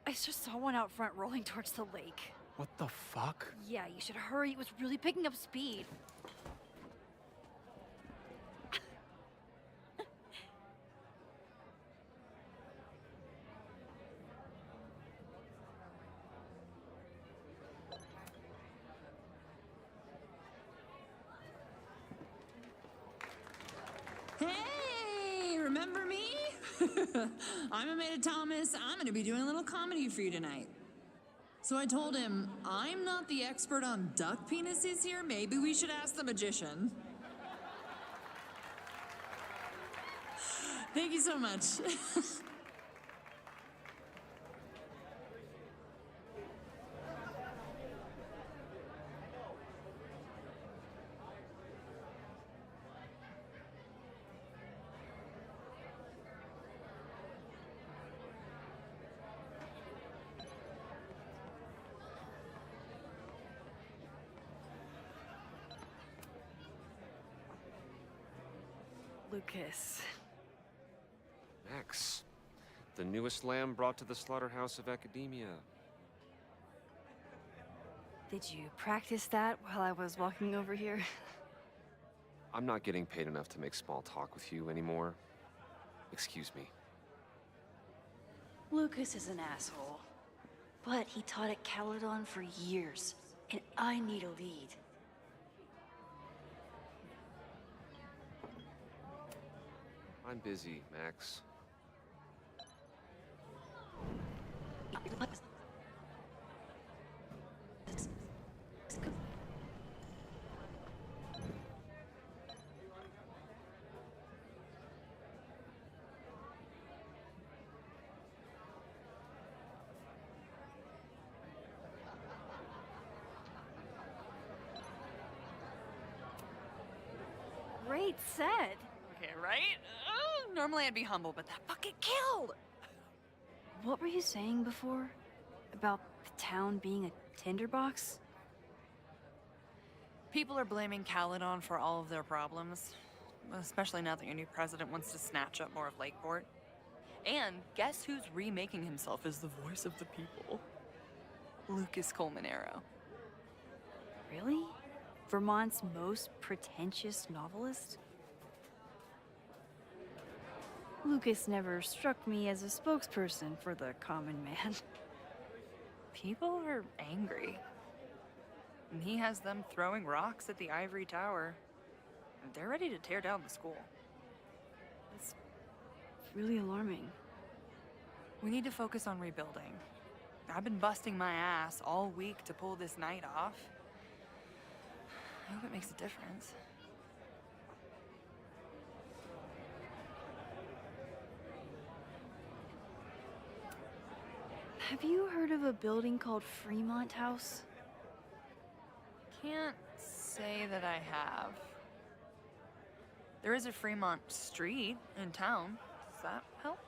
S9: I just saw one out front rolling towards the lake.
S11: What the fuck?
S9: Yeah, you should hurry. It was really picking up speed.
S2: Hey, remember me? I'm Amanda Thomas. I'm going to be doing a little comedy for you tonight. So I told him, I'm not the expert on duck penises here. Maybe we should ask the magician. Thank you so much.
S9: Lucas.
S14: Max, the newest lamb brought to the slaughterhouse of academia.
S9: Did you practice that while I was walking over here?
S14: I'm not getting paid enough to make small talk with you anymore. Excuse me.
S16: Lucas is an asshole. But he taught at Caledon for years, and I need a lead.
S14: I'm busy, Max.
S9: Great set.
S8: Okay, right? Normally I'd be humble, but that fucking killed!
S9: What were you saying before? About the town being a tinderbox?
S8: People are blaming Caledon for all of their problems. Especially now that your new president wants to snatch up more of Lakeport. And guess who's remaking himself as the voice of the people? Lucas Colmenero.
S9: Really? Vermont's most pretentious novelist? Lucas never struck me as a spokesperson for the common man.
S8: People are angry. And he has them throwing rocks at the Ivory Tower. They're ready to tear down the school.
S9: It's really alarming.
S8: We need to focus on rebuilding. I've been busting my ass all week to pull this night off. I hope it makes a difference.
S9: Have you heard of a building called Fremont House?
S8: Can't say that I have. There is a Fremont Street in town. Does that help?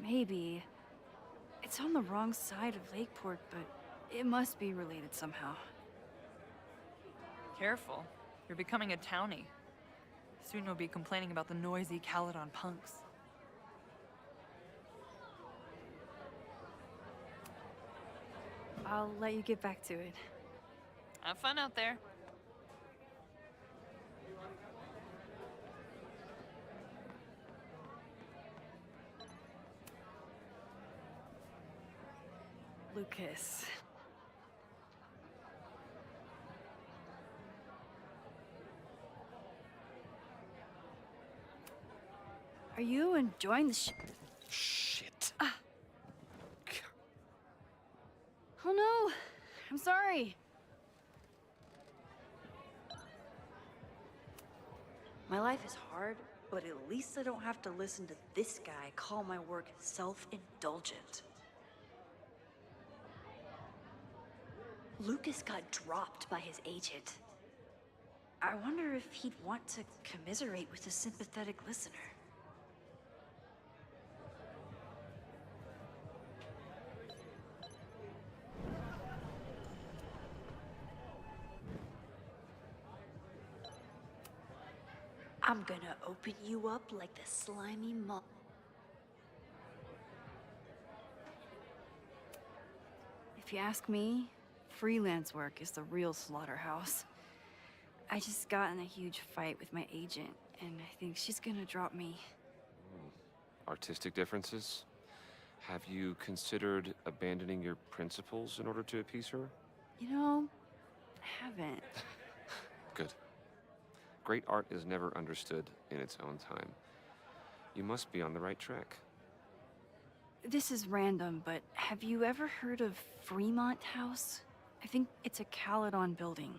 S9: Maybe. It's on the wrong side of Lakeport, but it must be related somehow.
S8: Careful. You're becoming a townie. Soon you'll be complaining about the noisy Caledon punks.
S9: I'll let you get back to it.
S8: Have fun out there.
S9: Lucas. Are you enjoying the
S14: Shit.
S9: Oh no! I'm sorry.
S16: My life is hard, but at least I don't have to listen to this guy call my work self-indulgent. Lucas got dropped by his agent. I wonder if he'd want to commiserate with a sympathetic listener. I'm gonna open you up like the slimy moth.
S9: If you ask me, freelance work is the real slaughterhouse. I just got in a huge fight with my agent, and I think she's gonna drop me.
S14: Artistic differences? Have you considered abandoning your principles in order to appease her?
S9: You know, I haven't.
S14: Good. Great art is never understood in its own time. You must be on the right track.
S9: This is random, but have you ever heard of Fremont House? I think it's a Caledon building.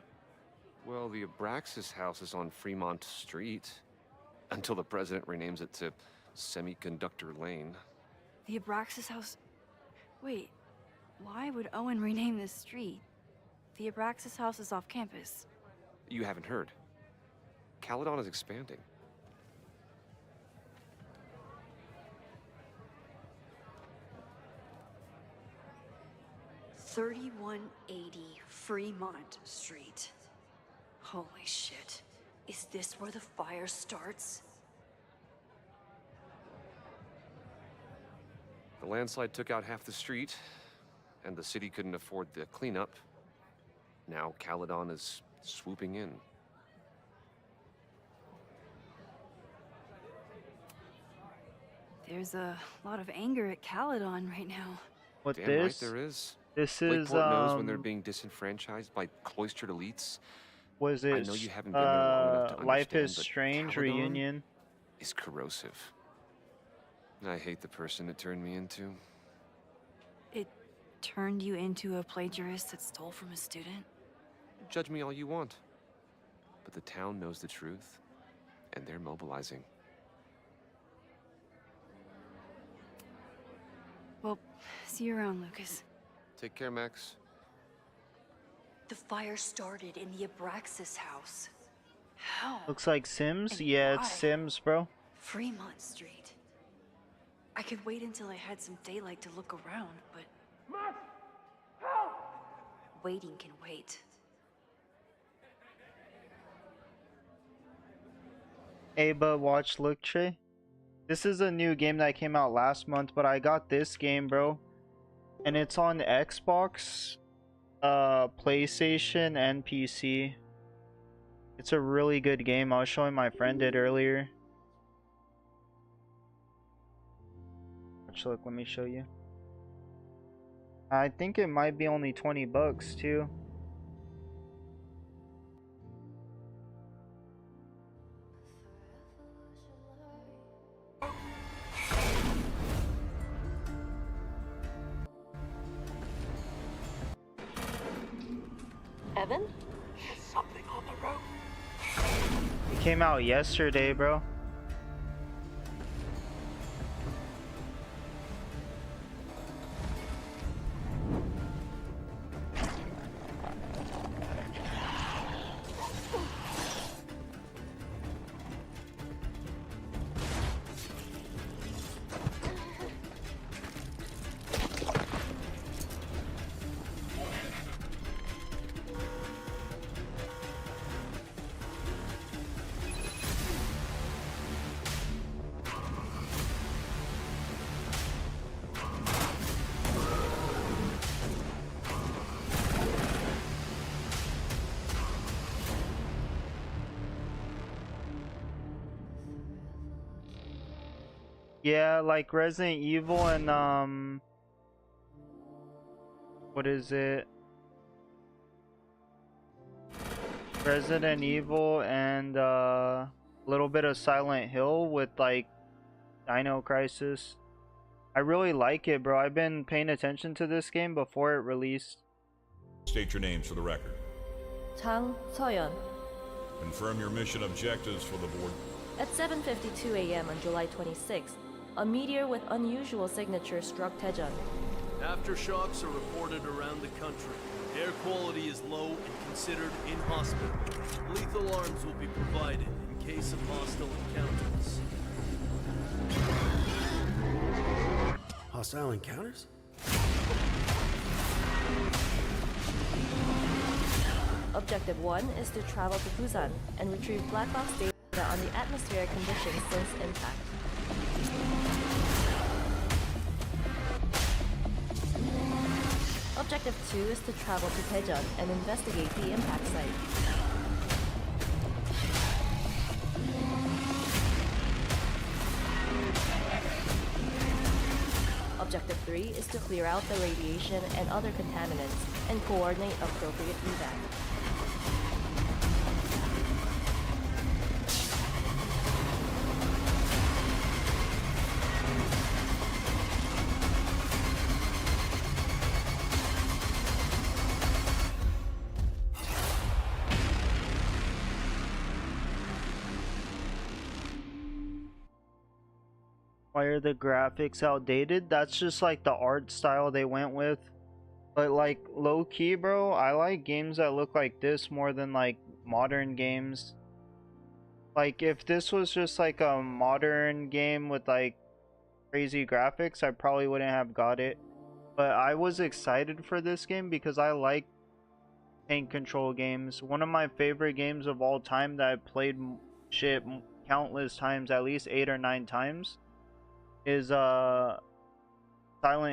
S14: Well, the Abraxas house is on Fremont Street. Until the president renames it to Semiconductor Lane.
S9: The Abraxas House... Wait, why would Owen rename this street? The Abraxas House is off campus.
S14: You haven't heard. Caledon is expanding.
S16: $3180 Fremont Street. Holy shit. Is this where the fire starts?
S14: The landslide took out half the street, and the city couldn't afford the cleanup. Now Caledon is swooping in.
S9: There's a lot of anger at Caledon right now.
S1: What
S14: Damn
S1: this?
S14: right there is.
S1: This is
S14: Lakeport knows when they're being disenfranchised by cloistered elites.
S1: Was
S14: I
S1: it
S14: know you haven't been there long enough to
S1: Life
S14: understand,
S1: is
S14: but
S1: Strange
S14: Caledon
S1: reunion?
S14: is corrosive. I hate the person it turned me into.
S9: It turned you into a plagiarist that stole from a student?
S14: Judge me all you want. But the town knows the truth, and they're mobilizing.
S9: Well, see you around, Lucas.
S14: Take care, Max.
S16: The fire started in the Abraxas house. How?
S1: Looks like Sims?
S16: And
S1: Yeah,
S16: why?
S1: it's Sims, bro.
S16: Fremont Street. I could wait until I had some daylight to look around, but... Max! Help! Waiting can wait.
S1: Hey, but watch, look, Trey. This is a new game that came out last month, but I got this game, bro. And it's on Xbox, PlayStation, and PC. It's a really good game. I was showing my friend it earlier. Watch, look, let me show you. I think it might be only 20 bucks, too.
S13: Evan?
S21: There's something on the road.
S1: It came out yesterday, bro. Yeah, like Resident Evil and what is it? Resident Evil and a little bit of Silent Hill with like Dino Crisis. I really like it, bro. I've been paying attention to this game before it released.
S15: State your names for the record.
S13: Chang Soyeon.
S15: Confirm your mission objectives for the board.
S13: At 7:52 a.m. on July 26th, a meteor with unusual signature struck Daejeon.
S19: Aftershocks are reported around the country. Air quality is low and considered inhospitable. Lethal arms will be provided in case of hostile encounters.
S20: Hostile encounters?
S13: Objective 1 is to travel to Busan and retrieve black box data data on the atmospheric conditions since impact. Objective 2 is to travel to Daejeon and investigate the impact site. Objective 3 is to clear out the radiation and other contaminants and coordinate appropriate evac.
S1: Why are the graphics outdated? That's just like the art style they went with. But like low key, bro, I like games that look like this more than like modern games. Like if this was just like a modern game with like crazy graphics, I probably wouldn't have got it. But I was excited for this game because I like tank control games. One of my favorite games of all time that I played shit countless times, at least 8 or 9 times, is Silent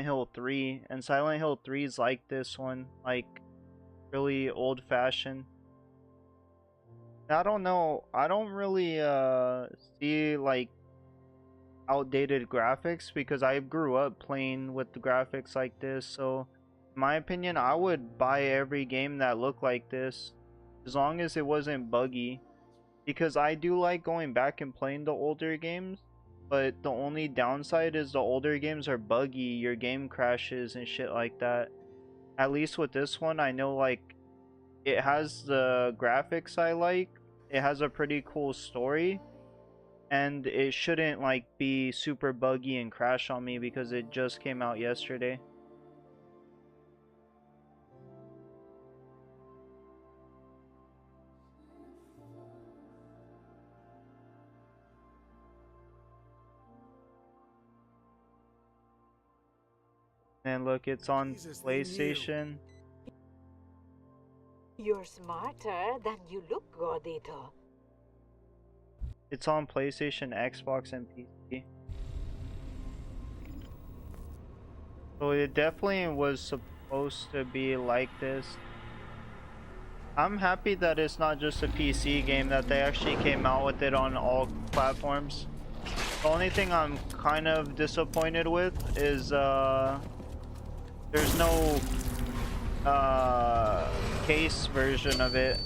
S1: Hill 3, and Silent Hill 3 is like this one, like really old-fashioned. I don't know, I don't really see like outdated graphics because I grew up playing with the graphics like this, so in my opinion I would buy every game that looked like this as long as it wasn't buggy, because I do like going back and playing the older games. But the only downside is the older games are buggy, your game crashes and shit like that. At least with this one, I know like it has the graphics I like, it has a pretty cool story, and it shouldn't like be super buggy and crash on me because it just came out yesterday. And look, it's on PlayStation.
S10: You're smarter than you look, Gordito.
S1: It's on PlayStation, Xbox, and PC. So it definitely was supposed to be like this. I'm happy that it's not just a PC game, that they actually came out with it on all platforms. The only thing I'm kind of disappointed with is there's no case version of it.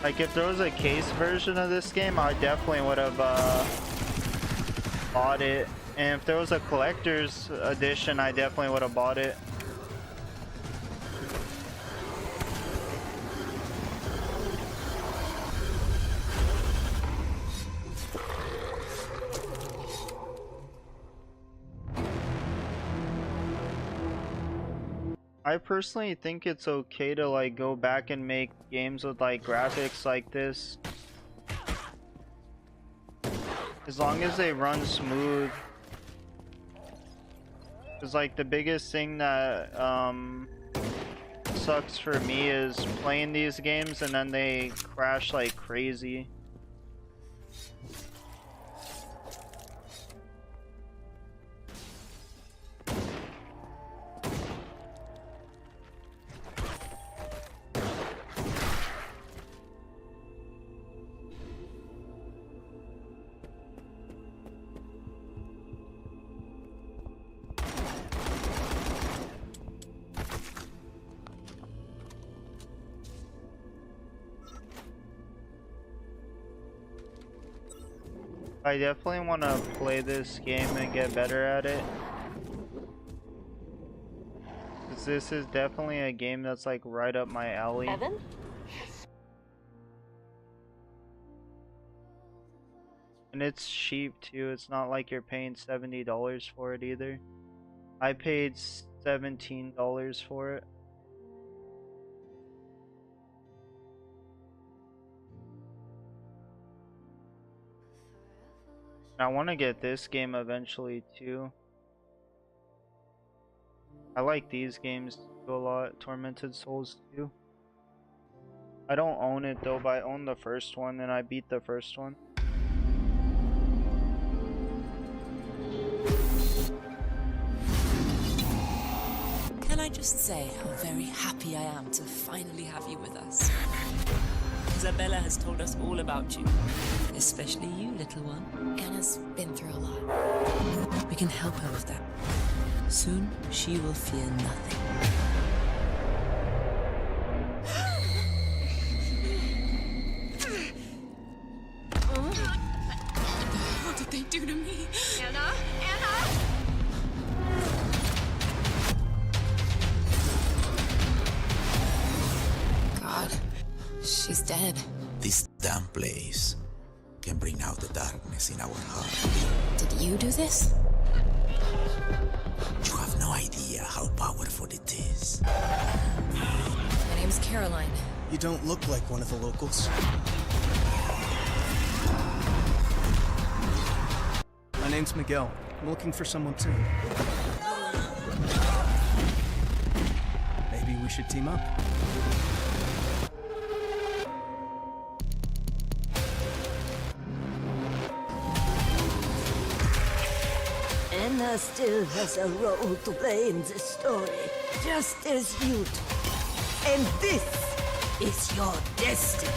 S1: Like if there was a case version of this game, I definitely would have bought it. And if there was a collector's edition, I definitely would have bought it. I personally think it's okay to like go back and make games with like graphics like this, as long as they run smooth. Cause like the biggest thing that sucks for me is playing these games and then they crash like crazy. I definitely want to play this game and get better at it. 'Cause this is definitely a game that's like right up my alley.
S10: Evan?
S1: And it's cheap too, it's not like you're paying $70 for it either. I paid $17 for it. I want to get this game eventually too. I like these games too a lot. Tormented Souls 2. I don't own it though, but I own the first one and I beat the first one.
S12: Can I just say how very happy I am to finally have you with us? Isabella has told us all about you, especially you, little one.
S17: Anna's been through a lot.
S12: We can help her with that. Soon, she will fear nothing.
S17: What did they do to me?
S6: Anna? Anna?
S17: God, she's dead.
S20: This damn place can bring out the darkness in our heart.
S17: Did you do this?
S20: You have no idea how powerful it is.
S17: My name's Caroline.
S22: You don't look like one of the locals. My name's Miguel. I'm looking for someone too. Maybe we should team up.
S10: Anna still has a role to play in this story, just as you do. And this is your destiny.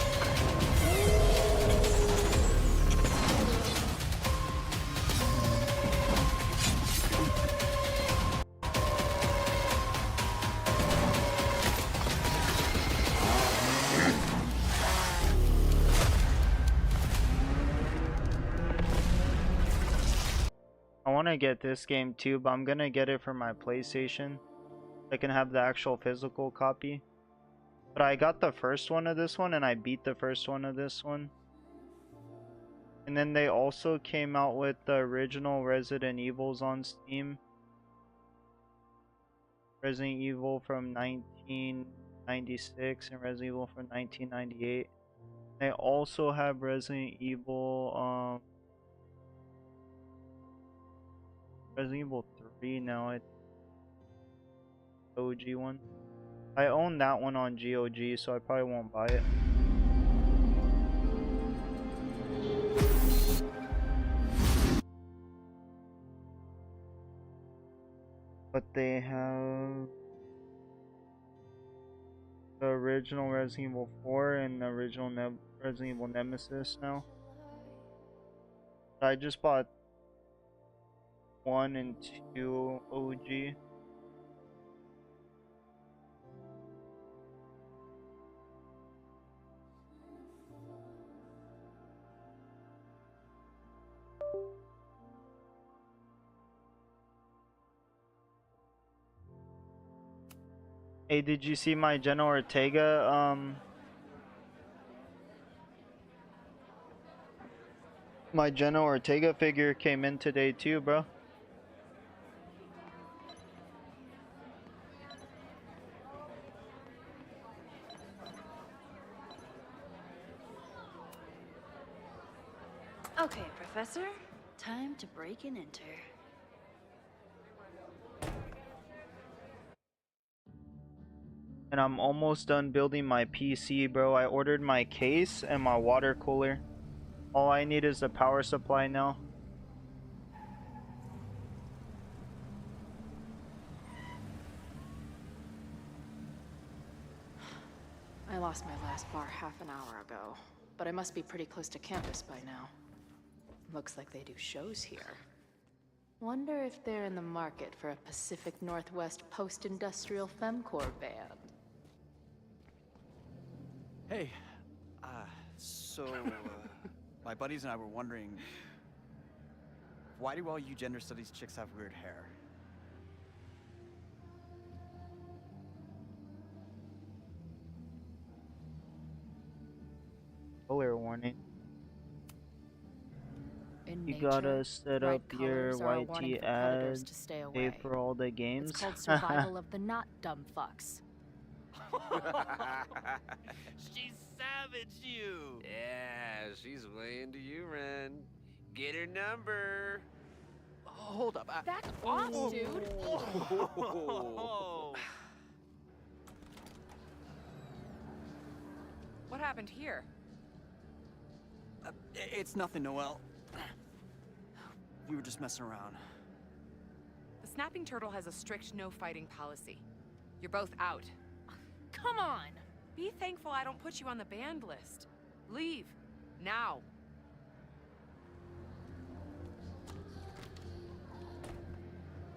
S1: I want to get this game too, but I'm gonna get it for my PlayStation. I can have the actual physical copy. But I got the first one of this one and I beat the first one of this one. And then they also came out with the original Resident Evils on Steam. Resident Evil from 1996 and Resident Evil from 1998. They also have Resident Evil Resident Evil 3 now, OG one. I own that one on GOG, so I probably won't buy it. But they have the original Resident Evil 4 and the original Resident Evil Nemesis now. I just bought 1 and 2 OG. Hey, did you see my Jenna Ortega my Jenna Ortega figure came in today too, bro.
S9: Okay, Professor. Time to break and enter.
S1: And I'm almost done building my PC, bro. I ordered my case and my water cooler. All I need is the power supply now.
S23: I lost my last bar half an hour ago, but I must be pretty close to campus by now. Looks like they do shows here. Wonder if they're in the market for a Pacific Northwest post-industrial femcore band.
S24: Hey, my buddies and I were wondering, why do all you gender studies chicks have weird hair?
S1: Color warning.
S23: In
S1: You
S23: nature,
S1: gotta set
S23: bright
S1: up your
S23: colors are a warning
S1: YT
S23: for predators
S1: ad,
S23: to stay
S1: pay
S23: away.
S1: for all the games.
S23: It's called survival of the not dumb fucks.
S14: She's savage, you. Yeah, she's way into you, Ren.
S4: Get her number.
S24: Hold up.
S13: Back off, dude.
S8: What happened here?
S24: It's nothing, Noelle. We were just messing around.
S8: The Snapping Turtle has a strict no fighting policy. You're both out.
S13: Come on.
S8: Be thankful I don't put you on the banned list. Leave. Now.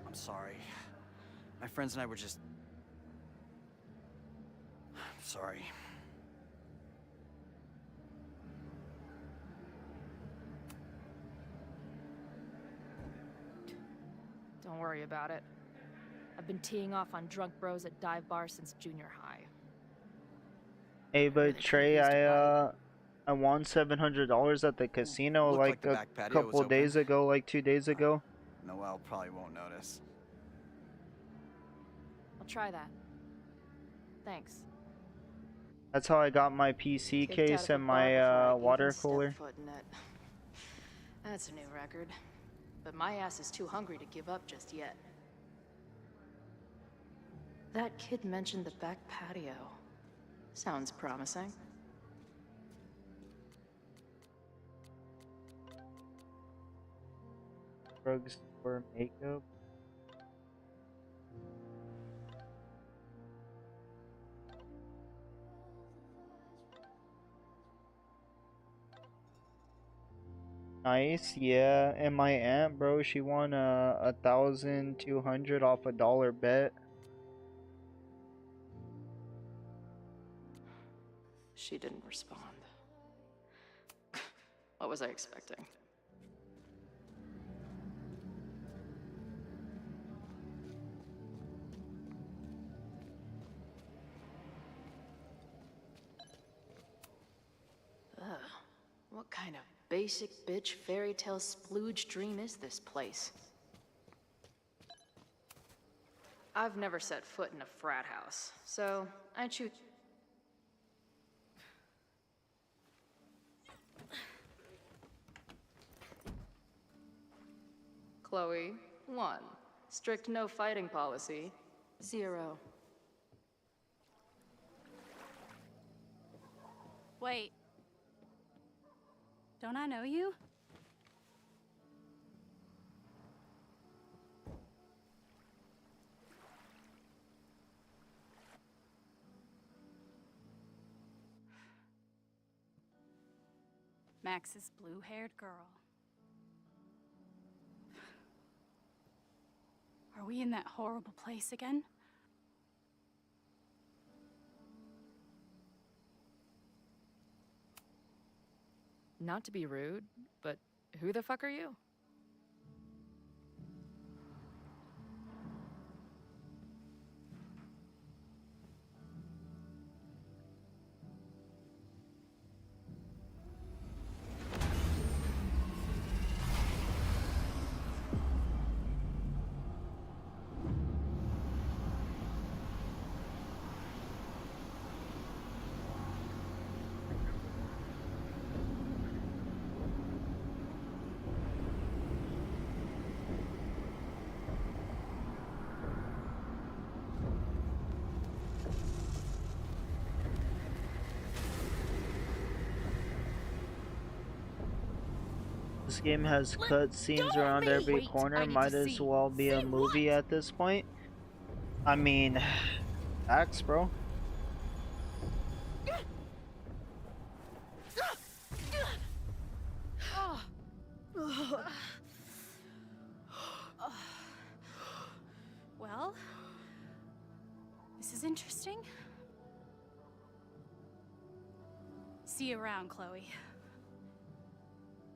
S24: I'm sorry. My friends and I were just... I'm sorry.
S13: Don't worry about it. I've been teeing off on drunk bros at dive bars since junior high.
S1: Hey, but Trey, I won $700 at the casino like
S24: the
S1: a
S24: back patio was
S1: couple
S24: open.
S1: days ago, like 2 days ago.
S24: Noelle probably won't notice.
S13: I'll try that. Thanks.
S1: That's how I got my PC
S23: Kicked out
S1: case
S23: of a
S1: and
S23: bar
S1: my
S23: before I
S1: water
S23: even stepped
S1: cooler.
S23: foot in it. That's a new record. But my ass is too hungry to give up just yet. That kid mentioned the back patio. Sounds promising.
S1: Drugstore makeup. Nice, yeah. And my aunt, bro, she won 1,200 off a dollar bet.
S23: She didn't respond. What was I expecting? Ugh. What kind of basic bitch fairy tale splooge dream is this place? I've never set foot in a frat house, so I choose. Chloe, 1. Strict no fighting policy. 0.
S6: Wait. Don't I know you? Max's blue-haired girl. Are we in that horrible place again?
S8: Not to be rude, but who the fuck are you?
S1: This game has cut scenes around every
S13: Wait, I
S1: corner.
S13: need
S1: Might
S13: to
S1: as
S13: see.
S1: well be a
S13: See
S1: movie at this point. I mean, facts, bro.
S6: Well, this is interesting. See you around, Chloe.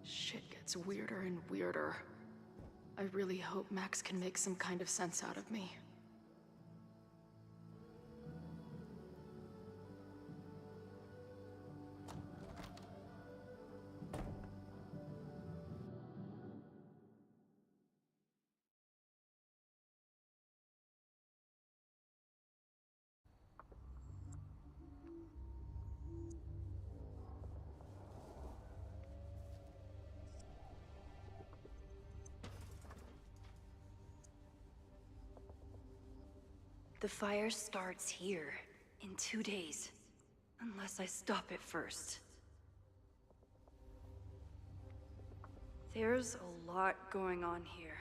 S23: Shit gets weirder and weirder. I really hope Max can make some kind of sense out of me.
S16: The fire starts here in 2 days. Unless I stop it first. There's a lot going on here.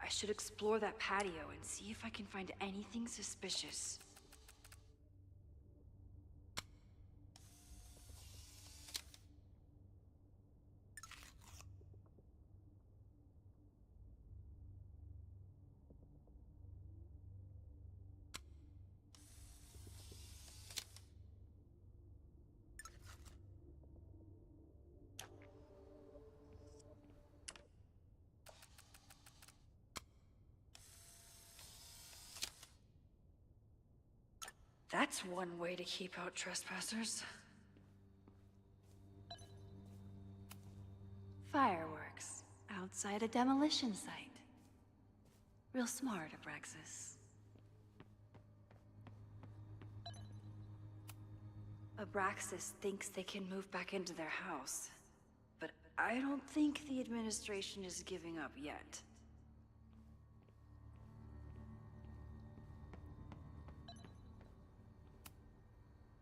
S16: I should explore that patio and see if I can find anything suspicious. That's one way to keep out trespassers. Fireworks outside a demolition site. Real smart, Abraxas. Abraxas thinks they can move back into their house, but I don't think the administration is giving up yet.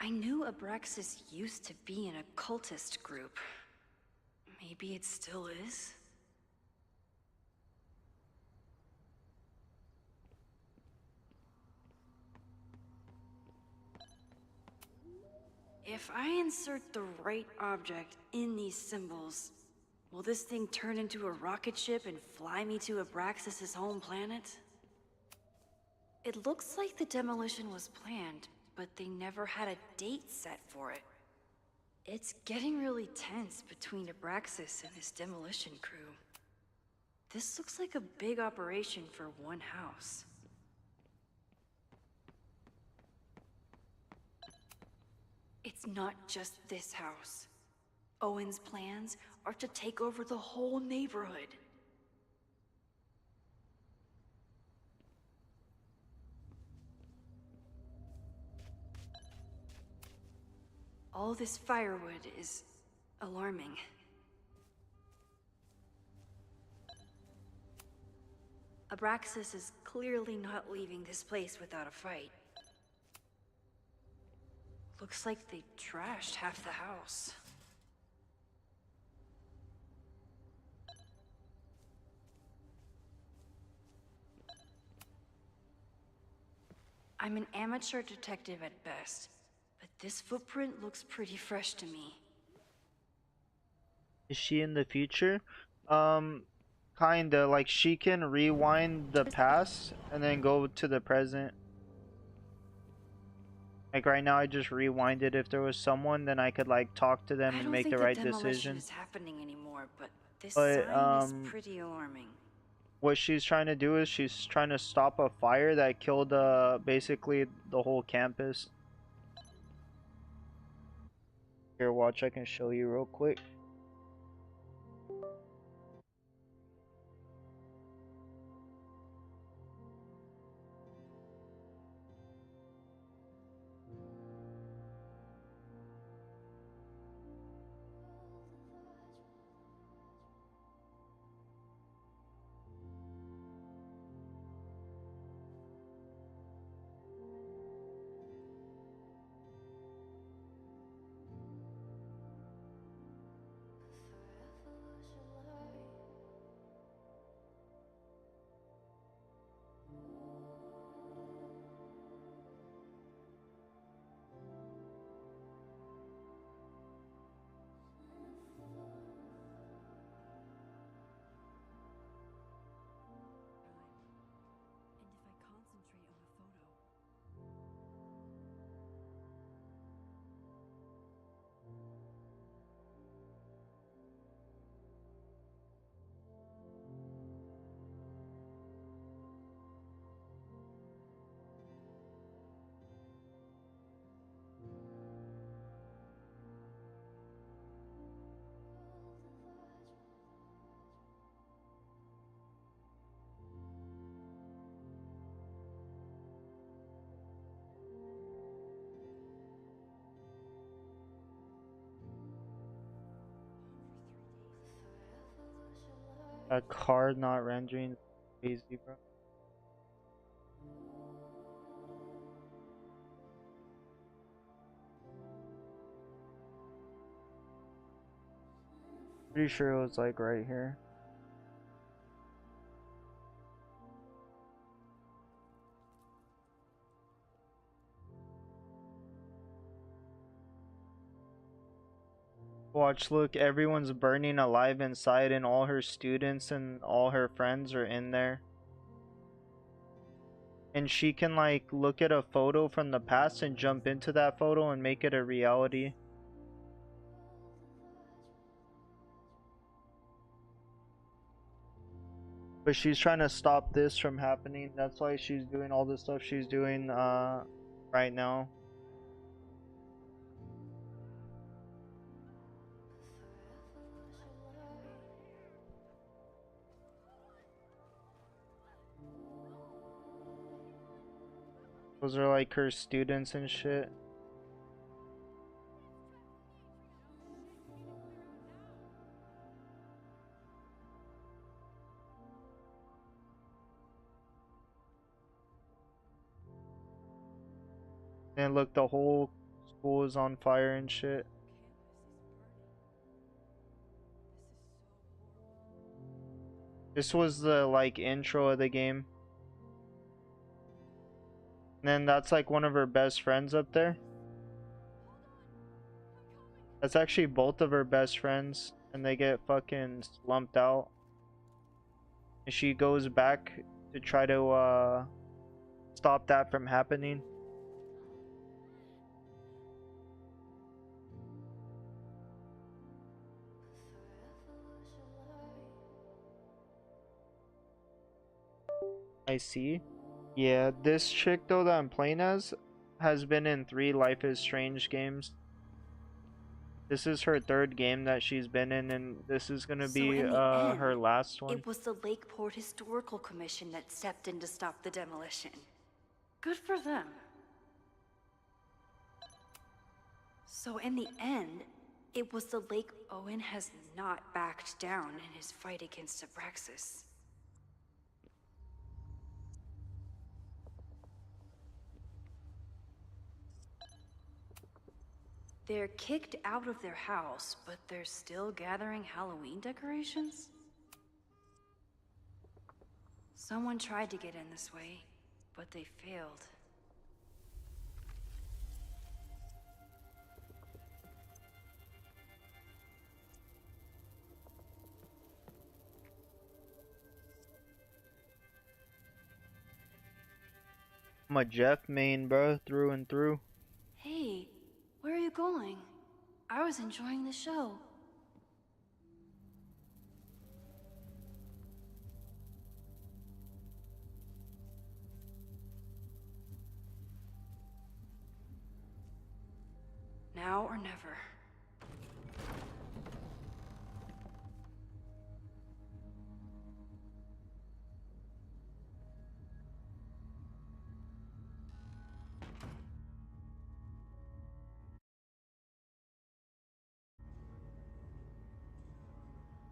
S16: I knew Abraxas used to be in a cultist group. Maybe it still is? If I insert the right object in these symbols, will this thing turn into a rocket ship and fly me to Abraxas' home planet? It looks like the demolition was planned, but they never had a date set for it. It's getting really tense between Abraxas and his demolition crew. This looks like a big operation for one house. It's not just this house. Owen's plans are to take over the whole neighborhood. All this firewood is alarming. Abraxas is clearly not leaving this place without a fight. Looks like they trashed half the house. I'm an amateur detective at best, but this footprint looks pretty fresh to me.
S1: Is she in the future? Kinda. Like, she can rewind the past and then go to the present. Like, right now I just rewinded. If there was someone, then I could like talk to them and make the right decision.
S16: Is happening anymore, but this
S1: But
S16: sign is pretty alarming.
S1: what she's trying to do is she's trying to stop a fire that killed basically the whole campus. Here, watch, I can show you real quick. A card not rendering crazy, bro. Pretty sure it was like right here. Watch, look, everyone's burning alive inside and all her students and all her friends are in there. And she can like look at a photo from the past and jump into that photo and make it a reality. But she's trying to stop this from happening. That's why she's doing all the stuff she's doing right now. Those are like her students and shit. And look, the whole school is on fire and shit. This was the like intro of the game. And then that's like one of her best friends up there. That's actually both of her best friends, and they get fucking slumped out. And she goes back to try to stop that from happening. I see. Yeah, this chick though that I'm playing as has been in 3 Life is Strange games. This is her 3rd game that she's been in, and this is gonna be her last one.
S16: It was the Lakeport Historical Commission that stepped in to stop the demolition. Good for them. So in the end, it was the Lake. Owen has not backed down in his fight against Abraxas. They're kicked out of their house, but they're still gathering Halloween decorations? Someone tried to get in this way, but they failed.
S1: I'm a Jeff main, bro, through and through.
S16: Hey, where are you going? I was enjoying the show. Now or never.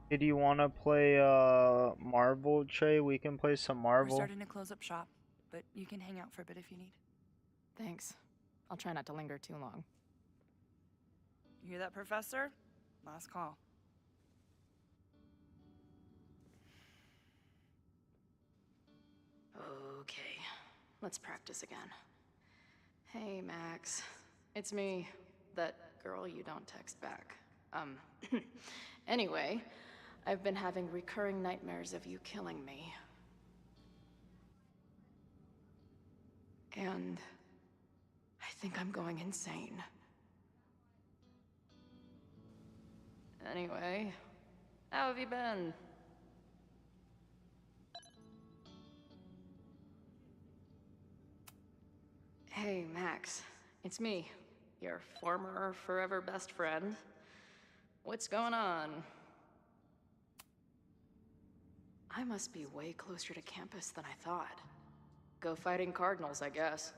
S1: Did you want to play Marvel, Trey? We can play some
S8: We're
S1: Marvel.
S8: starting to close up shop, but you can hang out for a bit if you need.
S23: Thanks. I'll try not to linger too long.
S8: You hear that, Professor? Last call.
S23: Okay, let's practice again. Hey, Max. It's me, that girl you don't text back. Anyway, I've been having recurring nightmares of you killing me. And I think I'm going insane. Anyway, how have you been? Hey, Max. It's me, your former forever best friend. What's going on? I must be way closer to campus than I thought. Go fighting Cardinals, I guess.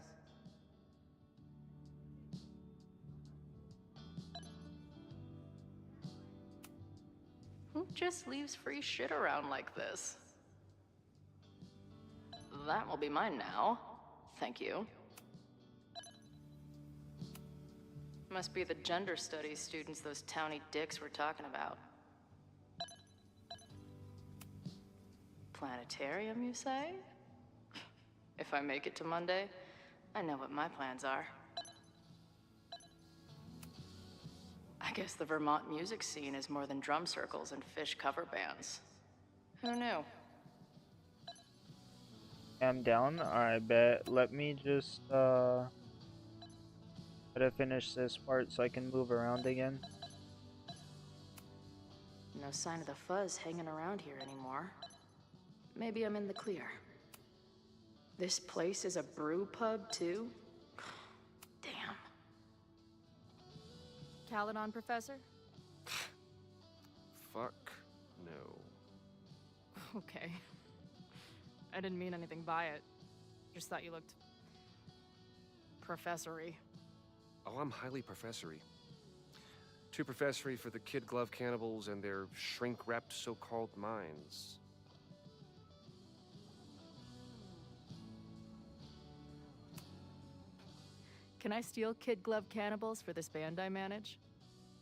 S4: just leaves free shit around like this? That will be mine now. Thank you. Must be the gender studies students those towny dicks were talking about. Planetarium, you say? If I make it to Monday, I know what my plans are. I guess the Vermont music scene is more than drum circles and fish cover bands. Who knew?
S1: I'm down. Alright, bet. Let me just try to finish this part so I can move around again.
S4: No sign of the fuzz hanging around here anymore. Maybe I'm in the clear. This place is a brew pub, too? Damn.
S5: Caledon, Professor?
S14: Fuck no.
S5: Okay. I didn't mean anything by it. Just thought you looked... professory.
S14: Oh, I'm highly professory. Too professory for the kid glove cannibals and their shrink-wrapped so-called minds.
S5: Can I steal Kid Glove Cannibals for this band I manage?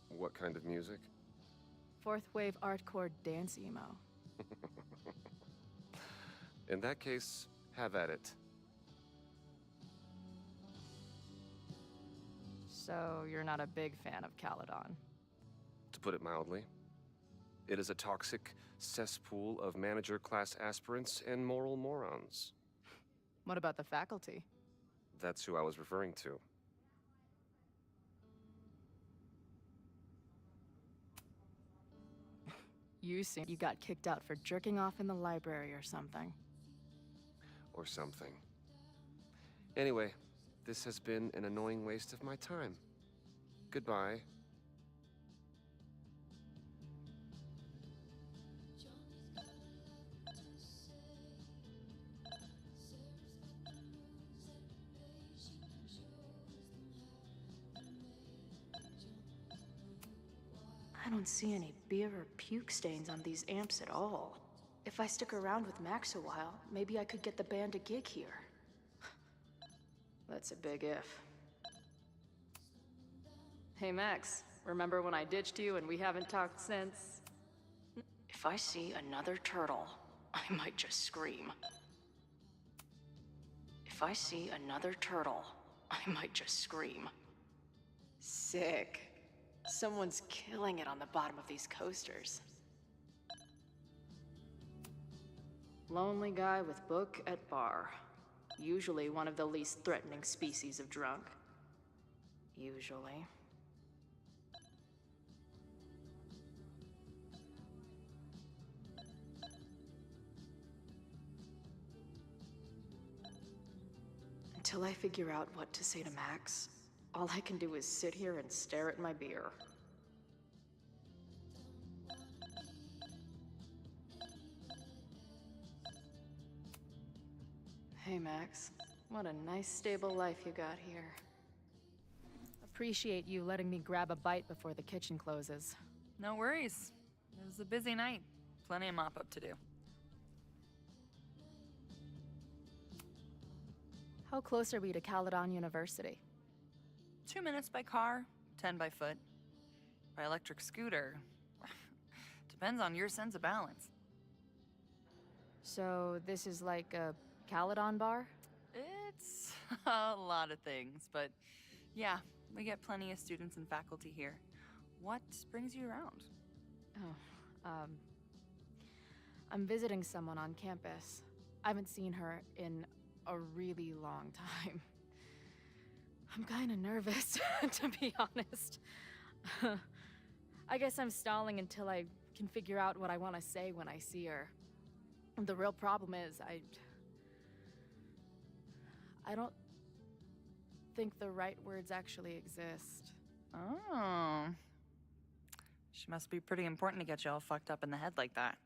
S14: What kind of music?
S5: Fourth wave artcore dance emo.
S14: In that case, have at it.
S5: So you're not a big fan of Caledon?
S14: To put it mildly. It is a toxic cesspool of manager-class aspirants and moral morons.
S5: What about the faculty?
S14: That's who I was referring to.
S5: You seem you got kicked out for jerking off in the library or something.
S14: Or something. Anyway, this has been an annoying waste of my time. Goodbye.
S4: I don't see any beer or puke stains on these amps at all. If I stick around with Max a while, maybe I could get the band a gig here. That's a big if. Hey Max, remember when I ditched you and we haven't talked since? If I see another turtle, I might just scream. If I see another turtle, I might just scream. Sick. Someone's killing it on the bottom of these coasters. Lonely guy with book at bar. Usually one of the least threatening species of drunk. Usually. Until I figure out what to say to Max, all I can do is sit here and stare at my beer. Hey Max, what a nice stable life you got here.
S5: Appreciate you letting me grab a bite before the kitchen closes.
S8: No worries. It was a busy night. Plenty of mop-up to do.
S5: How close are we to Caledon University?
S8: 2 minutes by car, 10 by foot. By electric scooter. Depends on your sense of balance.
S5: So this is like a Caledon bar?
S8: It's a lot of things, but yeah, we get plenty of students and faculty here. What brings you around?
S5: Oh, I'm visiting someone on campus. I haven't seen her in a really long time. I'm kind of nervous, to be honest. I guess I'm stalling until I can figure out what I want to say when I see her. The real problem is, I don't think the right words actually exist.
S8: Oh. She must be pretty important to get you all fucked up in the head like that.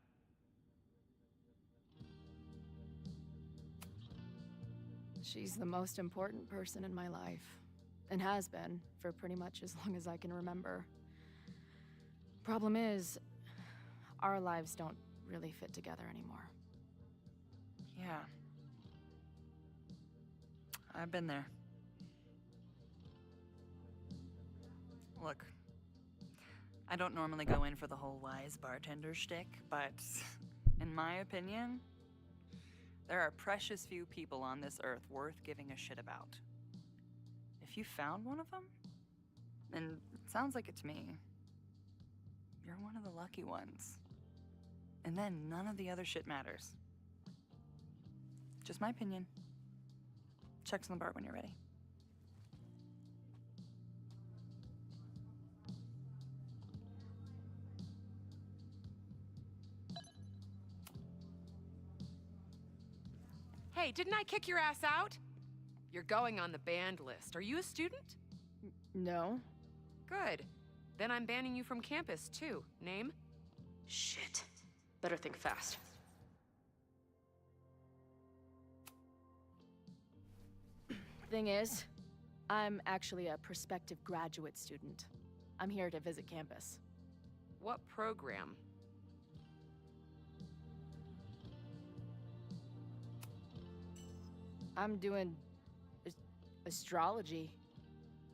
S5: She's the most important person in my life, and has been for pretty much as long as I can remember. Problem is, Our lives don't really fit together anymore.
S8: Yeah. I've been there. Look, I don't normally go in for the whole wise bartender shtick, but in my opinion, there are precious few people on this earth worth giving a shit about. If you found one of them, and it sounds like it's me, you're one of the lucky ones. And then none of the other shit matters. Just my opinion. Check's on the bar when you're ready.
S3: Hey, didn't I kick your ass out? You're going on the banned list. Are you a student?
S5: No.
S3: Good. Then I'm banning you from campus, too. Name?
S4: Shit. Better think fast.
S5: Thing is, I'm actually a prospective graduate student. I'm here to visit campus.
S3: What program?
S5: I'm doing astrology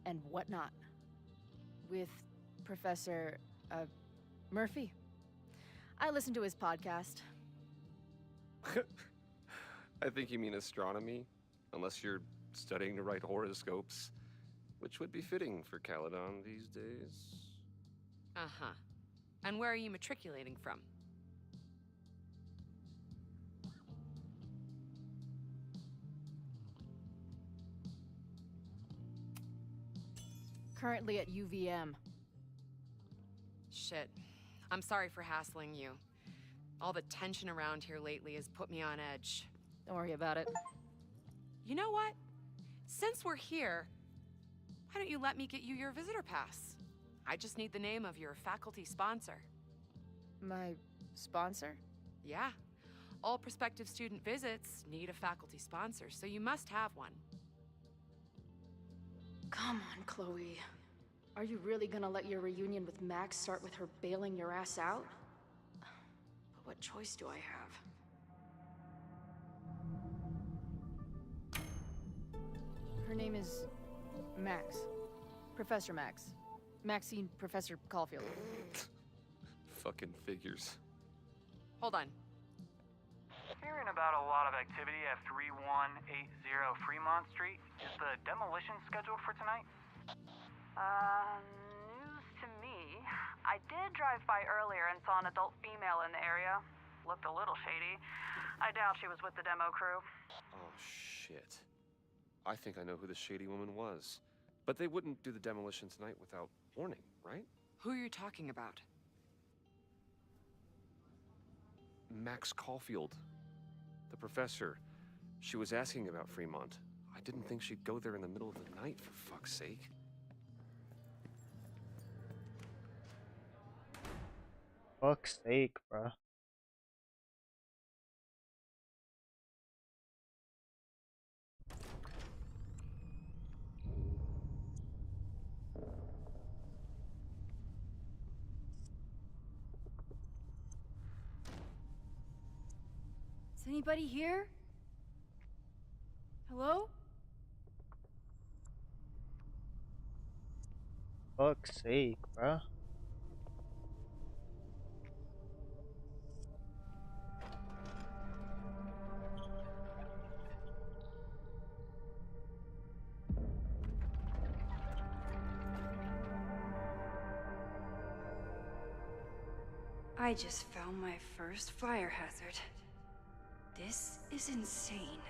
S5: and whatnot with Professor Murphy. I listen to his podcast.
S14: I think you mean astronomy, unless you're studying to write horoscopes, which would be fitting for Caledon these days.
S3: Uh-huh. And where are you matriculating from?
S5: Currently at UVM.
S3: Shit. I'm sorry for hassling you. All the tension around here lately has put me on edge.
S5: Don't worry about it.
S3: You know what? Since we're here, why don't you let me get you your visitor pass? I just need the name of your faculty sponsor.
S5: My sponsor?
S3: Yeah. All prospective student visits need a faculty sponsor, so you must have one.
S4: Come on, Chloe. Are you really gonna let your reunion with Max start with her bailing your ass out? But what choice do I have?
S5: Her name is Max. Professor Max. Maxine Professor Caulfield.
S14: Fucking figures.
S3: Hold on.
S7: Hearing about a lot of activity at 3180 Fremont Street. Is the demolition scheduled for tonight?
S11: News to me. I did drive by earlier and saw an adult female in the area. Looked a little shady. I doubt she was with the demo crew.
S14: Oh, shit. I think I know who the shady woman was. But they wouldn't do the demolition tonight without warning, right?
S3: Who are you talking about?
S14: Max Caulfield. The professor. She was asking about Fremont. I didn't think she'd go there in the middle of the night, for fuck's sake.
S1: Fuck's sake, bruh.
S9: Is anybody here? Hello?
S1: Fuck's sake, bruh.
S16: I just found my first fire hazard. This is insane.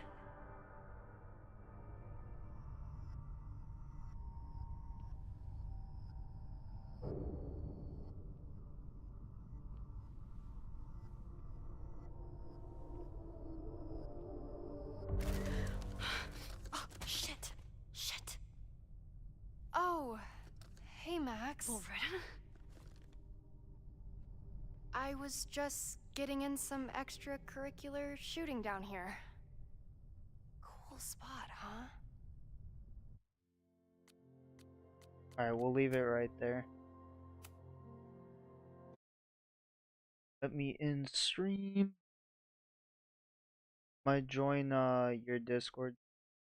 S17: Oh, shit. Shit.
S5: Oh, hey, Max.
S17: Loretta?
S5: I was just getting in some extracurricular shooting down here. Cool spot, huh?
S1: Alright, we'll leave it right there. Let me in stream. Might join your Discord